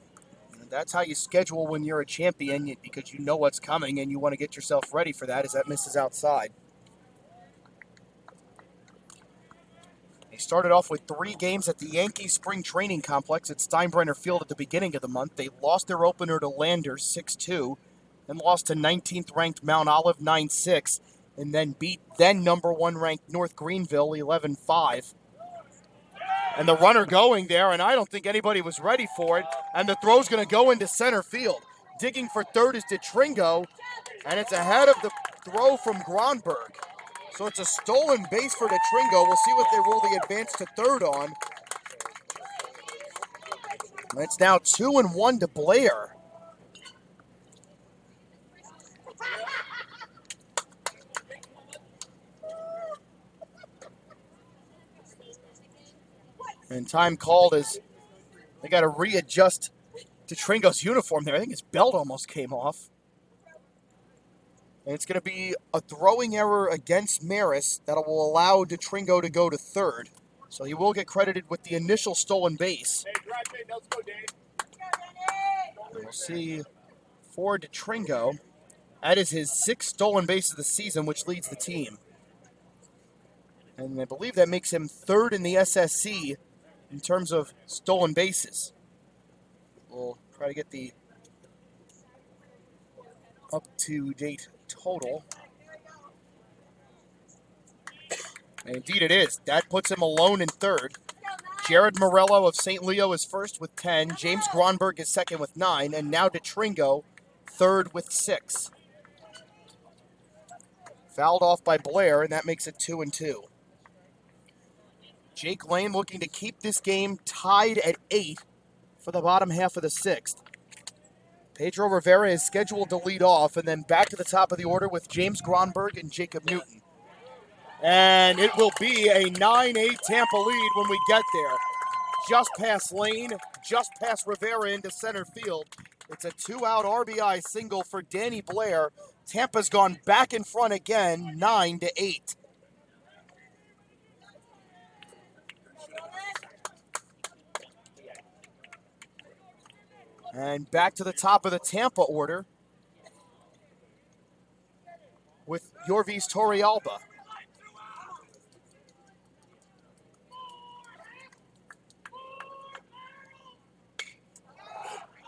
A: that's how you schedule when you're a champion, because you know what's coming and you want to get yourself ready for that as that misses outside. They started off with 3 games at the Yankees Spring Training Complex at Steinbrenner Field at the beginning of the month. They lost their opener to Landers 6-2, then lost to 19th-ranked Mount Olive 9-6, and then beat then number 1 ranked North Greenville 11-5. And the runner going there, and I don't think anybody was ready for it, and the throw's going to go into center field. Digging for third is DeTringo, and it's ahead of the throw from Gronberg. So it's a stolen base for DeTringo. We'll see what they roll the advance to third on. It's now 2-1 to Blair. And time called as they got to readjust DeTringo's uniform there. I think his belt almost came off. And it's going to be a throwing error against Maris that will allow DeTringo to go to third. So he will get credited with the initial stolen base. And we'll see for DeTringo. That is his 6th stolen base of the season, which leads the team. And I believe that makes him 3rd in the SSC in terms of stolen bases. We'll try to get the up-to-date total. And indeed it is. That puts him alone in third. Jared Morello of St. Leo is first with 10. James Gronberg is second with 9. And now DeTringo, third with 6. Fouled off by Blair, and that makes it 2-2. Jake Lane looking to keep this game tied at 8 for the bottom half of the 6th. Pedro Rivera is scheduled to lead off, and then back to the top of the order with James Gronberg and Jacob Newton. And it will be a 9-8 Tampa lead when we get there. Just past Lane, just past Rivera into center field. It's a 2-out RBI single for Danny Blair Tampa's gone back in front again, 9-8. And back to the top of the Tampa order with Yorvis Torrealba.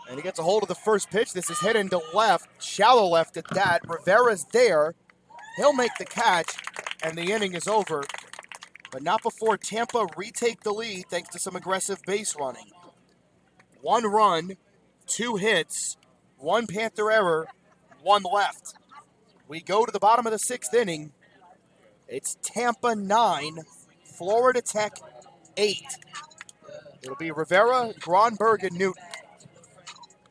A: And he gets a hold of the first pitch. This is hit into left, shallow left at that. Rivera's there. He'll make the catch, and the inning is over. But not before Tampa retake the lead thanks to some aggressive base running. 1 run, 2 hits, 1 Panther error, 1 left. We go to the bottom of the 6th inning. It's Tampa 9, Florida Tech 8. It'll be Rivera, Gronberg, and Newton.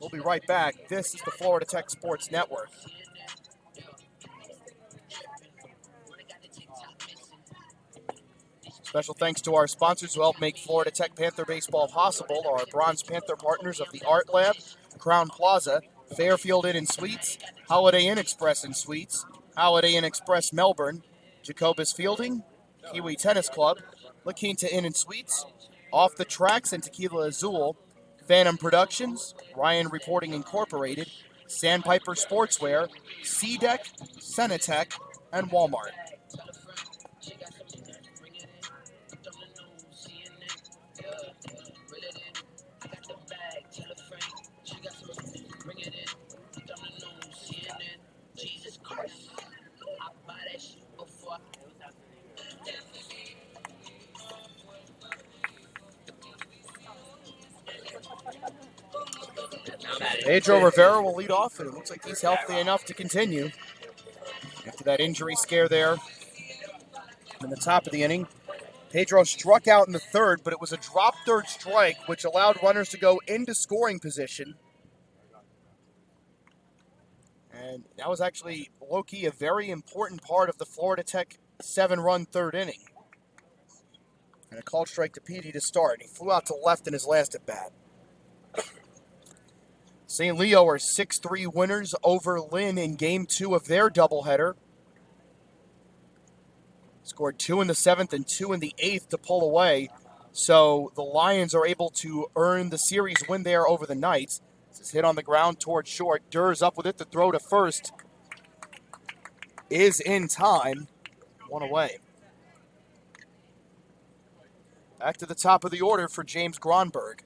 A: We'll be right back. This is the Florida Tech Sports Network. Special thanks to our sponsors who help make Florida Tech Panther baseball possible. Our Bronze Panther partners of the Art Lab, Crown Plaza, Fairfield Inn and Suites, Holiday Inn Express and Suites, Holiday Inn Express Melbourne, Jacobus Fielding, Kiwi Tennis Club, La Quinta Inn and Suites, Off the Tracks and Tequila Azul, Phantom Productions, Ryan Reporting Incorporated, Sandpiper Sportswear, C-Deck, Senatech, and Walmart. Pedro Rivera will lead off, and it looks like he's healthy enough to continue. After that injury scare there in the top of the inning, Pedro struck out in the 3rd, but it was a drop 3rd strike, which allowed runners to go into scoring position. And that was actually, low-key, a very important part of the Florida Tech 7-run 3rd inning. And a called strike to Petey to start. He flew out to left in his last at-bat. St. Leo are 6-3 winners over Lynn in Game 2 of their doubleheader. Scored 2 in the 7th and 2 in the 8th to pull away. So the Lions are able to earn the series win there over the Knights. This is hit on the ground towards short. Durr's up with it. The throw to first is in time. 1 away. Back to the top of the order for James Gronberg.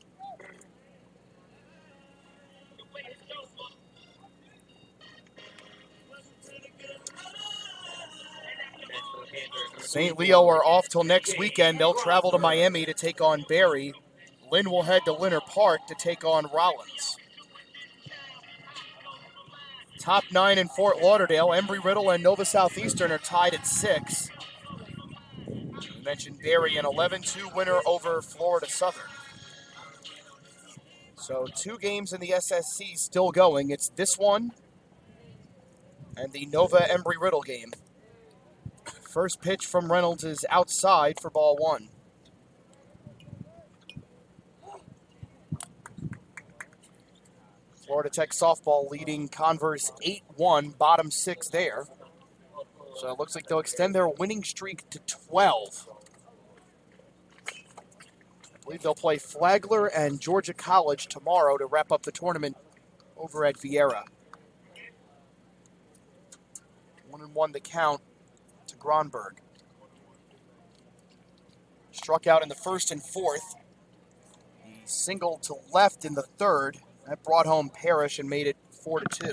A: St. Leo are off till next weekend. They'll travel to Miami to take on Barry. Lynn will head to Linner Park to take on Rollins. Top 9 in Fort Lauderdale. Embry-Riddle and Nova Southeastern are tied at 6. We mentioned Barry, an 11-2 winner over Florida Southern. So 2 games in the SSC still going. It's this one and the Nova Embry-Riddle game. First pitch from Reynolds is outside for ball 1. Florida Tech softball leading Converse 8-1, bottom 6 there. So it looks like they'll extend their winning streak to 12. I believe they'll play Flagler and Georgia College tomorrow to wrap up the tournament over at Vieira. 1-1 the count to Gronberg. Struck out in the 1st and 4th. He singled to left in the 3rd. That brought home Parrish and made it 4-2.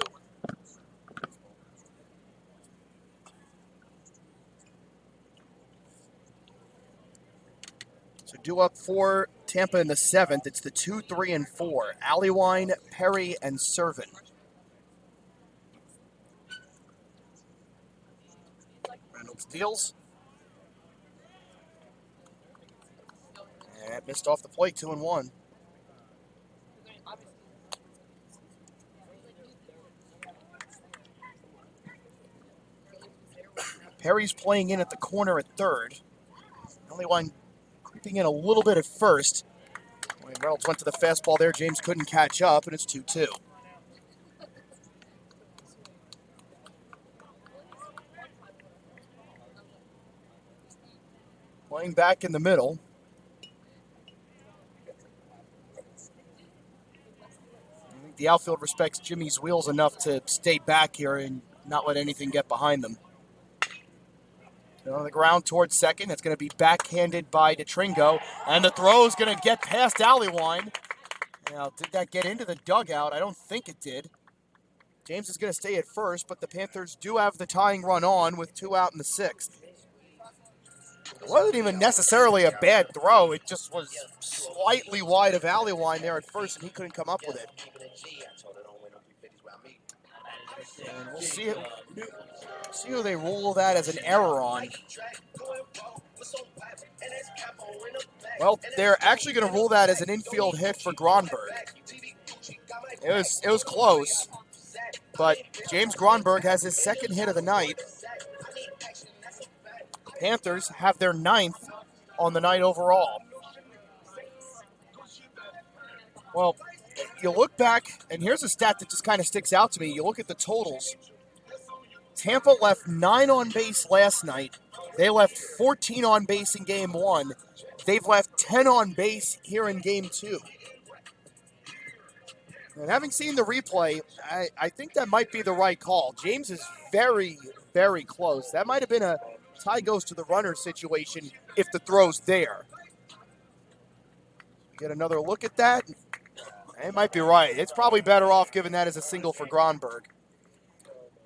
A: So due up for Tampa in the 7th. It's the 2, 3, and 4. Allewine, Perry, and Servin. Reynolds deals. And missed off the plate, 2-1. Perry's playing in at the corner at 3rd. Only one creeping in a little bit at 1st. When Reynolds went to the fastball there, James couldn't catch up, and it's 2-2. playing back in the middle. I think the outfield respects Jimmy's wheels enough to stay back here and not let anything get behind them. On the ground towards second. It's going to be backhanded by DeTringo. And the throw is going to get past Alleyline. Now, did that get into the dugout? I don't think it did. James is going to stay at first, but the Panthers do have the tying run on with 2 out in the 6th. It wasn't even necessarily a bad throw. It just was slightly wide of Alleyline there at first, and he couldn't come up with it. And we'll see who they rule that as an error on. Well, they're actually going to rule that as an infield hit for Gronberg. It was close, but James Gronberg has his 2nd hit of the night. Panthers have their 9th on the night overall. Well, you look back, and here's a stat that just kind of sticks out to me. You look at the totals. Tampa left 9 on base last night. They left 14 on base in game 1. They've left 10 on base here in game 2. And having seen the replay, I think that might be the right call. James is very, very close. That might have been a tie goes to the runner situation if the throw's there. Get another look at that. It might be right. It's probably better off giving that as a single for Gronberg.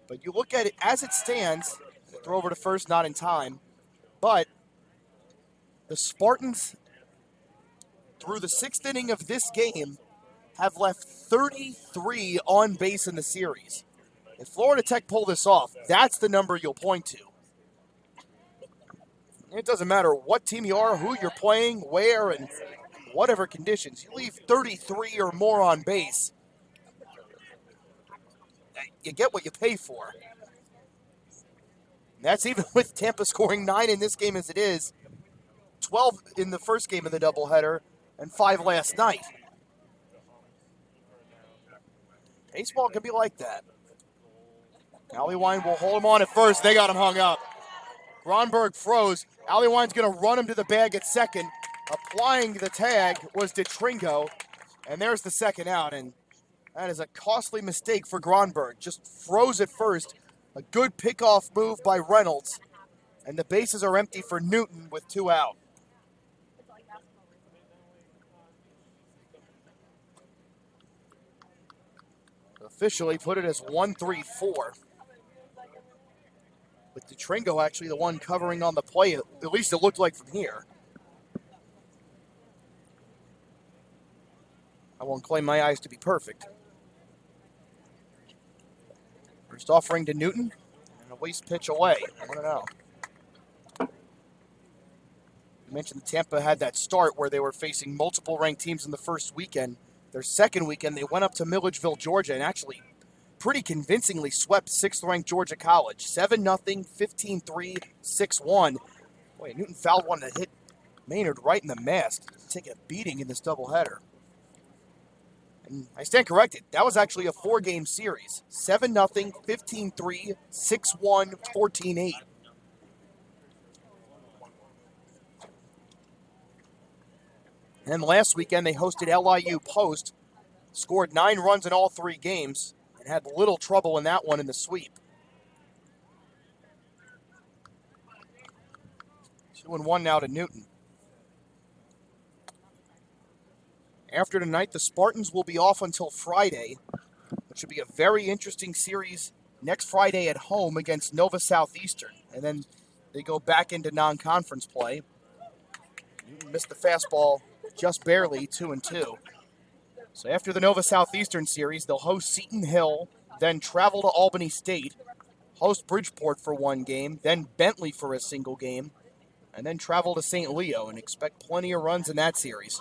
A: But you look at it as it stands, throw over to first, not in time. But the Spartans, through the 6th inning of this game, have left 33 on base in the series. If Florida Tech pull this off, that's the number you'll point to. It doesn't matter what team you are, who you're playing, where, and whatever conditions. You leave 33 or more on base, you get what you pay for. And that's even with Tampa scoring 9 in this game as it is, 12 in the first game of the doubleheader, and 5 last night. Baseball can be like that. Alleyline will hold him on at first. They got him hung up. Gronberg froze. Alleywine's going to run him to the bag at second. Applying the tag was DeTringo. And there's the 2nd out. And that is a costly mistake for Gronberg. Just froze at first. A good pickoff move by Reynolds. And the bases are empty for Newton with 2 out. Officially put it as 1-3-4. With DeTringo actually the one covering on the play, at least it looked like from here. I won't claim my eyes to be perfect. First offering to Newton, and a waste pitch away. 1-0. You mentioned Tampa had that start where they were facing multiple ranked teams in the first weekend. Their second weekend, they went up to Milledgeville, Georgia, and actually pretty convincingly swept 6th-ranked Georgia College. 7-0, 15-3, 6-1. Boy, Newton fouled one that hit Maynard right in the mast. Take a beating in this doubleheader. And I stand corrected. That was actually a 4-game series. 7-0, 15-3, 6-1, 14-8. And last weekend, they hosted LIU Post, scored 9 runs in all 3 games, and had little trouble in that one in the sweep. 2-1 now to Newton. After tonight, the Spartans will be off until Friday, which should be a very interesting series next Friday at home against Nova Southeastern. And then they go back into non-conference play. Newton missed the fastball just barely, 2-2. So after the Nova Southeastern series, they'll host Seton Hill, then travel to Albany State, host Bridgeport for 1 game, then Bentley for a single game, and then travel to St. Leo and expect plenty of runs in that series.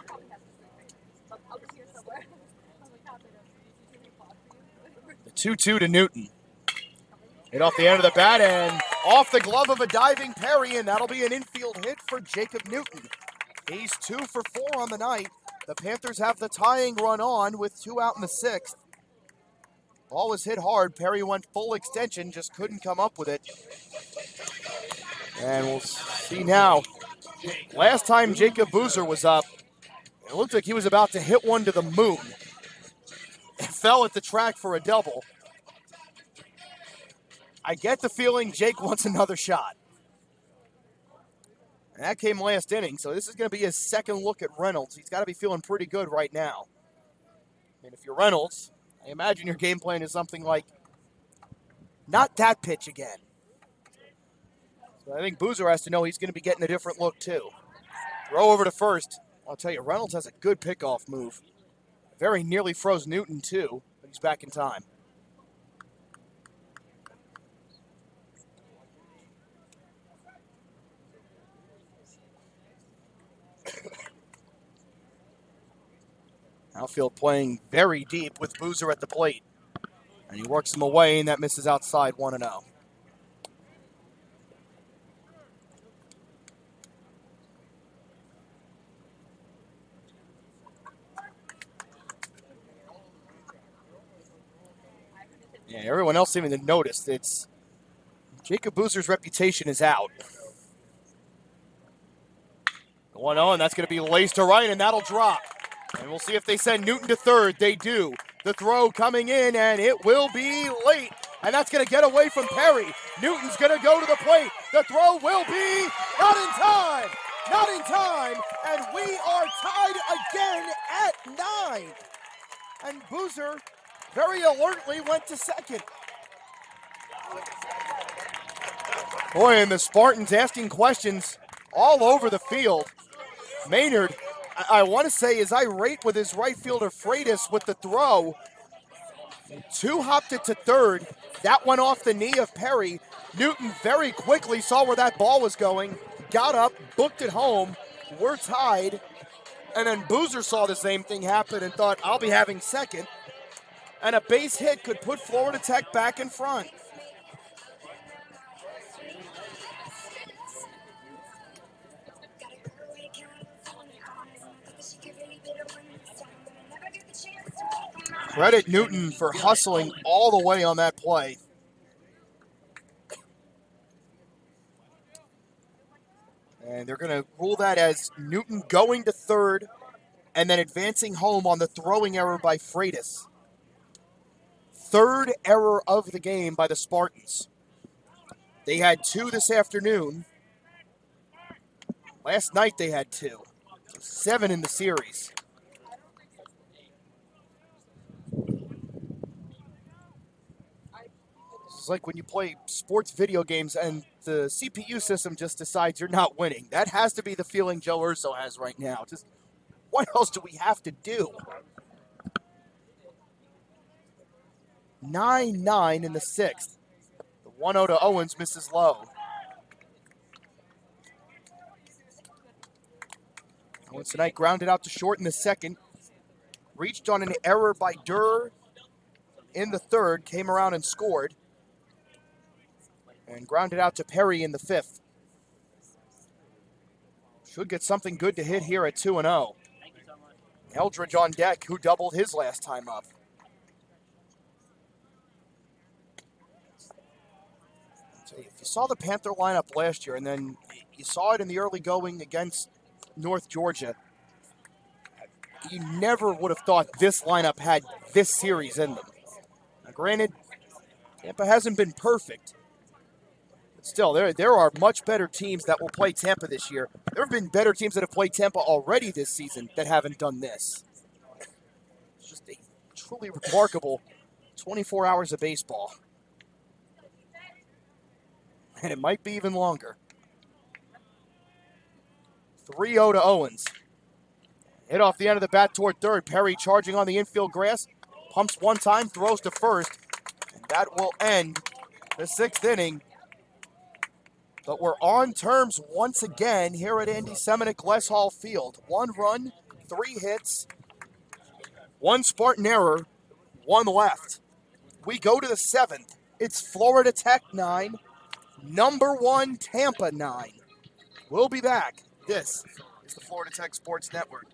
A: The 2-2 to Newton. Hit off the end of the bat and off the glove of a diving Perry, and that'll be an infield hit for Jacob Newton. He's 2 for 4 on the night. The Panthers have the tying run on with 2 out in the 6th. Ball was hit hard. Perry went full extension, just couldn't come up with it. And we'll see now. Last time Jacob Boozer was up, it looked like he was about to hit one to the moon. It fell at the track for a double. I get the feeling Jake wants another shot. And that came last inning, so this is going to be his second look at Reynolds. He's got to be feeling pretty good right now. And if you're Reynolds, I imagine your game plan is something like, not that pitch again. So I think Boozer has to know he's going to be getting a different look too. Throw over to first. I'll tell you, Reynolds has a good pickoff move. Very nearly froze Newton too, but he's back in time. Outfield playing very deep with Boozer at the plate. And he works him away, and that misses outside 1-0. Yeah, everyone else seeming to notice it's Jacob Boozer's reputation is out. 1-0, and that's going to be laced to right, and that'll drop. And we'll see if they send Newton to third. They do. The throw coming in, and it will be late. And that's going to get away from Perry. Newton's going to go to the plate. The throw will be not in time. Not in time. And we are tied again at 9. And Boozer very alertly went to second. Boy, and the Spartans asking questions all over the field. Maynard, I want to say, is irate with his right fielder Freitas with the throw. Two hopped it to third. That went off the knee of Perry. Newton very quickly saw where that ball was going, got up, booked it home. We're tied. And then Boozer saw the same thing happen and thought, I'll be having second. And a base hit could put Florida Tech back in front. Credit Newton for hustling all the way on that play. And they're going to rule that as Newton going to third and then advancing home on the throwing error by Freitas. Third error of the game by the Spartans. They had 2 this afternoon. Last night they had 2. 7 in the series. It's like when you play sports video games and the CPU system just decides you're not winning. That has to be the feeling Joe Urso has right now. Just, what else do we have to do? 9-9 in the 6th. The 1-0 to Owens misses low. Owens tonight grounded out to short in the 2nd. Reached on an error by Durr in the 3rd. Came around and scored. And grounded out to Perry in the 5th. Should get something good to hit here at 2-0. Eldridge on deck, who doubled his last time up. So if you saw the Panther lineup last year, and then you saw it in the early going against North Georgia, you never would have thought this lineup had this series in them. Now, granted, Tampa hasn't been perfect. Still, there are much better teams that will play Tampa this year. There have been better teams that have played Tampa already this season that haven't done this. It's just a truly remarkable 24 hours of baseball. And it might be even longer. 3-0 to Owens. Hit off the end of the bat toward third. Perry charging on the infield grass. Pumps one time, throws to first. And that will end the 6th inning. But we're on terms once again here at Andy Seminick Les Hall Field. 1 run, 3 hits, 1 Spartan error, 1 left. We go to the 7th. It's Florida Tech 9, number 1 Tampa 9. We'll be back. This is the Florida Tech Sports Network.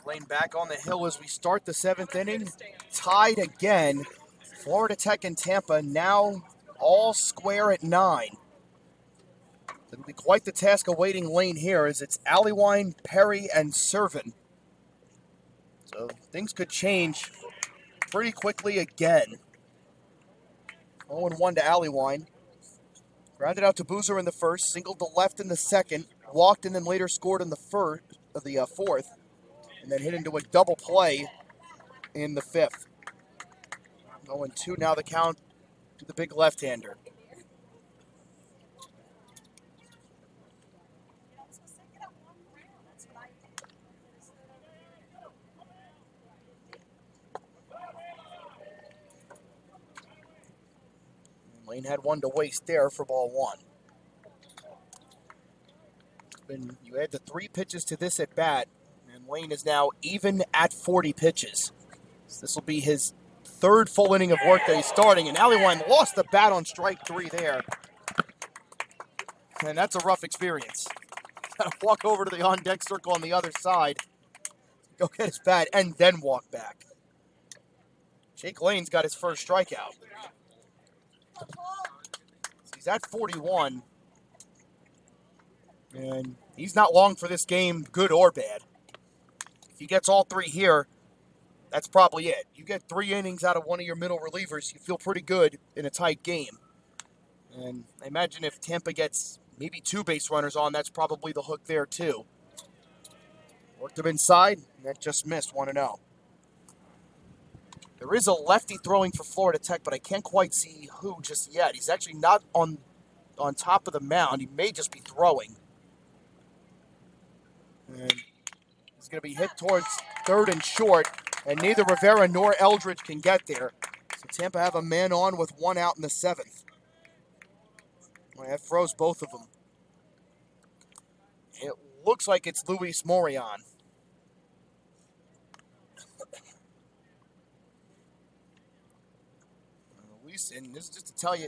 A: Lane back on the hill as we start the 7th inning. Tied again. Florida Tech and Tampa now all square at 9. It'll be quite the task awaiting Lane here as it's Allewine, Perry, and Servin. So things could change pretty quickly again. 0-1 to Allewine. Grounded out to Boozer in the first, singled to left in the second, walked and then later scored in the fourth, and then hit into a double play in the 5th. 0-2 now the count to the big left-hander. Lane had one to waste there for ball 1. You add the 3 pitches to this at bat, and Lane is now even at 40 pitches. So this will be his 3rd full inning of work that he's starting, and Allewine lost the bat on strike 3 there. And that's a rough experience. Gotta walk over to the on-deck circle on the other side, go get his bat, and then walk back. Jake Lane's got his first strikeout. So he's at 41. And he's not long for this game, good or bad. If he gets all 3 here, that's probably it. You get 3 innings out of one of your middle relievers, you feel pretty good in a tight game. And I imagine if Tampa gets maybe 2 base runners on, that's probably the hook there too. Worked him inside, and that just missed 1-0. There is a lefty throwing for Florida Tech, but I can't quite see who just yet. He's actually not on top of the mound. He may just be throwing. And he's going to be hit towards third and short, and neither Rivera nor Eldridge can get there. So Tampa have a man on with 1 out in the 7th. Well, that froze both of them. It looks like it's Luis Morion. Luis, and this is just to tell you,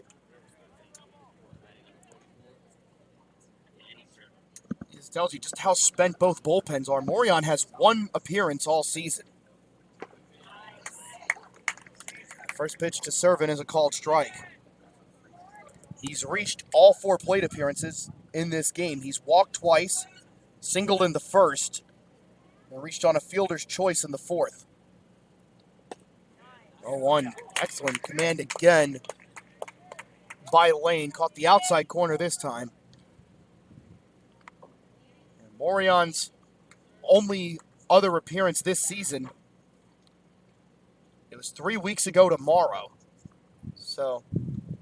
A: this tells you just how spent both bullpens are. Morion has 1 appearance all season. First pitch to Servin is a called strike. He's reached all 4 plate appearances in this game. He's walked twice, singled in the first, and reached on a fielder's choice in the 4th. 0-1. Excellent command again by Lane. Caught the outside corner this time. And Morion's only other appearance this season, it was 3 weeks ago tomorrow. So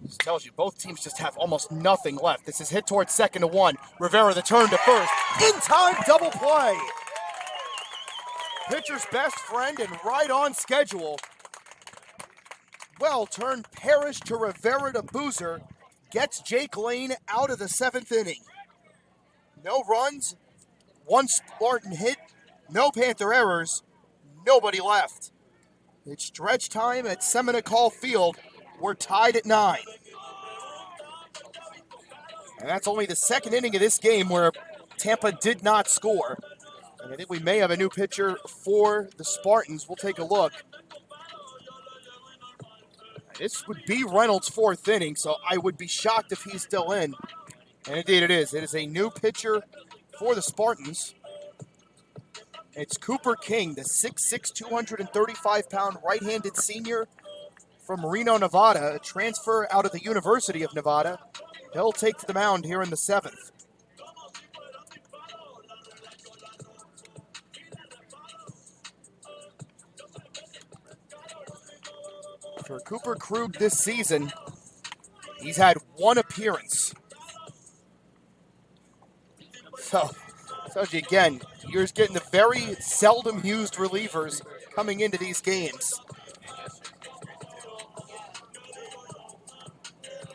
A: this tells you both teams just have almost nothing left. This is hit towards second to 1. Rivera the turn to first. In time, double play. Pitcher's best friend and right on schedule. Well turned Parrish to Rivera to Boozer. Gets Jake Lane out of the 7th inning. No runs, 1 Spartan hit, no Panther errors, nobody left. It's stretch time at Seminole Field. We're tied at 9. And that's only the 2nd inning of this game where Tampa did not score. And I think we may have a new pitcher for the Spartans. We'll take a look. This would be Reynolds' 4th inning, so I would be shocked if he's still in. And indeed it is. It is a new pitcher for the Spartans. It's Cooper King, the 6'6", 235-pound right-handed senior from Reno, Nevada, a transfer out of the University of Nevada. He'll take to the mound here in the 7th. For Cooper Krug this season, he's had 1 appearance. So, tells you again, you're just getting the very seldom used relievers coming into these games.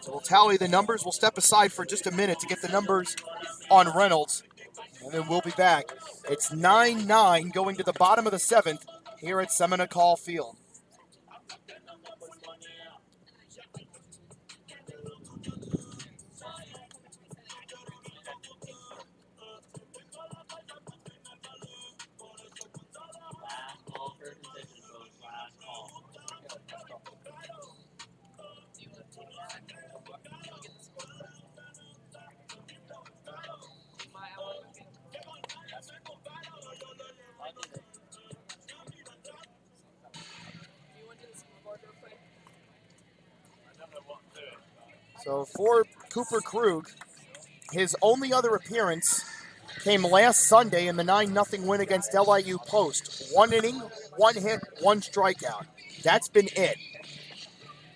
A: So we'll tally the numbers. We'll step aside for just a minute to get the numbers on Reynolds, and then we'll be back. It's 9-9 going to the bottom of the 7th here at Seminole Field. So for Cooper Krug, his only other appearance came last Sunday in the 9-0 win against LIU Post. 1 inning, 1 hit, 1 strikeout. That's been it.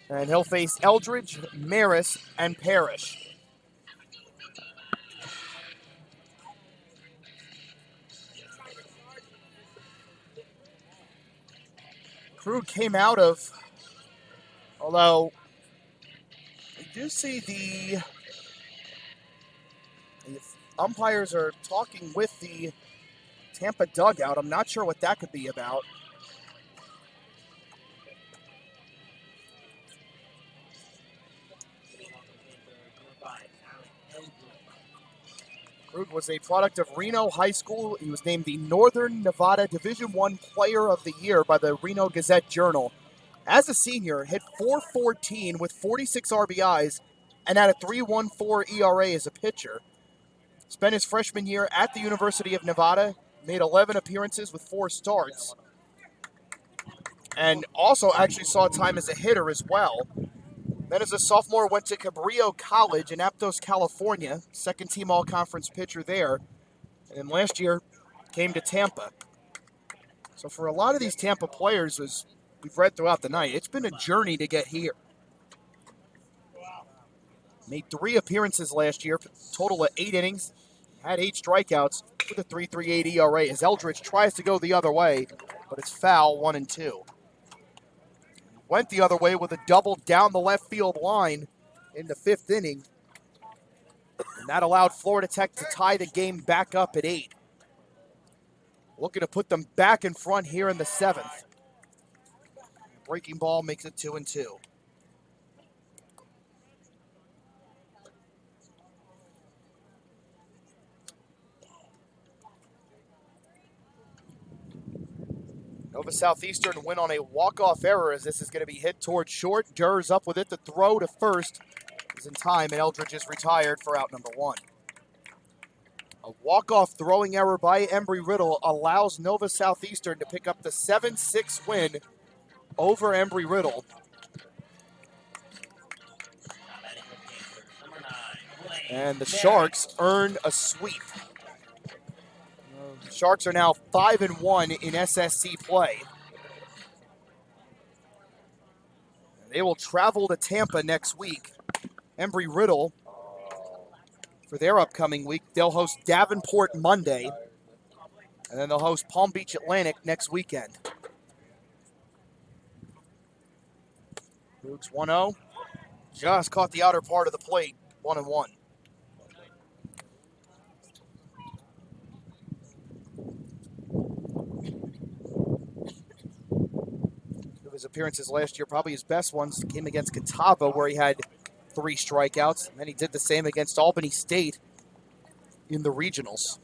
A: And he'll face Eldridge, Maris, and Parrish. Krug came out of, although I do see the umpires are talking with the Tampa dugout. I'm not sure what that could be about. Krug was a product of Reno High School. He was named the Northern Nevada Division I Player of the Year by the Reno Gazette-Journal. As a senior, hit .414 with 46 RBIs and had a 3.14 ERA as a pitcher. Spent his freshman year at the University of Nevada, made 11 appearances with 4 starts, and also actually saw time as a hitter as well. Then as a sophomore, went to Cabrillo College in Aptos, California, second-team all-conference pitcher there. And then last year, came to Tampa. So for a lot of these Tampa players, as we've read throughout the night, it's been a journey to get here. Made 3 appearances last year, total of 8 innings, had 8 strikeouts with a 3.38 ERA as Eldridge tries to go the other way, but it's foul, 1-2. Went the other way with a double down the left field line in the 5th inning. And that allowed Florida Tech to tie the game back up at 8. Looking to put them back in front here in the 7th. Breaking ball makes it 2-2. Nova Southeastern win on a walk-off error as this is going to be hit towards short. Durr's up with it. The throw to first is in time, and Eldridge is retired for out number 1. A walk-off throwing error by Embry-Riddle allows Nova Southeastern to pick up the 7-6 win over Embry-Riddle. And the Sharks earn a sweep. The Sharks are now 5-1 in SSC play. They will travel to Tampa next week. Embry-Riddle, for their upcoming week, they'll host Davenport Monday, and then they'll host Palm Beach Atlantic next weekend. Krug's 1-0. Just caught the outer part of the plate, 1-1. His appearances last year, probably his best ones, came against Catawba, where he had 3 strikeouts. And then he did the same against Albany State in the regionals.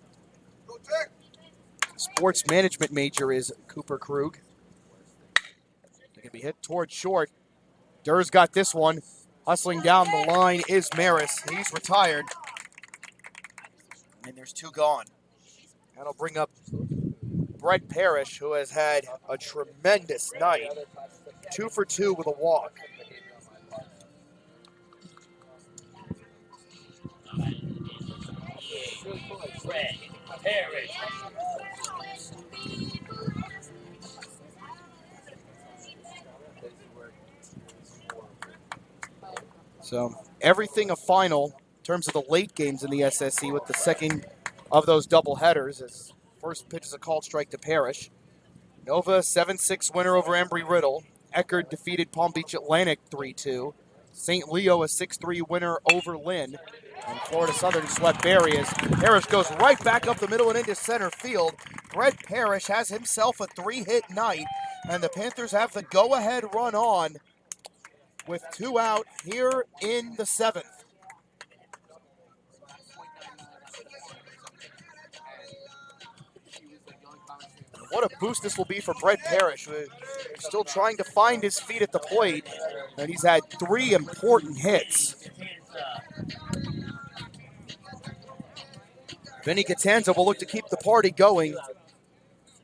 A: Sports management major is Cooper Krug. They're going to be hit towards short. Durr's got this one. Hustling down the line is Maris. He's retired. And there's 2 gone. That'll bring up Brett Parrish, who has had a tremendous night. 2 for 2 with a walk. So everything a final in terms of the late games in the SSC, with the second of those double headers as first pitch is a called strike to Parrish. Nova 7-6 winner over Embry-Riddle. Eckerd defeated Palm Beach Atlantic 3-2. St. Leo a 6-3 winner over Lynn. And Florida Southern swept Barry as Parrish goes right back up the middle and into center field. Brett Parrish has himself a 3-hit night, and the Panthers have the go-ahead run on with 2 out here in the 7th. What a boost this will be for Brett Parrish, who's still trying to find his feet at the plate, and he's had 3 important hits. Vinny Catanza will look to keep the party going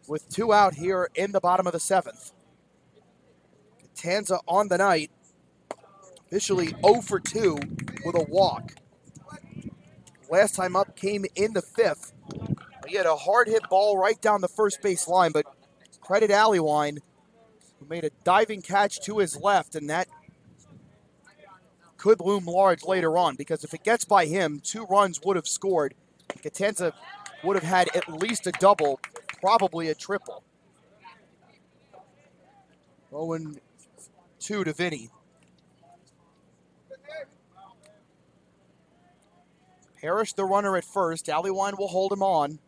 A: with 2 out here in the bottom of the 7th. Catanza on the night Officially 0 for 2 with a walk. Last time up came in the 5th. He had a hard hit ball right down the first base line, but credit Allewine, who made a diving catch to his left, and that could loom large later on, because if it gets by him, 2 runs would have scored. Catanza would have had at least a double, probably a triple. 0-2 to Vinny. Parrish the runner at first. Allewine will hold him on.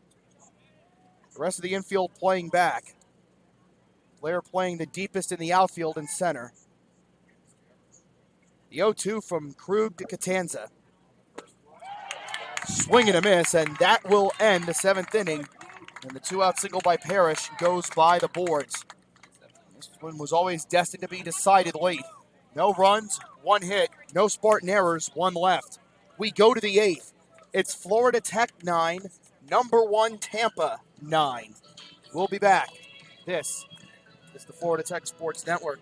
A: The rest of the infield playing back. Blair playing the deepest in the outfield and center. The 0-2 from Krug to Catanza. Swing and a miss, and that will end the 7th inning. And the 2-out single by Parrish goes by the boards. This one was always destined to be decided late. No runs, 1 hit, no Spartan errors, 1 left. We go to the 8th. It's Florida Tech 9, number 1 Tampa 9. We'll be back. This is the Florida Tech Sports Network.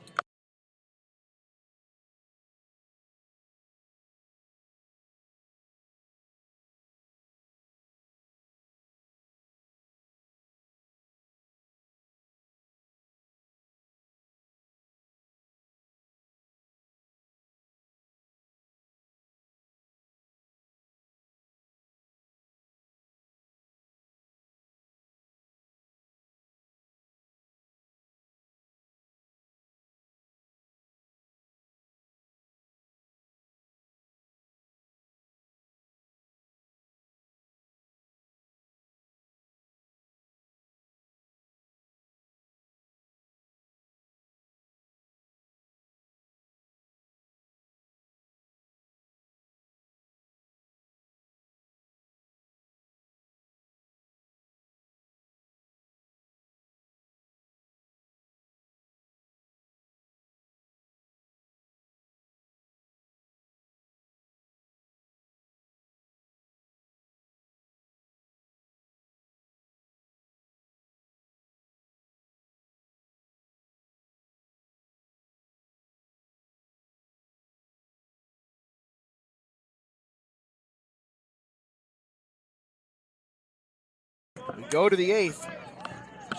A: We go to the 8th.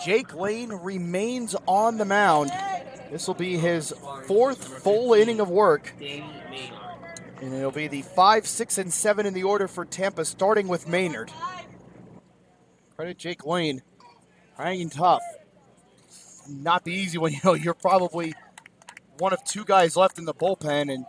A: Jake Lane remains on the mound. This will be his 4th full inning of work. And it'll be the 5, 6, and 7 in the order for Tampa, starting with Maynard. Credit Jake Lane, hanging tough. Not be easy when you're probably one of 2 guys left in the bullpen, and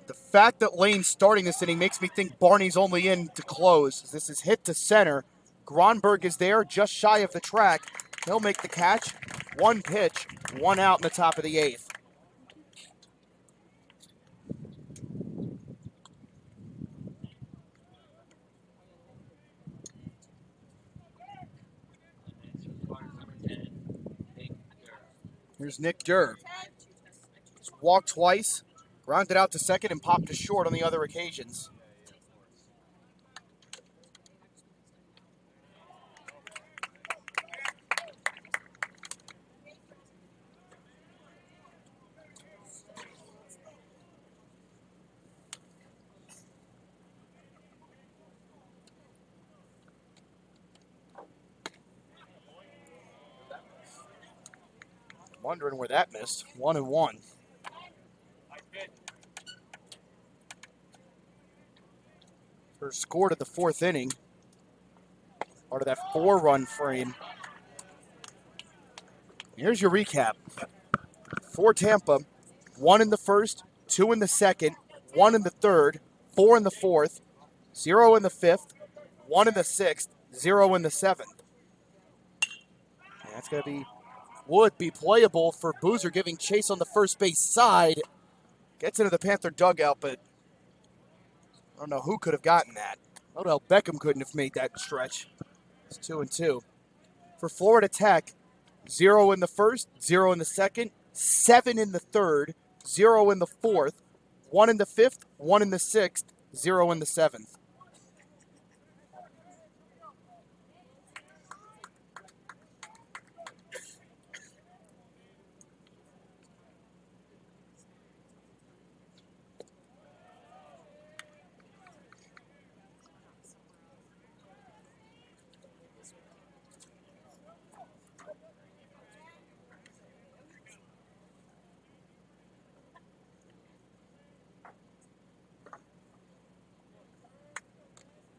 A: the fact that Lane's starting this inning makes me think Barney's only in to close. This is hit to center. Gronberg is there, just shy of the track. He'll make the catch. 1 pitch, 1 out in the top of the 8th. Here's Nick Durr. He's walked twice, grounded out to second, and popped to short on the other occasions. Wondering where that missed. 1-1. First scored at the 4th inning. Part of that 4-run frame. Here's your recap. For Tampa, 1 in the 1st, 2 in the 2nd, 1 in the 3rd, 4 in the 4th, 0 in the 5th, 1 in the 6th, 0 in the 7th. And that's going to would be playable for Boozer, giving chase on the first base side. Gets into the Panther dugout, but I don't know who could have gotten that. Odell Beckham couldn't have made that stretch. It's 2-2. For Florida Tech, 0 in the 1st, 0 in the 2nd, 7 in the 3rd, 0 in the 4th, 1 in the 5th, 1 in the 6th, 0 in the 7th.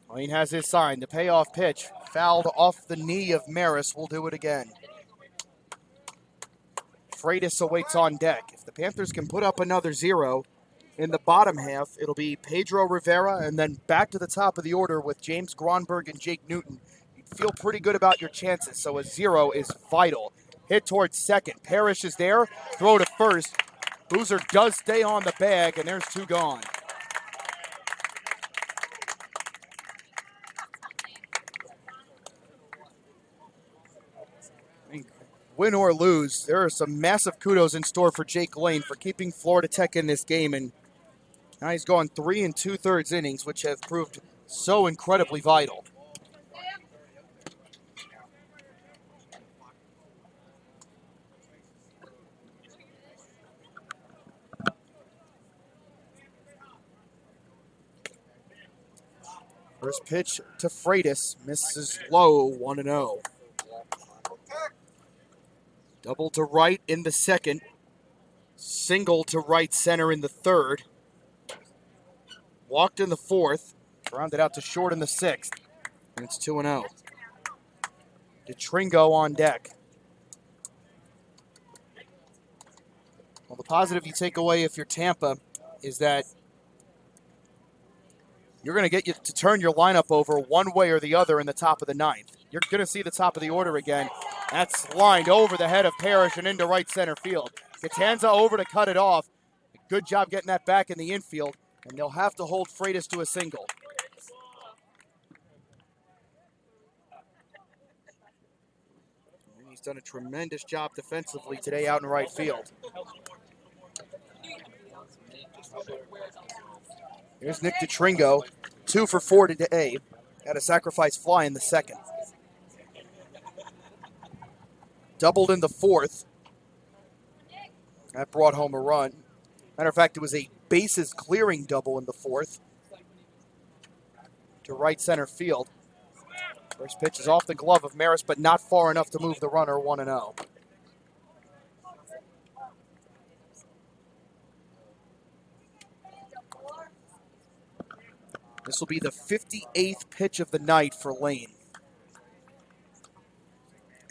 A: Lane has his sign. The payoff pitch fouled off the knee of Maris. Will do it again. Freitas awaits on deck. If the Panthers can put up another 0 in the bottom half, it'll be Pedro Rivera and then back to the top of the order with James Gronberg and Jake Newton. You'd feel pretty good about your chances, so a 0 is vital. Hit towards second. Parrish is there. Throw to first. Boozer does stay on the bag, and there's 2 gone. Win or lose, there are some massive kudos in store for Jake Lane for keeping Florida Tech in this game, and now he's gone 3 2/3 innings, which have proved so incredibly vital. First pitch to Freitas, misses low, 1-0. Double to right in the second. Single to right center in the third. Walked in the fourth. Grounded out to short in the sixth. And it's 2-0. DeTringo on deck. Well, the positive you take away if you're Tampa is that you're going to get you to turn your lineup over one way or the other in the top of the ninth. You're going to see the top of the order again. That's lined over the head of Parrish and into right center field. Catanza over to cut it off. Good job getting that back in the infield, and they'll have to hold Freitas to a single. He's done a tremendous job defensively today out in right field. Here's Nick DeTringo, 2 for 4 today. Had a sacrifice fly in the second. Doubled in the fourth. That brought home a run. Matter of fact, it was a bases clearing double in the fourth to right center field. First pitch is off the glove of Maris, but not far enough to move the runner, 1-0. This will be the 58th pitch of the night for Lane.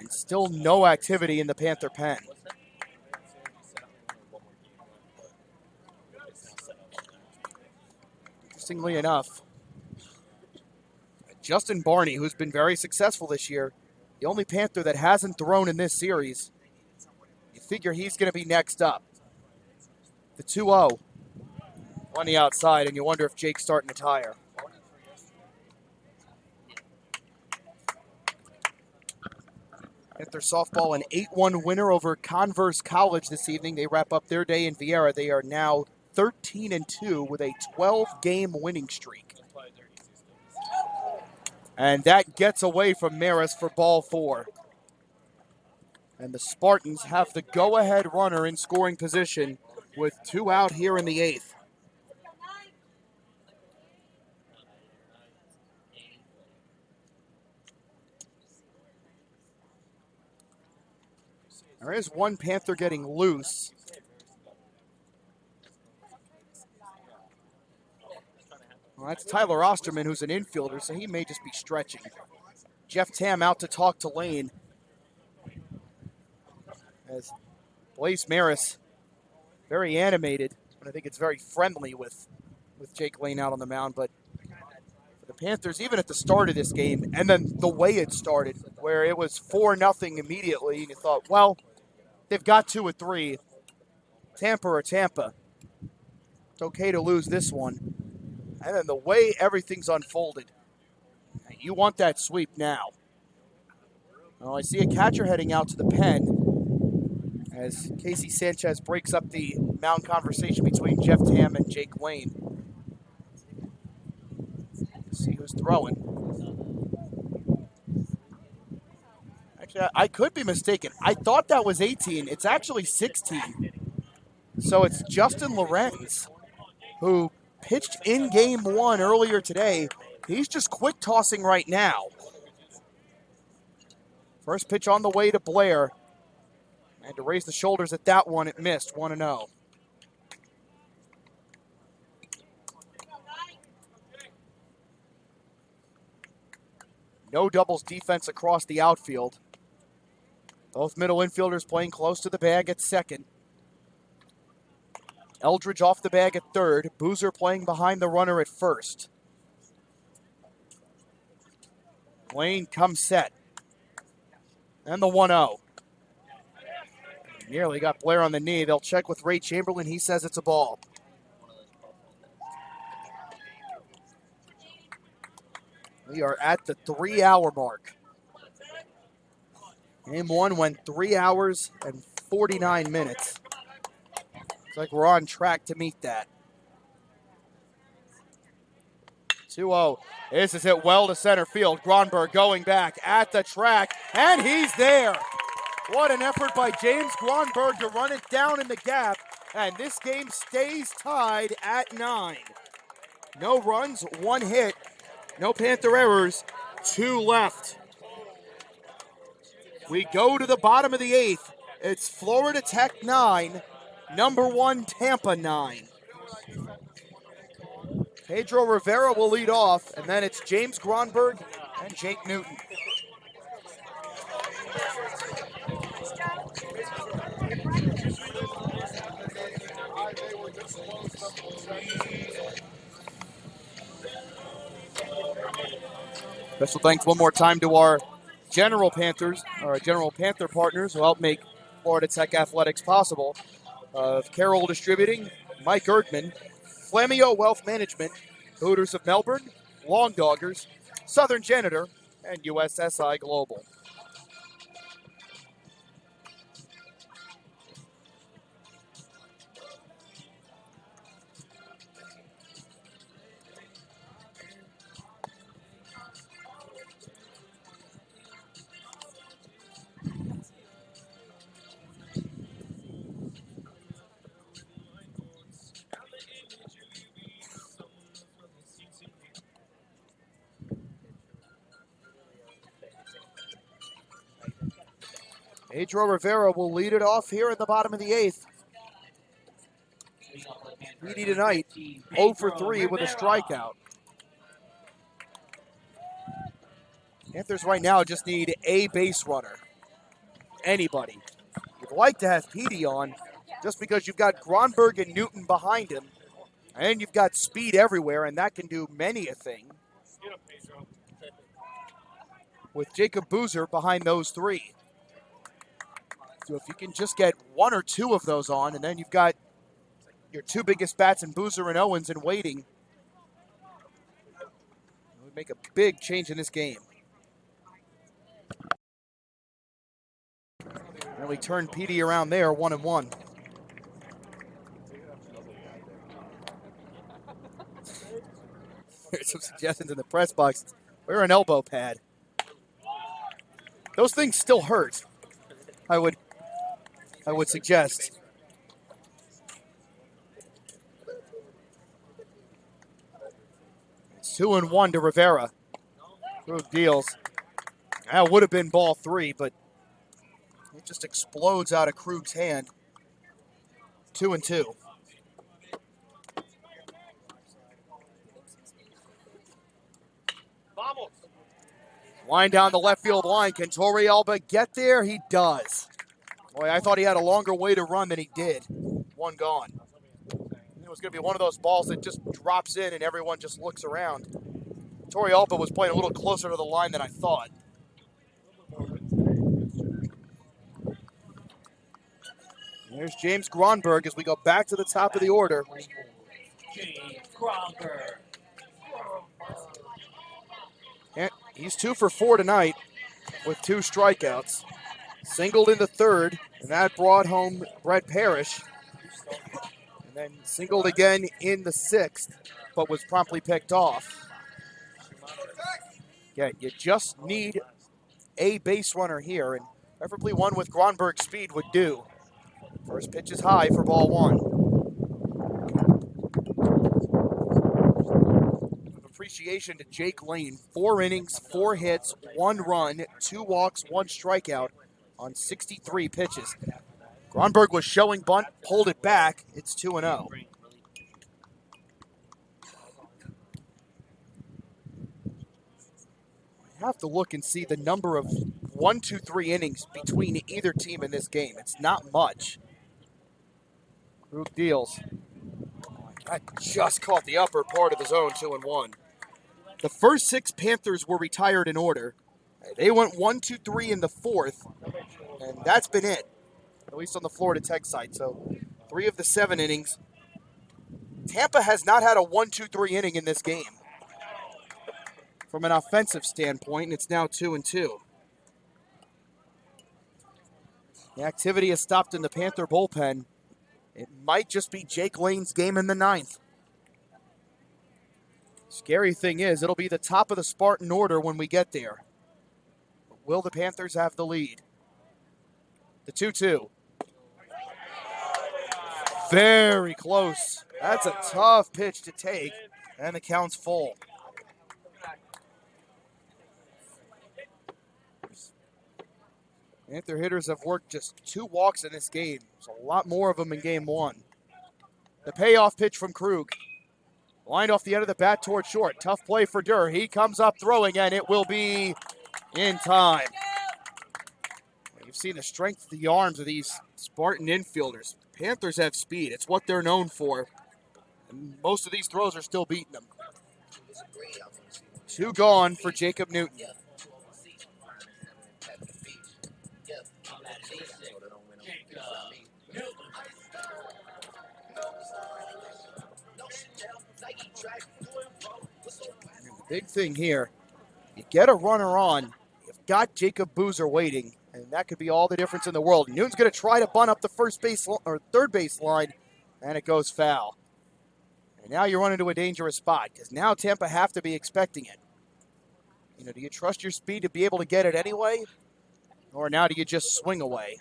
A: And still no activity in the Panther pen. Interestingly enough, Justin Barney, who's been very successful this year, the only Panther that hasn't thrown in this series, you figure he's going to be next up. The 2-0 on the outside, and you wonder if Jake's starting to tire. Panther softball an 8-1 winner over Converse College this evening. They wrap up their day in Viera. They are now 13-2 with a 12-game winning streak. And that gets away from Maris for ball 4. And the Spartans have the go-ahead runner in scoring position with 2 out here in the 8th. There is one Panther getting loose. Well, that's Tyler Osterman, who's an infielder, so he may just be stretching. Jeff Tam out to talk to Lane. As Blaise Maris, very animated, and I think it's very friendly with Jake Lane out on the mound. But for the Panthers, even at the start of this game, and then the way it started, where it was 4-0 immediately, and you thought, well, they've got 2 or 3. Tampa or Tampa. It's okay to lose this one. And then the way everything's unfolded, you want that sweep now. Well, I see a catcher heading out to the pen as Casey Sanchez breaks up the mound conversation between Jeff Tam and Jake Lane. Let's see who's throwing. Actually, I could be mistaken. I thought that was 18. It's actually 16. So it's Justin Lorenz, who pitched in game 1 earlier today. He's just quick tossing right now. First pitch on the way to Blair. And to raise the shoulders at that one, it missed, 1-0. No doubles defense across the outfield. Both middle infielders playing close to the bag at second. Eldridge off the bag at third. Boozer playing behind the runner at first. Wayne comes set. And the 1-0. Nearly got Blair on the knee. They'll check with Ray Chamberlain. He says it's a ball. We are at the 3-hour mark. Game 1 went 3 hours and 49 minutes. Looks like we're on track to meet that. 2-0. This is hit well to center field. Gronberg going back at the track, and he's there. What an effort by James Gronberg to run it down in the gap, and this game stays tied at 9. No runs, 1 hit, no Panther errors, 2 left. We go to the bottom of the 8th. It's Florida Tech 9, number 1 Tampa 9. Pedro Rivera will lead off, and then it's James Gronberg and Jake Newton. Special thanks one more time to our General Panthers, our General Panther partners who helped make Florida Tech Athletics possible. Carroll Distributing, Mike Erdman, Flamio Wealth Management, Hooters of Melbourne, Long Doggers, Southern Janitor, and USSI Global. Pedro Rivera will lead it off here at the bottom of the 8th. Petey tonight, 0 for 3 with a strikeout. Panthers right now just need a base runner. Anybody. You'd like to have Petey on just because you've got Gronberg and Newton behind him, and you've got speed everywhere, and that can do many a thing. With Jacob Boozer behind those 3. So if you can just get 1 or 2 of those on, and then you've got your 2 biggest bats in Boozer and Owens and waiting, it would make a big change in this game. And we turn Petey around there, 1-1. There's some suggestions in the press box. Wear an elbow pad. Those things still hurt, I would suggest. It's 2-1 to Rivera. Krug deals. That would have been ball 3, but it just explodes out of Krug's hand. 2-2. Line down the left field line. Can Torrealba get there? He does. Boy, I thought he had a longer way to run than he did. 1 gone. It was going to be one of those balls that just drops in and everyone just looks around. Torrealba was playing a little closer to the line than I thought. There's James Gronberg as we go back to the top of the order.
D: James Gronberg.
A: And he's 2 for 4 tonight with 2 strikeouts. Singled in the 3rd, and that brought home Brett Parrish. And then singled again in the 6th, but was promptly picked off. Yeah, you just need a base runner here, and preferably one with Gronberg's speed would do. First pitch is high for ball 1. Appreciation to Jake Lane. 4 innings, 4 hits, 1 run, 2 walks, 1 strikeout on 63 pitches. Gronberg was showing bunt, pulled it back. It's 2-0. have to look and see the number of 1, 2, 3 innings between either team in this game. It's not much. Krug deals. I just caught the upper part of the zone, 2-1. The first 6 Panthers were retired in order. They went 1, 2, 3 in the fourth, and that's been it, at least on the Florida Tech side. So 3 of the 7 innings. Tampa has not had a 1, 2, 3 inning in this game. From an offensive standpoint, it's now 2-2. The activity has stopped in the Panther bullpen. It might just be Jake Lane's game in the 9th. Scary thing is, it'll be the top of the Spartan order when we get there. But will the Panthers have the lead? The 2-2. Very close. That's a tough pitch to take, and the count's full. Panther hitters have worked just 2 walks in this game. There's a lot more of them in game 1. The payoff pitch from Krug. Lined off the end of the bat toward short. Tough play for Durr. He comes up throwing, and it will be in time. You've seen the strength of the arms of these Spartan infielders. Panthers have speed. It's what they're known for. And most of these throws are still beating them. 2 gone for Jacob Newton. The big thing here, you get a runner on, you've got Jacob Boozer waiting, and that could be all the difference in the world. Newton's going to try to bunt up the third base line, and it goes foul. And now you run into a dangerous spot, because now Tampa have to be expecting it. You know, do you trust your speed to be able to get it anyway? Or now do you just swing away?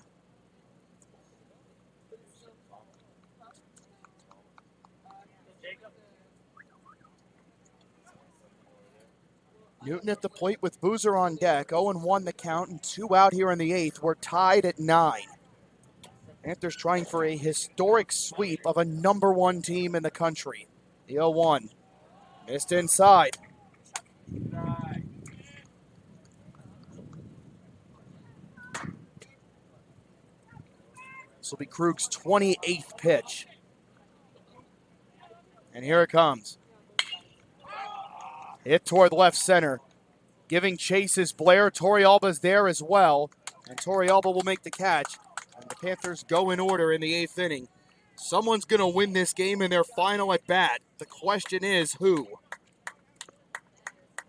A: Newton at the plate with Boozer on deck. 0-1 the count and 2 out here in the 8th. We're tied at 9. Panthers trying for a historic sweep of a number 1 team in the country. The 0-1. Missed inside. This will be Krug's 28th pitch. And here it comes. Hit toward left center. Giving chase is Blair. Torrealba's there as well. And Torrealba will make the catch. And the Panthers go in order in the 8th inning. Someone's going to win this game in their final at bat. The question is who?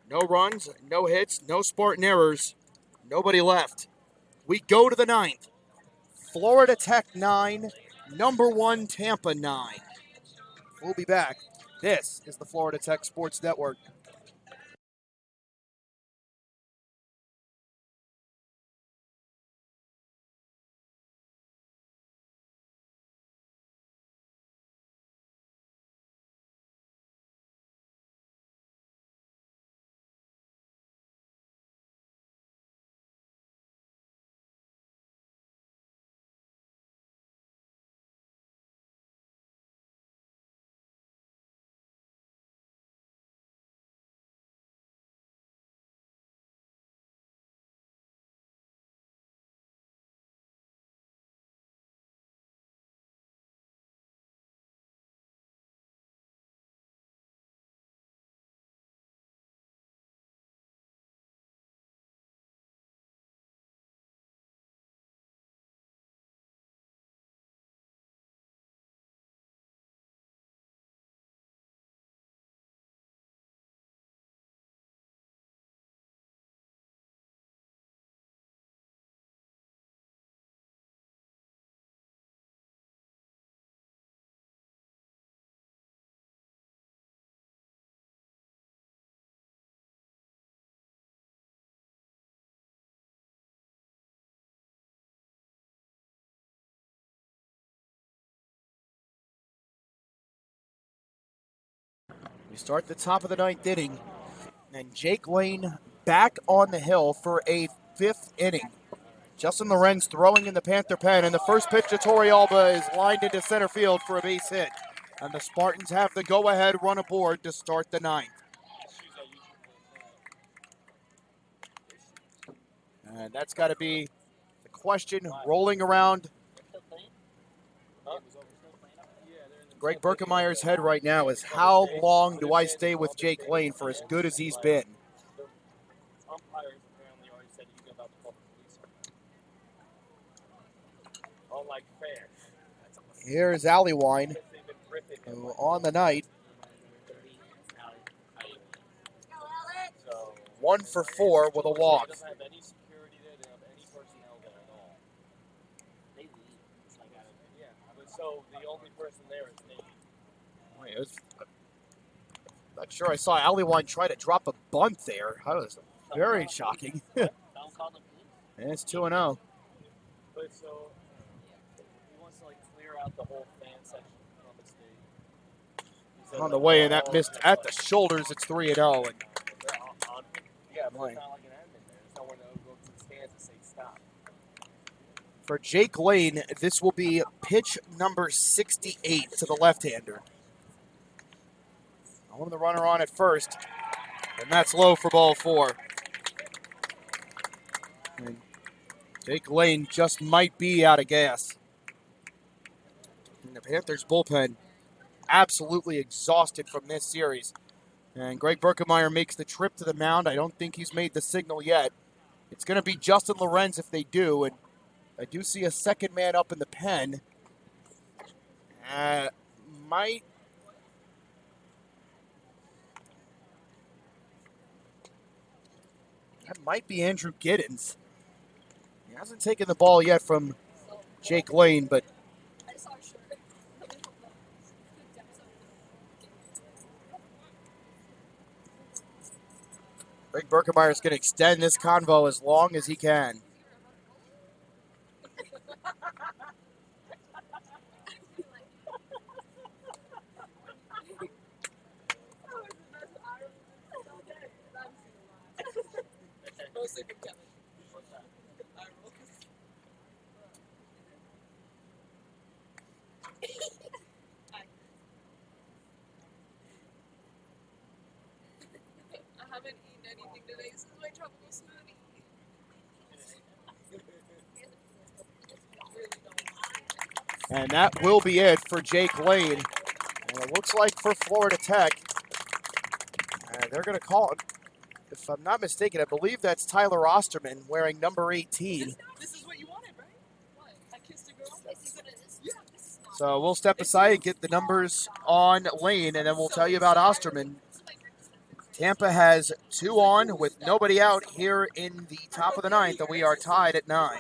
A: No runs, no hits, no Spartan errors. Nobody left. We go to the 9th. Florida Tech 9, number 1 Tampa 9. We'll be back. This is the Florida Tech Sports Network. We start the top of the 9th inning, and Jake Lane back on the hill for a 5th inning. Justin Lorenz throwing in the Panther pen, and the first pitch to Torrealba is lined into center field for a base hit. And the Spartans have the go-ahead run aboard to start the 9th. And that's got to be the question rolling around Greg Berkemeyer's head right now is how long do I stay with Jake Lane for as good as he's been?
D: Umpires apparently already said he's about to call the police. Unlike fans.
A: Here's Allywine, who on the night, 1 for 4 with a walk.
D: Doesn't have any security there. They don't have any personnel there at all. They leave. Yeah, but so the only person there is Nate.
A: Not sure I saw Allywine try to drop a bunt there. That was very shocking. And it's 2-0.
D: But so he wants to like clear out the whole fan section on the stage.
A: On the way, and that missed at the shoulders. It's 3-0. And
D: yeah, but it's not like an admin there. There's no one to go to the stands and say stop.
A: for Jake Lane, this will be pitch number 68 to the left-hander. On the runner on at first, and that's low for ball 4. And Jake Lane just might be out of gas. And the Panthers bullpen absolutely exhausted from this series. And Greg Berkemeyer makes the trip to the mound. I don't think he's made the signal yet. It's going to be Justin Lorenz if they do. And I do see a second man up in the pen. That might be Andrew Giddens. He hasn't taken the ball yet from Jake Lane, but Greg Berkemeyer is going to extend this convo as long as he can.
C: I haven't eaten anything today since my tropical smoothie.
A: And that will be it for Jake Lane. And it looks like for Florida Tech, they're going to call it. If I'm not mistaken, I believe that's Tyler Osterman wearing number 18.
C: This is what you wanted, right? What? I kissed a girl? This is what it is? Yeah, this is not.
A: So we'll step aside and get the numbers on Lane, and then we'll tell you about Osterman. Tampa has 2 on with nobody out here in the top of the 9th, and we are tied at 9.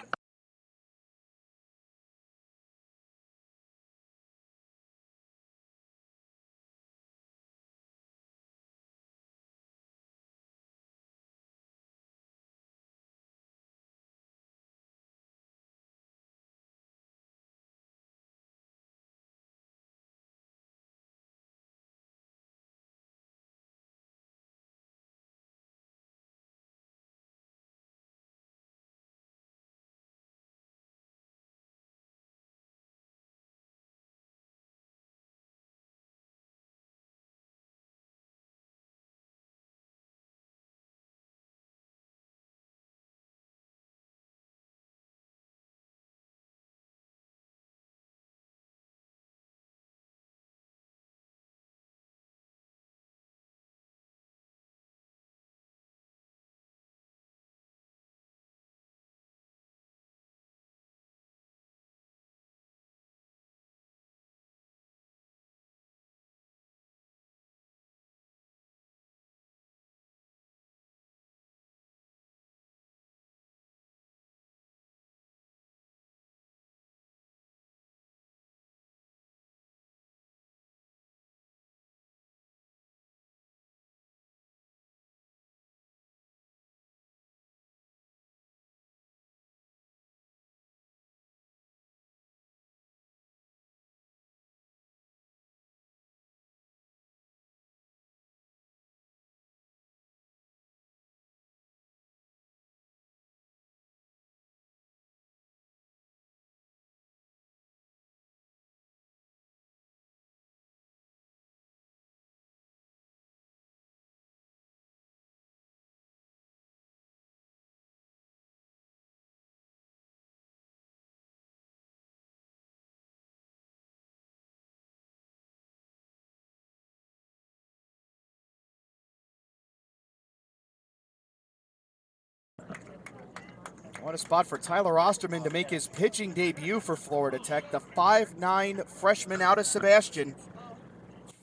A: What a spot for Tyler Osterman to make his pitching debut for Florida Tech. The 5'9" freshman out of Sebastian.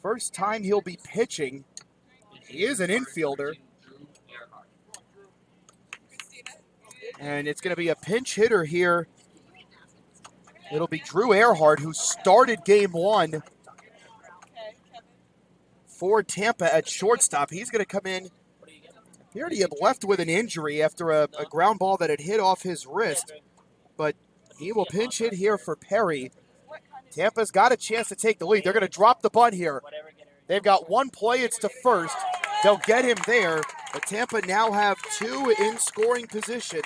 A: First time he'll be pitching. He is an infielder. And it's going to be a pinch hitter here. It'll be Drew Earhart, who started game one for Tampa at shortstop. He's going to come in. He already had left with an injury after a ground ball that had hit off his wrist. But he will pinch hit here for Perry. Tampa's got a chance to take the lead. They're going to drop the bunt here. They've got one play. It's to first. They'll get him there. But Tampa now have two in scoring position.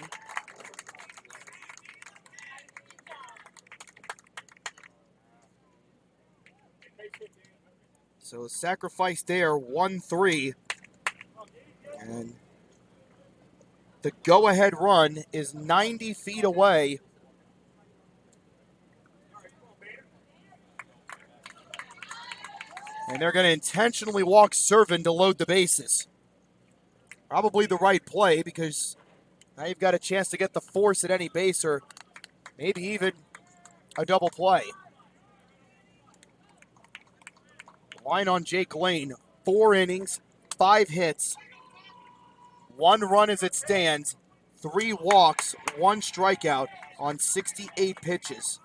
A: So sacrifice there, 1-3. And the go-ahead run is 90 feet away. And they're going to intentionally walk Servin to load the bases. Probably the right play because now you've got a chance to get the force at any base or maybe even a double play. Line on Jake Lane, 4 innings, 5 hits, 1 run as it stands, 3 walks, 1 strikeout on 68 pitches.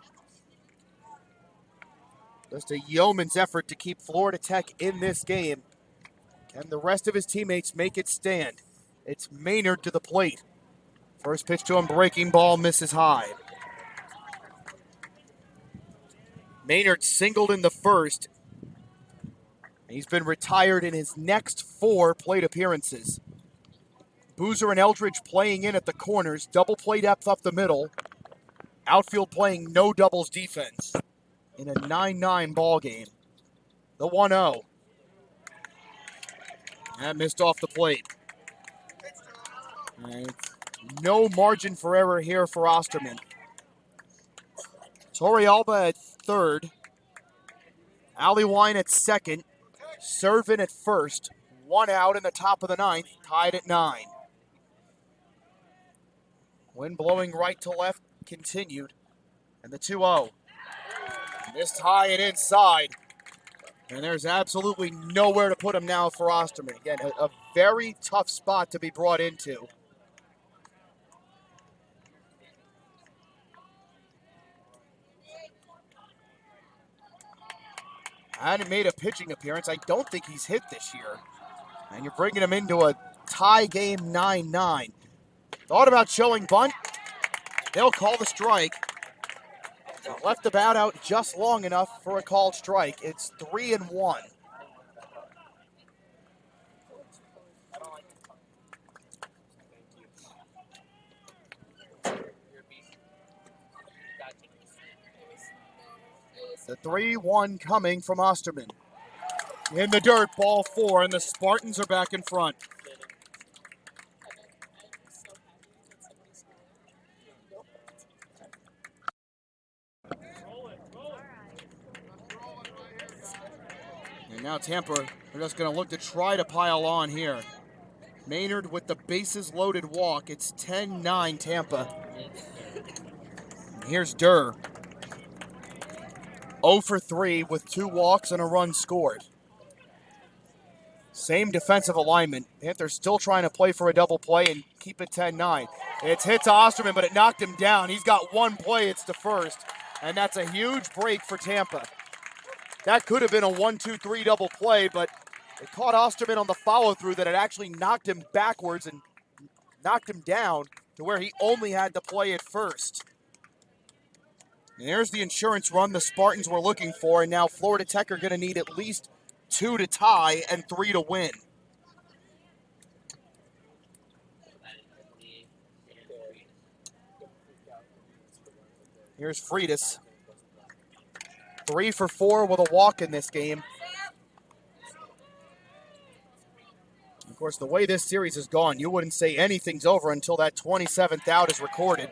A: Just a yeoman's effort to keep Florida Tech in this game. Can the rest of his teammates make it stand? It's Maynard to the plate. First pitch to him, breaking ball, misses high. Maynard singled in the first. He's been retired in his next 4 plate appearances. Boozer and Eldridge playing in at the corners, double play depth up the middle. Outfield playing no doubles defense in a 9-9 ball game. The 1-0. That missed off the plate. And no margin for error here for Osterman. Torrealba at third. Allewine at second. Servin at first. 1 out in the top of the 9th, tied at 9. Wind blowing right to left continued. And the 2-0. Missed high and inside. And there's absolutely nowhere to put him now for Osterman. Again, a very tough spot to be brought into. Hadn't made a pitching appearance. I don't think he's hit this year. And you're bringing him into a tie game 9-9. Thought about showing bunt. They'll call the strike. Left the bat out just long enough for a called strike. It's 3-1. The 3-1 coming from Osterman. In the dirt, ball 4, and the Spartans are back in front. And now Tampa are just going to look to try to pile on here. Maynard with the bases loaded walk. It's 10-9 Tampa. And here's Durr. 0 for 3 with 2 walks and a run scored. Same defensive alignment. Panthers still trying to play for a double play and keep it 10-9. It's hit to Osterman, but it knocked him down. He's got 1 play. It's to first. And that's a huge break for Tampa. That could have been a 1-2-3 double play, but it caught Osterman on the follow-through that it actually knocked him backwards and knocked him down to where he only had to play at first. And there's the insurance run the Spartans were looking for, and now Florida Tech are going to need at least 2 to tie and 3 to win. Here's Freitas. 3 for 4 with a walk in this game. Of course, the way this series has gone, you wouldn't say anything's over until that 27th out is recorded.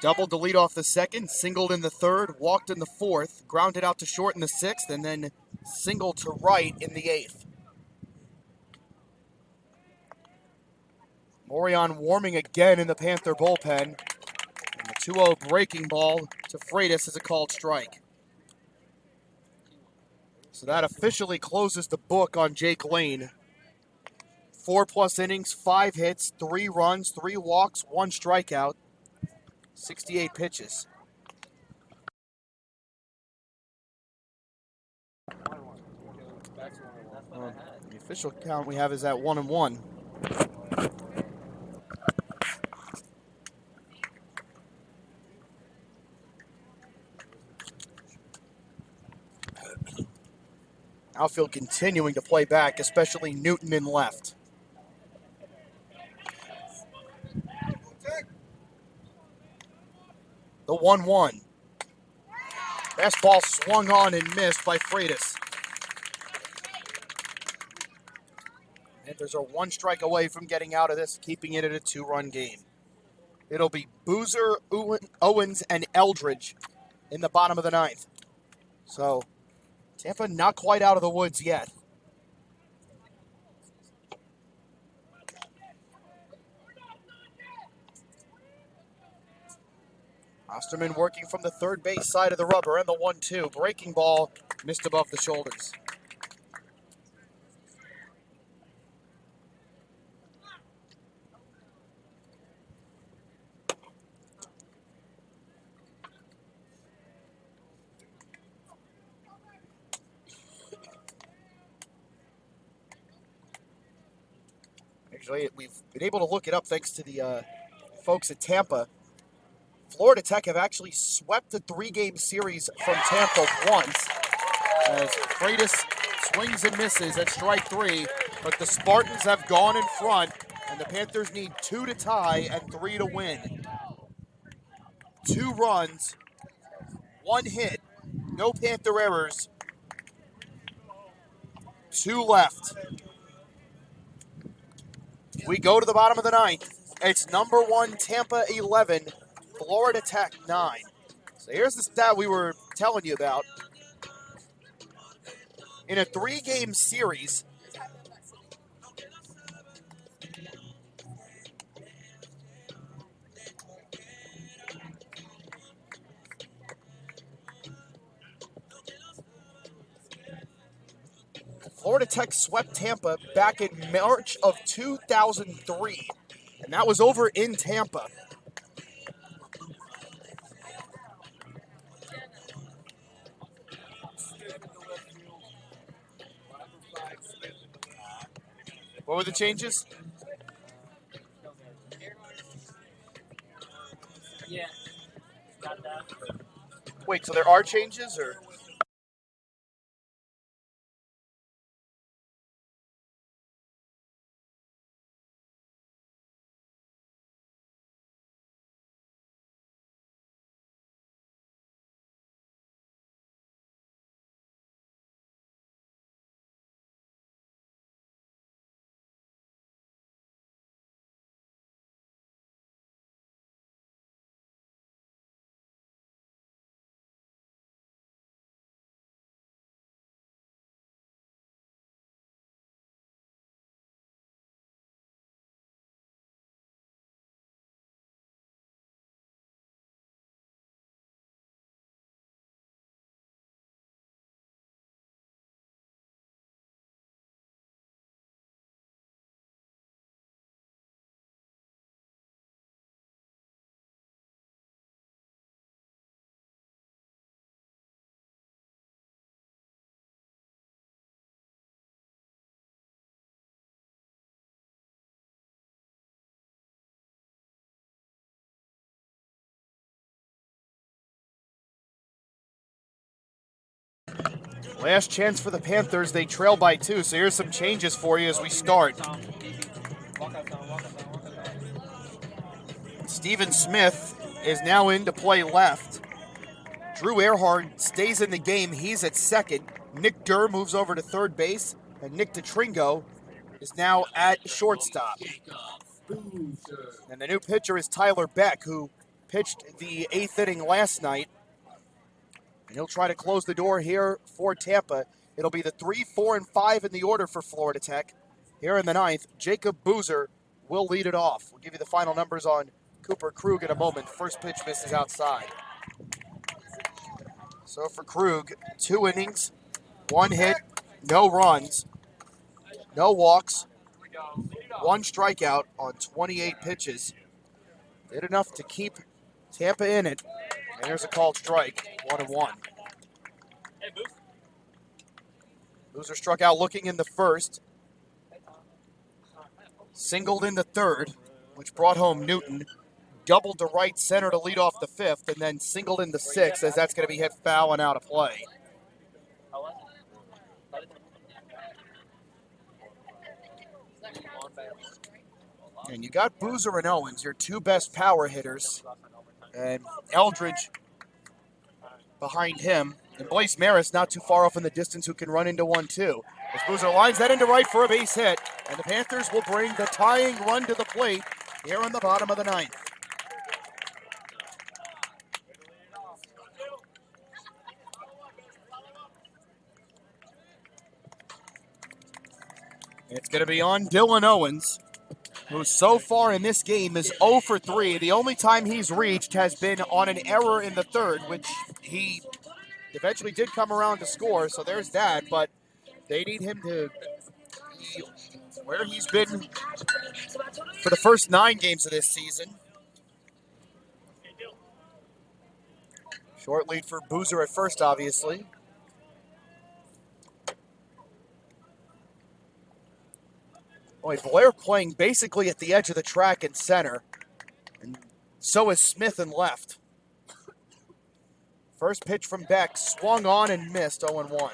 A: Doubled to lead off the second, singled in the third, walked in the fourth, grounded out to short in the sixth, and then singled to right in the eighth. Morion warming again in the Panther bullpen. And the 2-0 breaking ball to Freitas is a called strike. So that officially closes the book on Jake Lane. 4+ innings, 5 hits, 3 runs, 3 walks, 1 strikeout, 68 pitches. The official count we have is at 1-1. Outfield continuing to play back, especially Newton in left. The 1-1. Fastball swung on and missed by Freitas. Panthers are 1 strike away from getting out of this, keeping it at a 2-run game. It'll be Boozer, Owens, and Eldridge in the bottom of the 9th. So, Tampa not quite out of the woods yet. Osterman working from the third base side of the rubber, and the 1-2. Breaking ball missed above the shoulders. Actually, we've been able to look it up thanks to the folks at Tampa. Florida Tech have actually swept the 3-game series from Tampa once, as Freitas swings and misses at strike 3, but the Spartans have gone in front, and the Panthers need 2 to tie and 3 to win. 2 runs, 1 hit, no Panther errors, 2 left. We go to the bottom of the 9th. It's number 1 Tampa 11, Florida Tech 9. So here's the stat we were telling you about. In a 3-game series, Florida Tech swept Tampa back in March of 2003, and that was over in Tampa. What were the changes?
D: Yeah. Got that.
A: Wait, so there are changes, or? Last chance for the Panthers. They trail by 2, so here's some changes for you as we start. Steven Smith is now in to play left. Drew Earhart stays in the game. He's at second. Nick Durr moves over to third base, and Nick DeTringo is now at shortstop. And the new pitcher is Tyler Beck, who pitched the 8th inning last night. And he'll try to close the door here for Tampa. It'll be the 3, 4, and 5 in the order for Florida Tech. Here in the 9th, Jacob Boozer will lead it off. We'll give you the final numbers on Cooper Krug in a moment. First pitch misses outside. So for Krug, 2 innings, 1 hit, no runs, no walks, 1 strikeout on 28 pitches. Did enough to keep Tampa in it. And there's a called strike, 1-1. Boozer struck out looking in the first. Singled in the third, which brought home Newton. Doubled to right center to lead off the 5th, and then singled in the 6th, as that's going to be hit foul and out of play. And you got Boozer and Owens, your 2 best power hitters. And Eldridge behind him. And Blaze Maris not too far off in the distance, who can run into 1-2. As Boozer lines that into right for a base hit. And the Panthers will bring the tying run to the plate here in the bottom of the 9th. It's going to be on Dylan Owens, who so far in this game is 0 for 3. The only time he's reached has been on an error in the 3rd, which he eventually did come around to score, so there's that. But they need him to be where he's been for the first 9 games of this season. Short lead for Boozer at first, obviously. Boy, Blair playing basically at the edge of the track in center. And so is Smith in left. First pitch from Beck, swung on and missed, 0-1.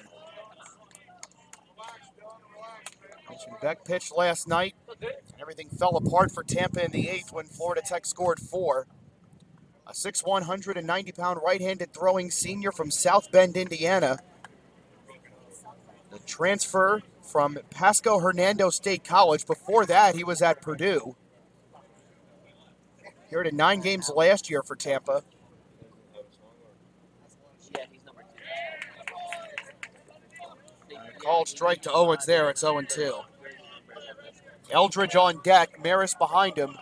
A: Beck pitched last night. Everything fell apart for Tampa in the 8th when Florida Tech scored 4. A 6'1", 190-pound right-handed throwing senior from South Bend, Indiana. The transfer from Pasco Hernando State College. Before that, he was at Purdue. Here to 9 games last year for Tampa. Called strike to Owens there. It's 0-2. Eldridge on deck. Maris behind him.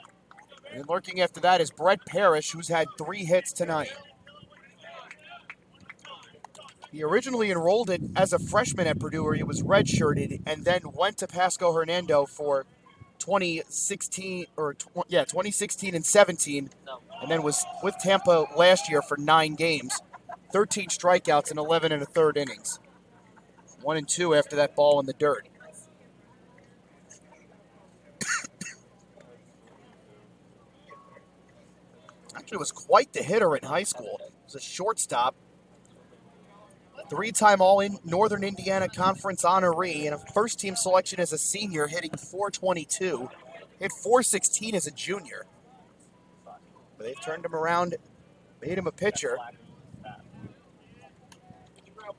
A: And lurking after that is Brett Parrish, who's had 3 hits tonight. He originally enrolled as a freshman at Purdue, where he was redshirted, and then went to Pasco Hernando for 2016 and 17, and then was with Tampa last year for 9 games, 13 strikeouts in 11 1/3 innings. 1-2 after that ball in the dirt. Actually was quite the hitter in high school. He was a shortstop. 3-time All-Northern Indiana Conference honoree, and a first-team selection as a senior, hitting .422. Hit .416 as a junior. But they've turned him around, made him a pitcher.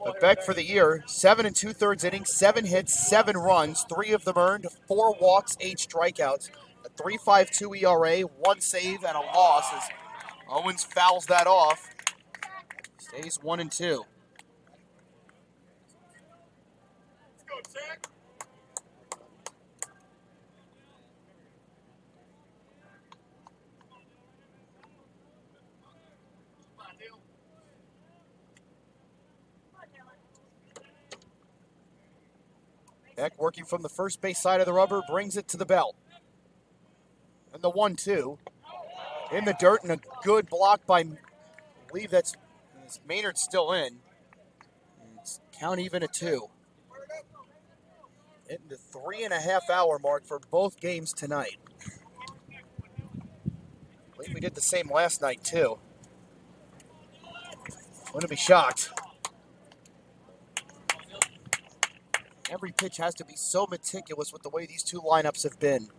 A: But Beck for the year, 7 2/3 innings, 7 hits, 7 runs, 3 of them earned, 4 walks, 8 strikeouts, a 3.52 ERA, 1 save, and a loss as Owens fouls that off. Stays 1-2. Beck working from the first base side of the rubber, brings it to the belt. And the 1-2. In the dirt, and a good block by, I believe that's Maynard's still in. It's count even at 2. Hitting the 3.5-hour mark for both games tonight. I believe we did the same last night, too. Wouldn't be shocked. Every pitch has to be so meticulous with the way these 2 lineups have been.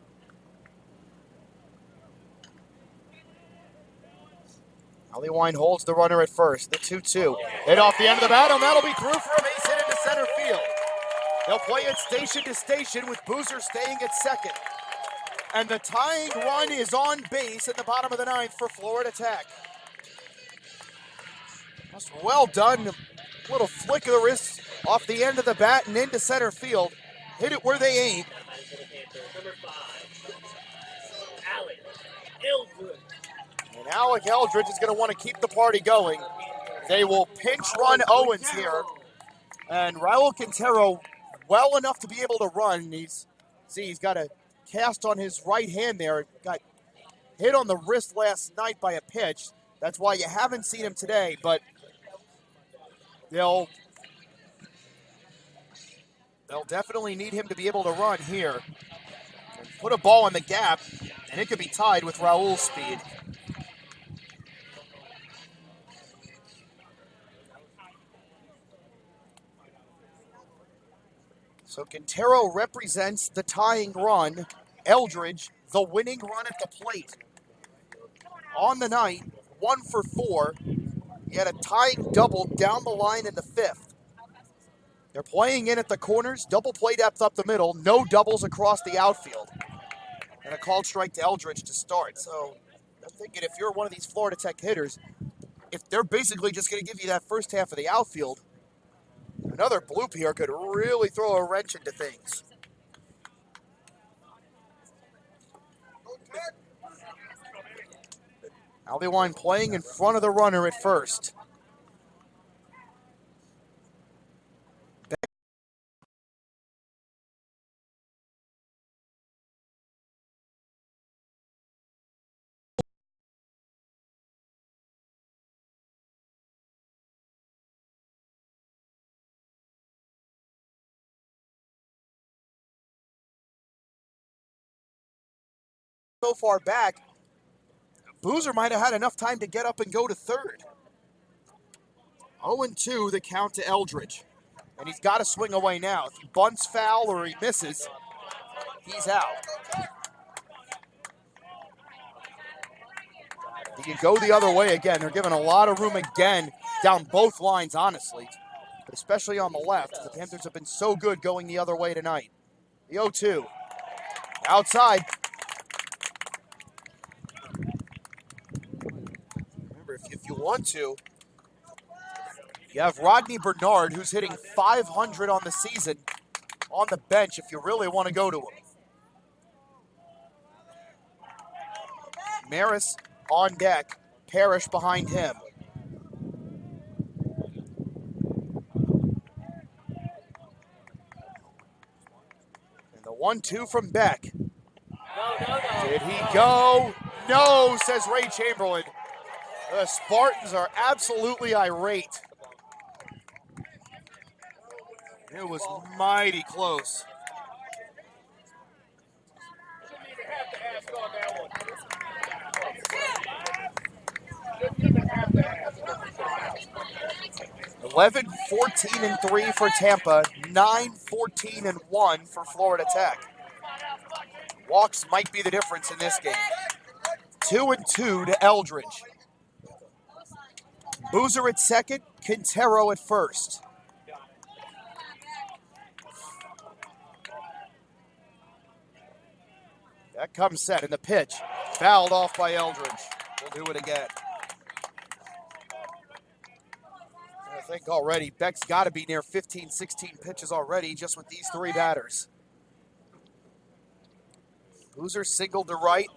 A: Allywine holds the runner at first. The 2-2. Hit off the end of the bat, and that'll be through for a base hit into center field. They'll play it station to station with Boozer staying at second. And the tying run is on base at the bottom of the ninth for Florida Tech. Just well done. Little flick of the wrist off the end of the bat and into center field. Hit it where they ain't. And Alec Eldridge is going to want to keep the party going. They will pinch run Owens here. And Raul Quintero well enough to be able to run. He's got a cast on his right hand there. Got hit on the wrist last night by a pitch. That's why you haven't seen him today, but they'll definitely need him to be able to run here. And put a ball in the gap, and it could be tied with Raul's speed. So Quintero represents the tying run. Eldridge, the winning run at the plate. On the night, 1 for 4. He had a tying double down the line in the 5th. They're playing in at the corners, double play depth up the middle, no doubles across the outfield. And a called strike to Eldridge to start. So I'm thinking if you're one of these Florida Tech hitters, if they're basically just going to give you that first half of the outfield, another bloop here could really throw a wrench into things. Albiwine playing in front of the runner at first. So far back, Boozer might have had enough time to get up and go to third. 0-2 the count to Eldridge. And he's got to swing away now. If he bunts foul or he misses, he's out. He can go the other way again. They're giving a lot of room again down both lines, honestly, but especially on the left. The Panthers have been so good going the other way tonight. The 0-2. Outside. Remember, if you want to, you have Rodney Bernard, who's hitting .500 on the season, on the bench if you really want to go to him. Maris on deck, Parrish behind him. And the 1-2 from Beck. No. Did he go? No, says Ray Chamberlain. The Spartans are absolutely irate. It was mighty close. 11-14-3 for Tampa, 9-14-1 for Florida Tech. Walks might be the difference in this game. 2-2 to Eldridge. Boozer at second, Quintero at first. That comes set, and the pitch fouled off by Eldridge. We'll do it again. I think already Beck's got to be near 15, 16 pitches already just with these 3 batters. Boozer singled to right.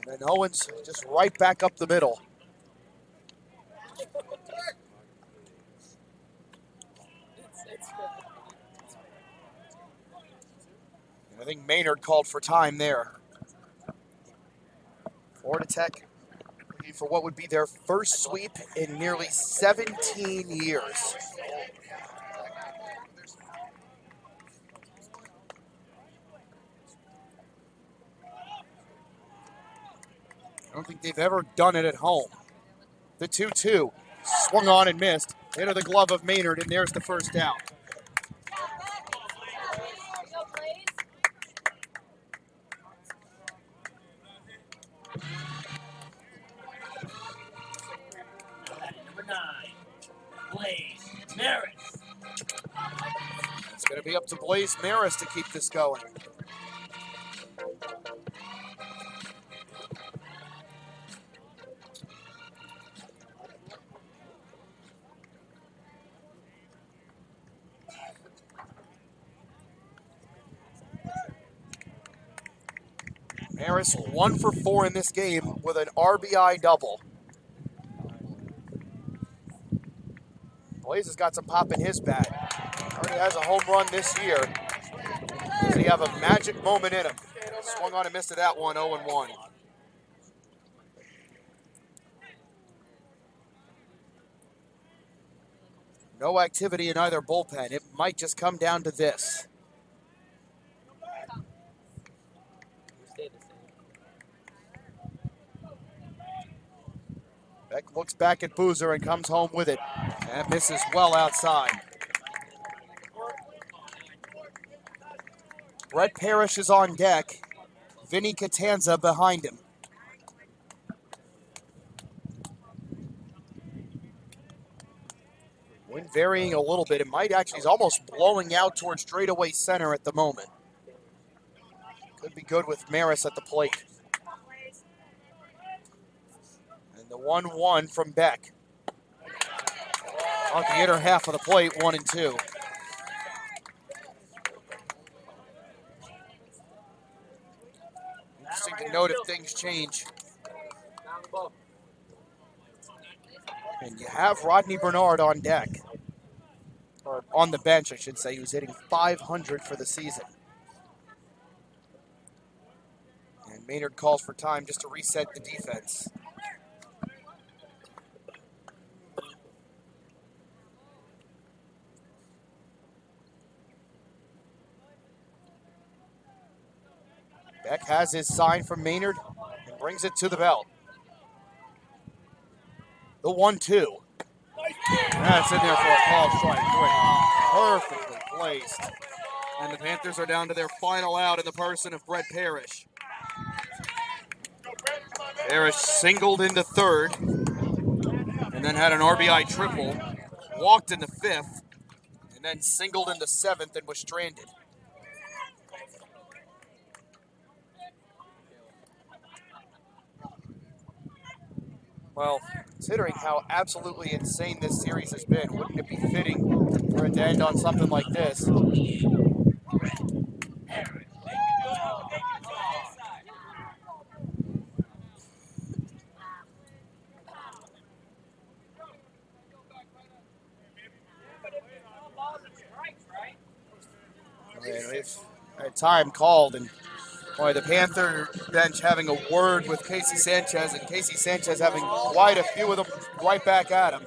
A: And then Owens just right back up the middle. And I think Maynard called for time there. Florida Tech looking for what would be their first sweep in nearly 17 years. I don't think they've ever done it at home. The 2-2 swung on and missed. Into the glove of Maynard, and there's the first out.
D: Number 9, Blaze Maris.
A: It's going to be up to Blaze Maris to keep this going. Maris 1 for 4 in this game with an RBI double. Blaze has got some pop in his bat. Already has a home run this year. Does he have a magic moment in him? Swung on and missed to that one, 0-1. No activity in either bullpen. It might just come down to this. Beck looks back at Boozer and comes home with it. And misses well outside. Brett Parrish is on deck. Vinny Catanza behind him. Wind varying a little bit. It might actually, he's almost blowing out towards straightaway center at the moment. Could be good with Maris at the plate. And the 1-1 from Beck. On the inner half of the plate, 1-2. Interesting to note if things change. And you have Rodney Bernard on deck. Or on the bench, I should say, who's hitting .500 for the season. And Maynard calls for time just to reset the defense. Beck has his sign from Maynard and brings it to the belt. The 1-2. That's in there for a call strike 3. Perfectly placed. And the Panthers are down to their final out in the person of Brett Parrish. Parrish singled into third and then had an RBI triple, walked into fifth, and then singled into seventh and was stranded. Well, considering how absolutely insane this series has been, wouldn't it be fitting for it to end on something like this? And we've had time called, and boy, the Panther bench having a word with Casey Sanchez, and Casey Sanchez having quite a few of them right back at him.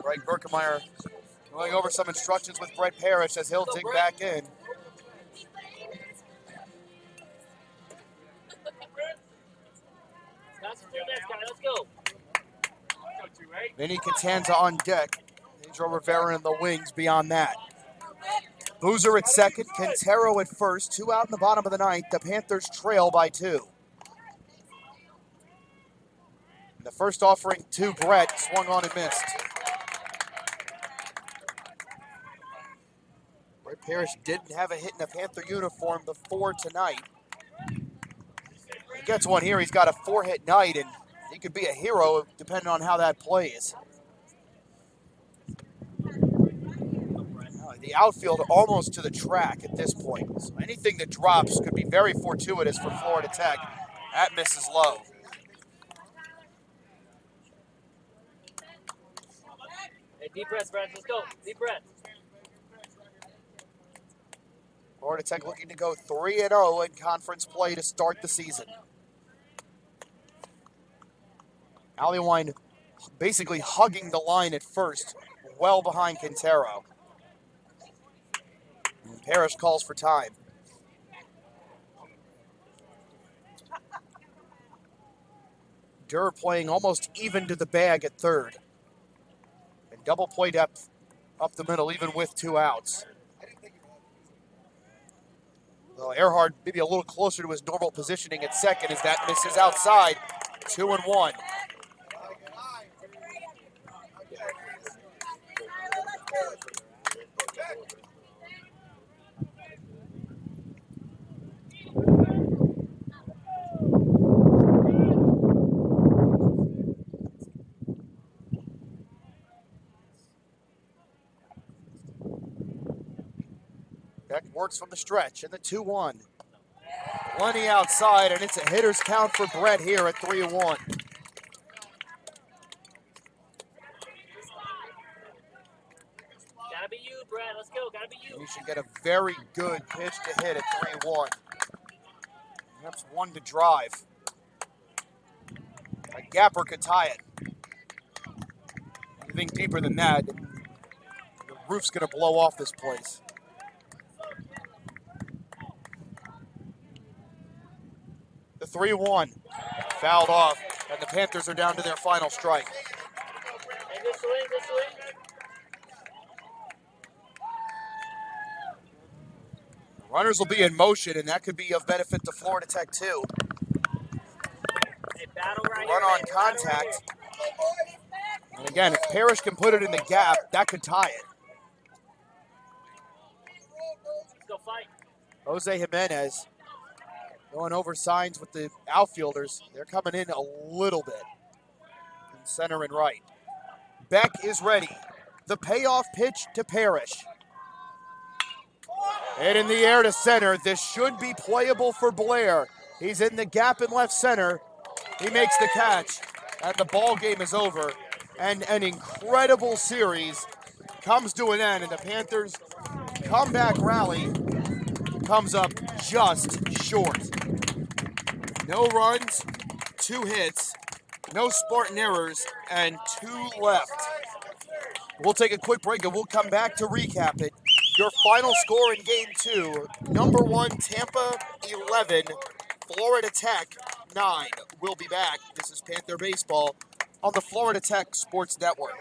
A: Greg Berkemeyer going over some instructions with Brett Parrish as he'll dig back in.
D: Let's go.
A: Vinny Catanza on deck. Pedro Rivera in the wings beyond that. Boozer at second, Quintero at first. 2 out in the bottom of the ninth. The Panthers trail by 2. The first offering to Brett, swung on and missed. Brett Parrish didn't have a hit in a Panther uniform before tonight. He gets one here, he's got a 4-hit night, and he could be a hero depending on how that plays. The outfield almost to the track at this point. So anything that drops could be very fortuitous for Florida Tech. That misses low.
D: Hey, deep breaths, Brad. Let's go. Deep breath.
A: Florida Tech looking to go 3-0 in conference play to start the season. Alleyline basically hugging the line at first, well behind Quintero. And Parrish calls for time. Durr playing almost even to the bag at third. And double play depth up the middle, even with 2 outs. Well, Earhart maybe a little closer to his normal positioning at second as that misses outside. 2-1. Tech works from the stretch in the 2-1. Plenty outside, and it's a hitter's count for Brett here at 3-1.
D: Gotta be you, Brett. Let's go. Gotta be you.
A: He should get a very good pitch to hit at 3-1. That's one to drive. A gapper could tie it. Anything deeper than that, the roof's going to blow off this place. The 3-1 fouled off, and the Panthers are down to their final strike.
D: And good swing, good swing.
A: Runners will be in motion, and that could be of benefit to Florida Tech too.
D: Hey, battle right
A: Run
D: here,
A: on
D: man. Battle
A: contact.
D: right
A: And again, if Parrish can put it in the gap, that could tie it.
D: here. Let's go fight.
A: Jose Jimenez going over signs with the outfielders. They're coming in a little bit in center and right. Beck is ready. The payoff pitch to Parrish. And in the air to center. This should be playable for Blair. He's in the gap in left center. He makes the catch, and the ball game is over. And an incredible series comes to an end, and the Panthers' comeback rally comes up just short. No runs, 2 hits, no Spartan errors, and 2 left. We'll take a quick break, and we'll come back to recap it. Your final score in Game 2, number 1, Tampa 11, Florida Tech 9. We'll be back. This is Panther Baseball on the Florida Tech Sports Network.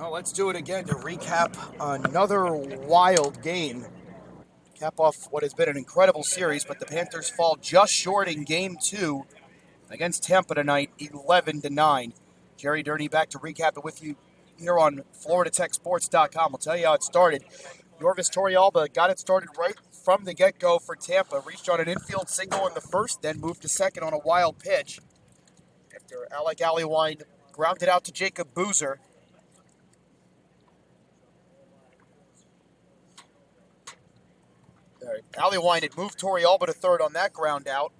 A: Well, let's do it again to recap another wild game. Cap off what has been an incredible series, but the Panthers fall just short in Game 2 against Tampa tonight, 11-9. Jerry Durney back to recap it with you here on FloridaTechSports.com. We'll tell you how it started. Yorvis Torrealba got it started right from the get-go for Tampa. Reached on an infield single in the first, then moved to second on a wild pitch. After Alec Allewine grounded out to Jacob Boozer. Allewine had moved Torrealba to third on that ground out.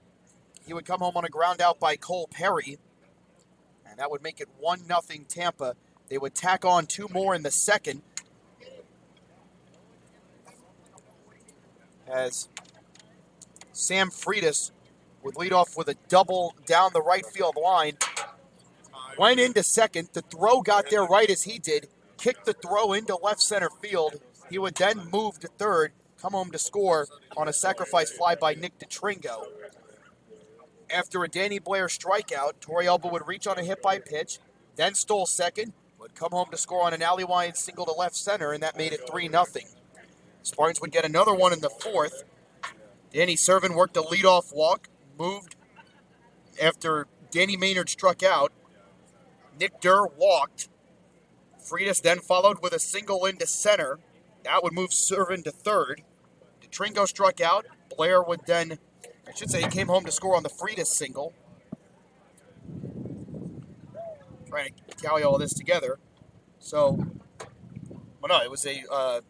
A: He would come home on a ground out by Cole Perry. And that would make it 1-0 Tampa. They would tack on 2 more in the second. As Sam Freitas would lead off with a double down the right field line. Went into second. The throw got there right as he did. Kicked the throw into left center field. He would then move to third, come home to score on a sacrifice fly by Nick DeTringo. After a Danny Blair strikeout, Torrealba would reach on a hit by pitch, then stole second, would come home to score on an Allewine single to left center, and that made it 3-0. Spartans would get another one in the fourth. Danny Servin worked a leadoff walk, moved after Danny Maynard struck out. Nick Durr walked. Freitas then followed with a single into center. That would move Servin to third. DeTringo struck out. Blair would then, I should say, he came home to score on the Freitas single. Trying to tally all this together. So, well, no, it was a,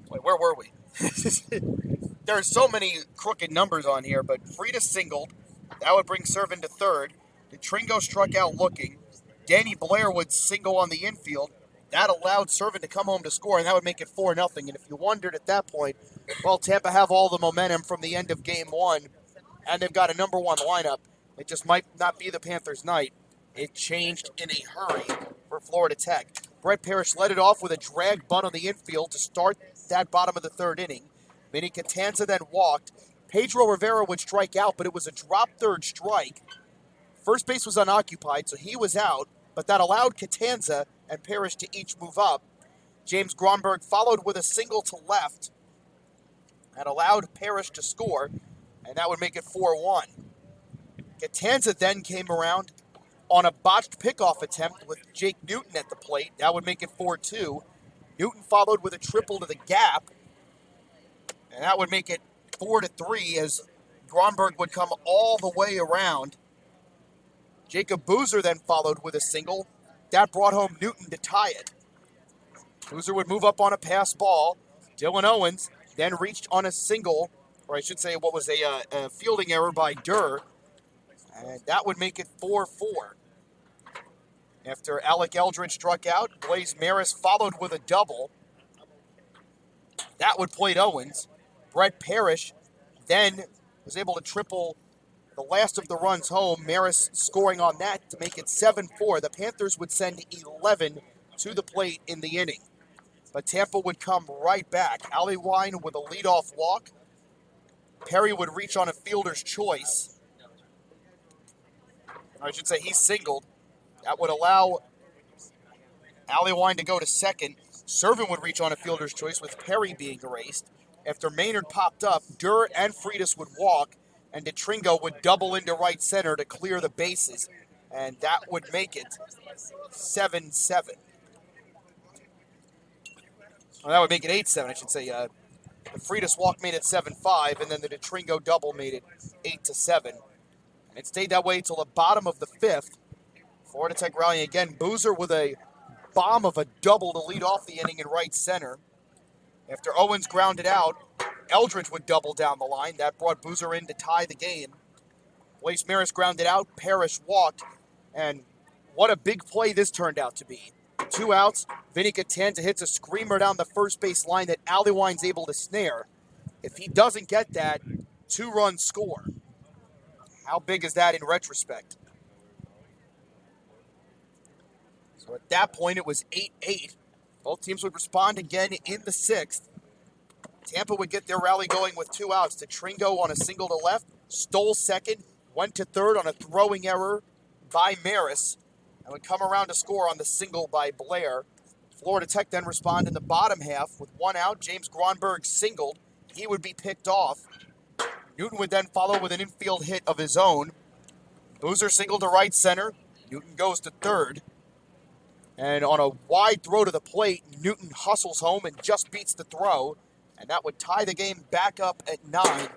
A: wait, where were we? There are so many crooked numbers on here, but Freitas singled. That would bring Servin to third. DeTringo struck out looking. Danny Blair would single on the infield. That allowed Servin to come home to score, and that would make it 4-0. And if you wondered at that point, well, Tampa have all the momentum from the end of Game 1, and they've got a number 1 lineup. It just might not be the Panthers' night. It changed in a hurry for Florida Tech. Brett Parrish led it off with a drag bunt on the infield to start that bottom of the third inning. Vinny Catanza then walked. Pedro Rivera would strike out, but it was a drop third strike. First base was unoccupied, so he was out, but that allowed Catanza and Parrish to each move up. James Gronberg followed with a single to left. That allowed Parrish to score, and that would make it 4-1. Catanza then came around on a botched pickoff attempt with Jake Newton at the plate. That would make it 4-2. Newton followed with a triple to the gap, and that would make it 4-3 as Gronberg would come all the way around. Jacob Boozer then followed with a single. That brought home Newton to tie it. Boozer would move up on a pass ball. Dylan Owens then reached on a single, or I should say what was a fielding error by Durr. And that would make it 4-4. After Alec Eldridge struck out, Blaze Maris followed with a double. That would plate Owens. Brett Parrish then was able to triple the last of the runs home. Maris scoring on that to make it 7-4. The Panthers would send 11 to the plate in the inning. But Tampa would come right back. Allewine with a leadoff walk. Perry would reach on a fielder's choice. I should say he singled. That would allow Allewine to go to second. Servin would reach on a fielder's choice with Perry being erased. After Maynard popped up, Durr and Freitas would walk, and DeTringo would double into right center to clear the bases. And that would make it 7-7. Well, that would make it 8-7, I should say. The Freitas walk made it 7-5, and then the DeTringo double made it 8-7. And it stayed that way until the bottom of the fifth. Florida Tech rallying again. Boozer with a bomb of a double to lead off the inning in right center. After Owens grounded out, Eldridge would double down the line. That brought Boozer in to tie the game. Blaze Maris grounded out. Parrish walked. And what a big play this turned out to be. 2 outs. Vinny Catanza hits a screamer down the first base line that Allewine's able to snare. If he doesn't get that, 2-run score. How big is that in retrospect? So at that point, it was 8-8. Both teams would respond again in the sixth. Tampa would get their rally going with 2 outs. DeTringo on a single to left, stole second, went to third on a throwing error by Maris, and would come around to score on the single by Blair. Florida Tech then respond in the bottom half with 1 out. James Gronberg singled. He would be picked off. Newton would then follow with an infield hit of his own. Boozer singled to right center. Newton goes to third. And on a wide throw to the plate, Newton hustles home and just beats the throw. And that would tie the game back up at 9.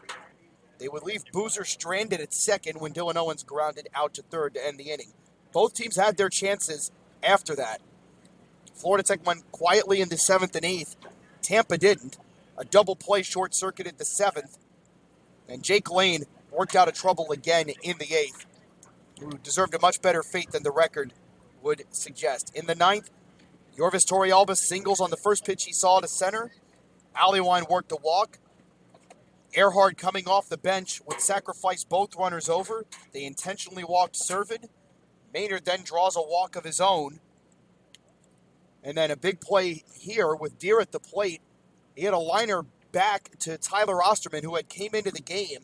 A: They would leave Boozer stranded at second when Dylan Owens grounded out to third to end the inning. Both teams had their chances after that. Florida Tech went quietly into 7th and 8th. Tampa didn't. A double play short-circuited the 7th. And Jake Lane worked out of trouble again in the 8th, who deserved a much better fate than the record would suggest. In the 9th, Yorvis Torrealba singles on the first pitch he saw to center. Allewine worked a walk. Earhart coming off the bench would sacrifice both runners over. They intentionally walked Servin. Maynard then draws a walk of his own. And then a big play here with Deere at the plate. He had a liner back to Tyler Osterman, who had came into the game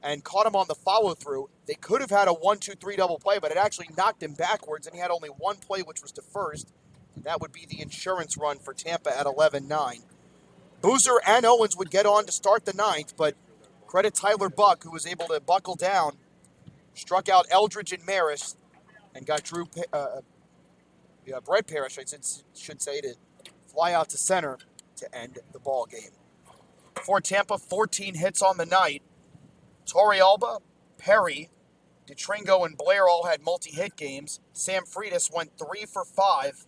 A: and caught him on the follow-through. They could have had a 1-2-3 double play, but it actually knocked him backwards, and he had only one play, which was to first. And that would be the insurance run for Tampa at 11-9. Boozer and Owens would get on to start the 9th, but credit Tyler Buck, who was able to buckle down, struck out Eldridge and Maris, and got Brett Parrish, I should say, to fly out to center to end the ball game. For Tampa, 14 hits on the night. Torrealba, Perry, DeTringo, and Blair all had multi-hit games. Sam Freitas went 3 for 5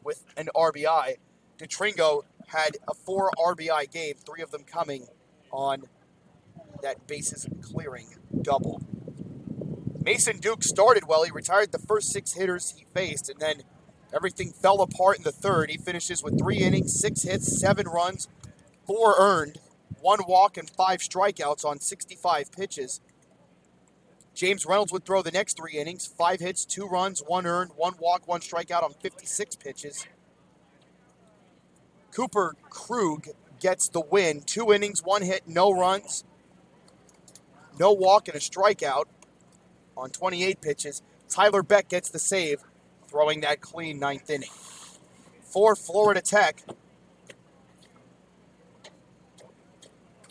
A: with an RBI. DeTringo had a 4 RBI game, 3 of them coming on that bases clearing double. Mason Duke started well. He retired the first 6 hitters he faced, and then everything fell apart in the 3rd. He finishes with 3 innings, 6 hits, 7 runs, 4 earned, 1 walk, and 5 strikeouts on 65 pitches. James Reynolds would throw the next 3 innings, 5 hits, 2 runs, 1 earned, 1 walk, 1 strikeout on 56 pitches. Cooper Krug gets the win. 2 innings, 1 hit, no runs, no walk, and a strikeout on 28 pitches. Tyler Beck gets the save, throwing that clean 9th inning. For Florida Tech,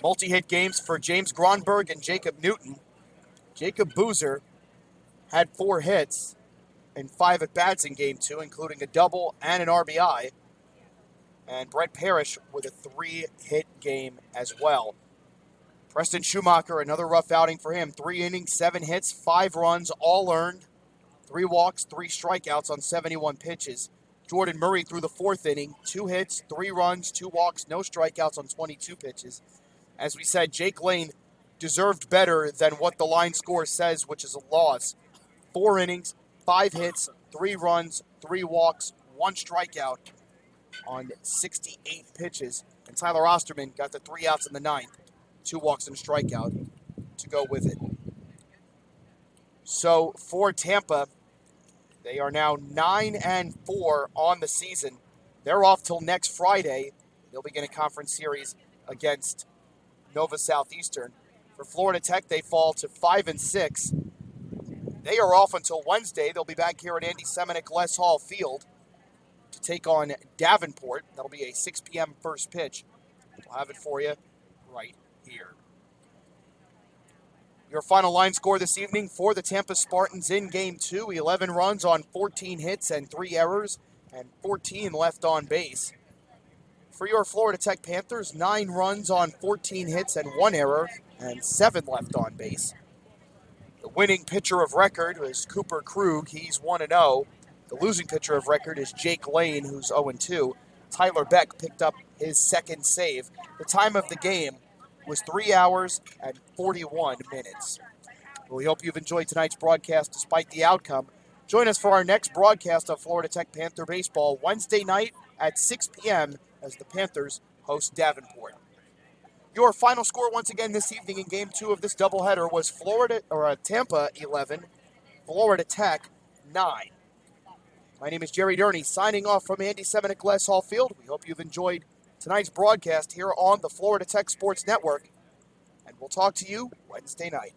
A: multi-hit games for James Gronberg and Jacob Newton. Jacob Boozer had 4 hits and 5 at-bats in Game 2, including a double and an RBI. And Brett Parrish with a 3-hit game as well. Preston Schumacher, another rough outing for him. 3 innings, 7 hits, 5 runs, all earned. 3 walks, 3 strikeouts on 71 pitches. Jordan Murray threw the 4th inning. 2 hits, 3 runs, 2 walks, no strikeouts on 22 pitches. As we said, Jake Lane deserved better than what the line score says, which is a loss. 4 innings, 5 hits, 3 runs, 3 walks, 1 strikeout on 68 pitches. And Tyler Osterman got the 3 outs in the 9th. 2 walks and a strikeout to go with it. So for Tampa, they are now 9-4 on the season. They're off till next Friday. They'll begin a conference series against Nova Southeastern. For Florida Tech, they fall to 5-6. They are off until Wednesday. They'll be back here at Andy Semenick Les Hall Field to take on Davenport. That'll be a 6 p.m. first pitch. We'll have it for you right here. Your final line score this evening for the Tampa Spartans in Game 2, 11 runs on 14 hits and 3 errors, and 14 left on base. For your Florida Tech Panthers, 9 runs on 14 hits and 1 error, and 7 left on base. The winning pitcher of record is Cooper Krug. He's 1-0. The losing pitcher of record is Jake Lane, who's 0-2. Tyler Beck picked up his 2nd save. The time of the game was 3 hours and 41 minutes. Well, we hope you've enjoyed tonight's broadcast despite the outcome. Join us for our next broadcast of Florida Tech Panther Baseball Wednesday night at 6 p.m. as the Panthers host Davenport. Your final score once again this evening in Game 2 of this doubleheader was Tampa 11, Florida Tech 9. My name is Jerry Durney, signing off from Andy Semenick Les Hall Field. We hope you've enjoyed tonight's broadcast here on the Florida Tech Sports Network, and we'll talk to you Wednesday night.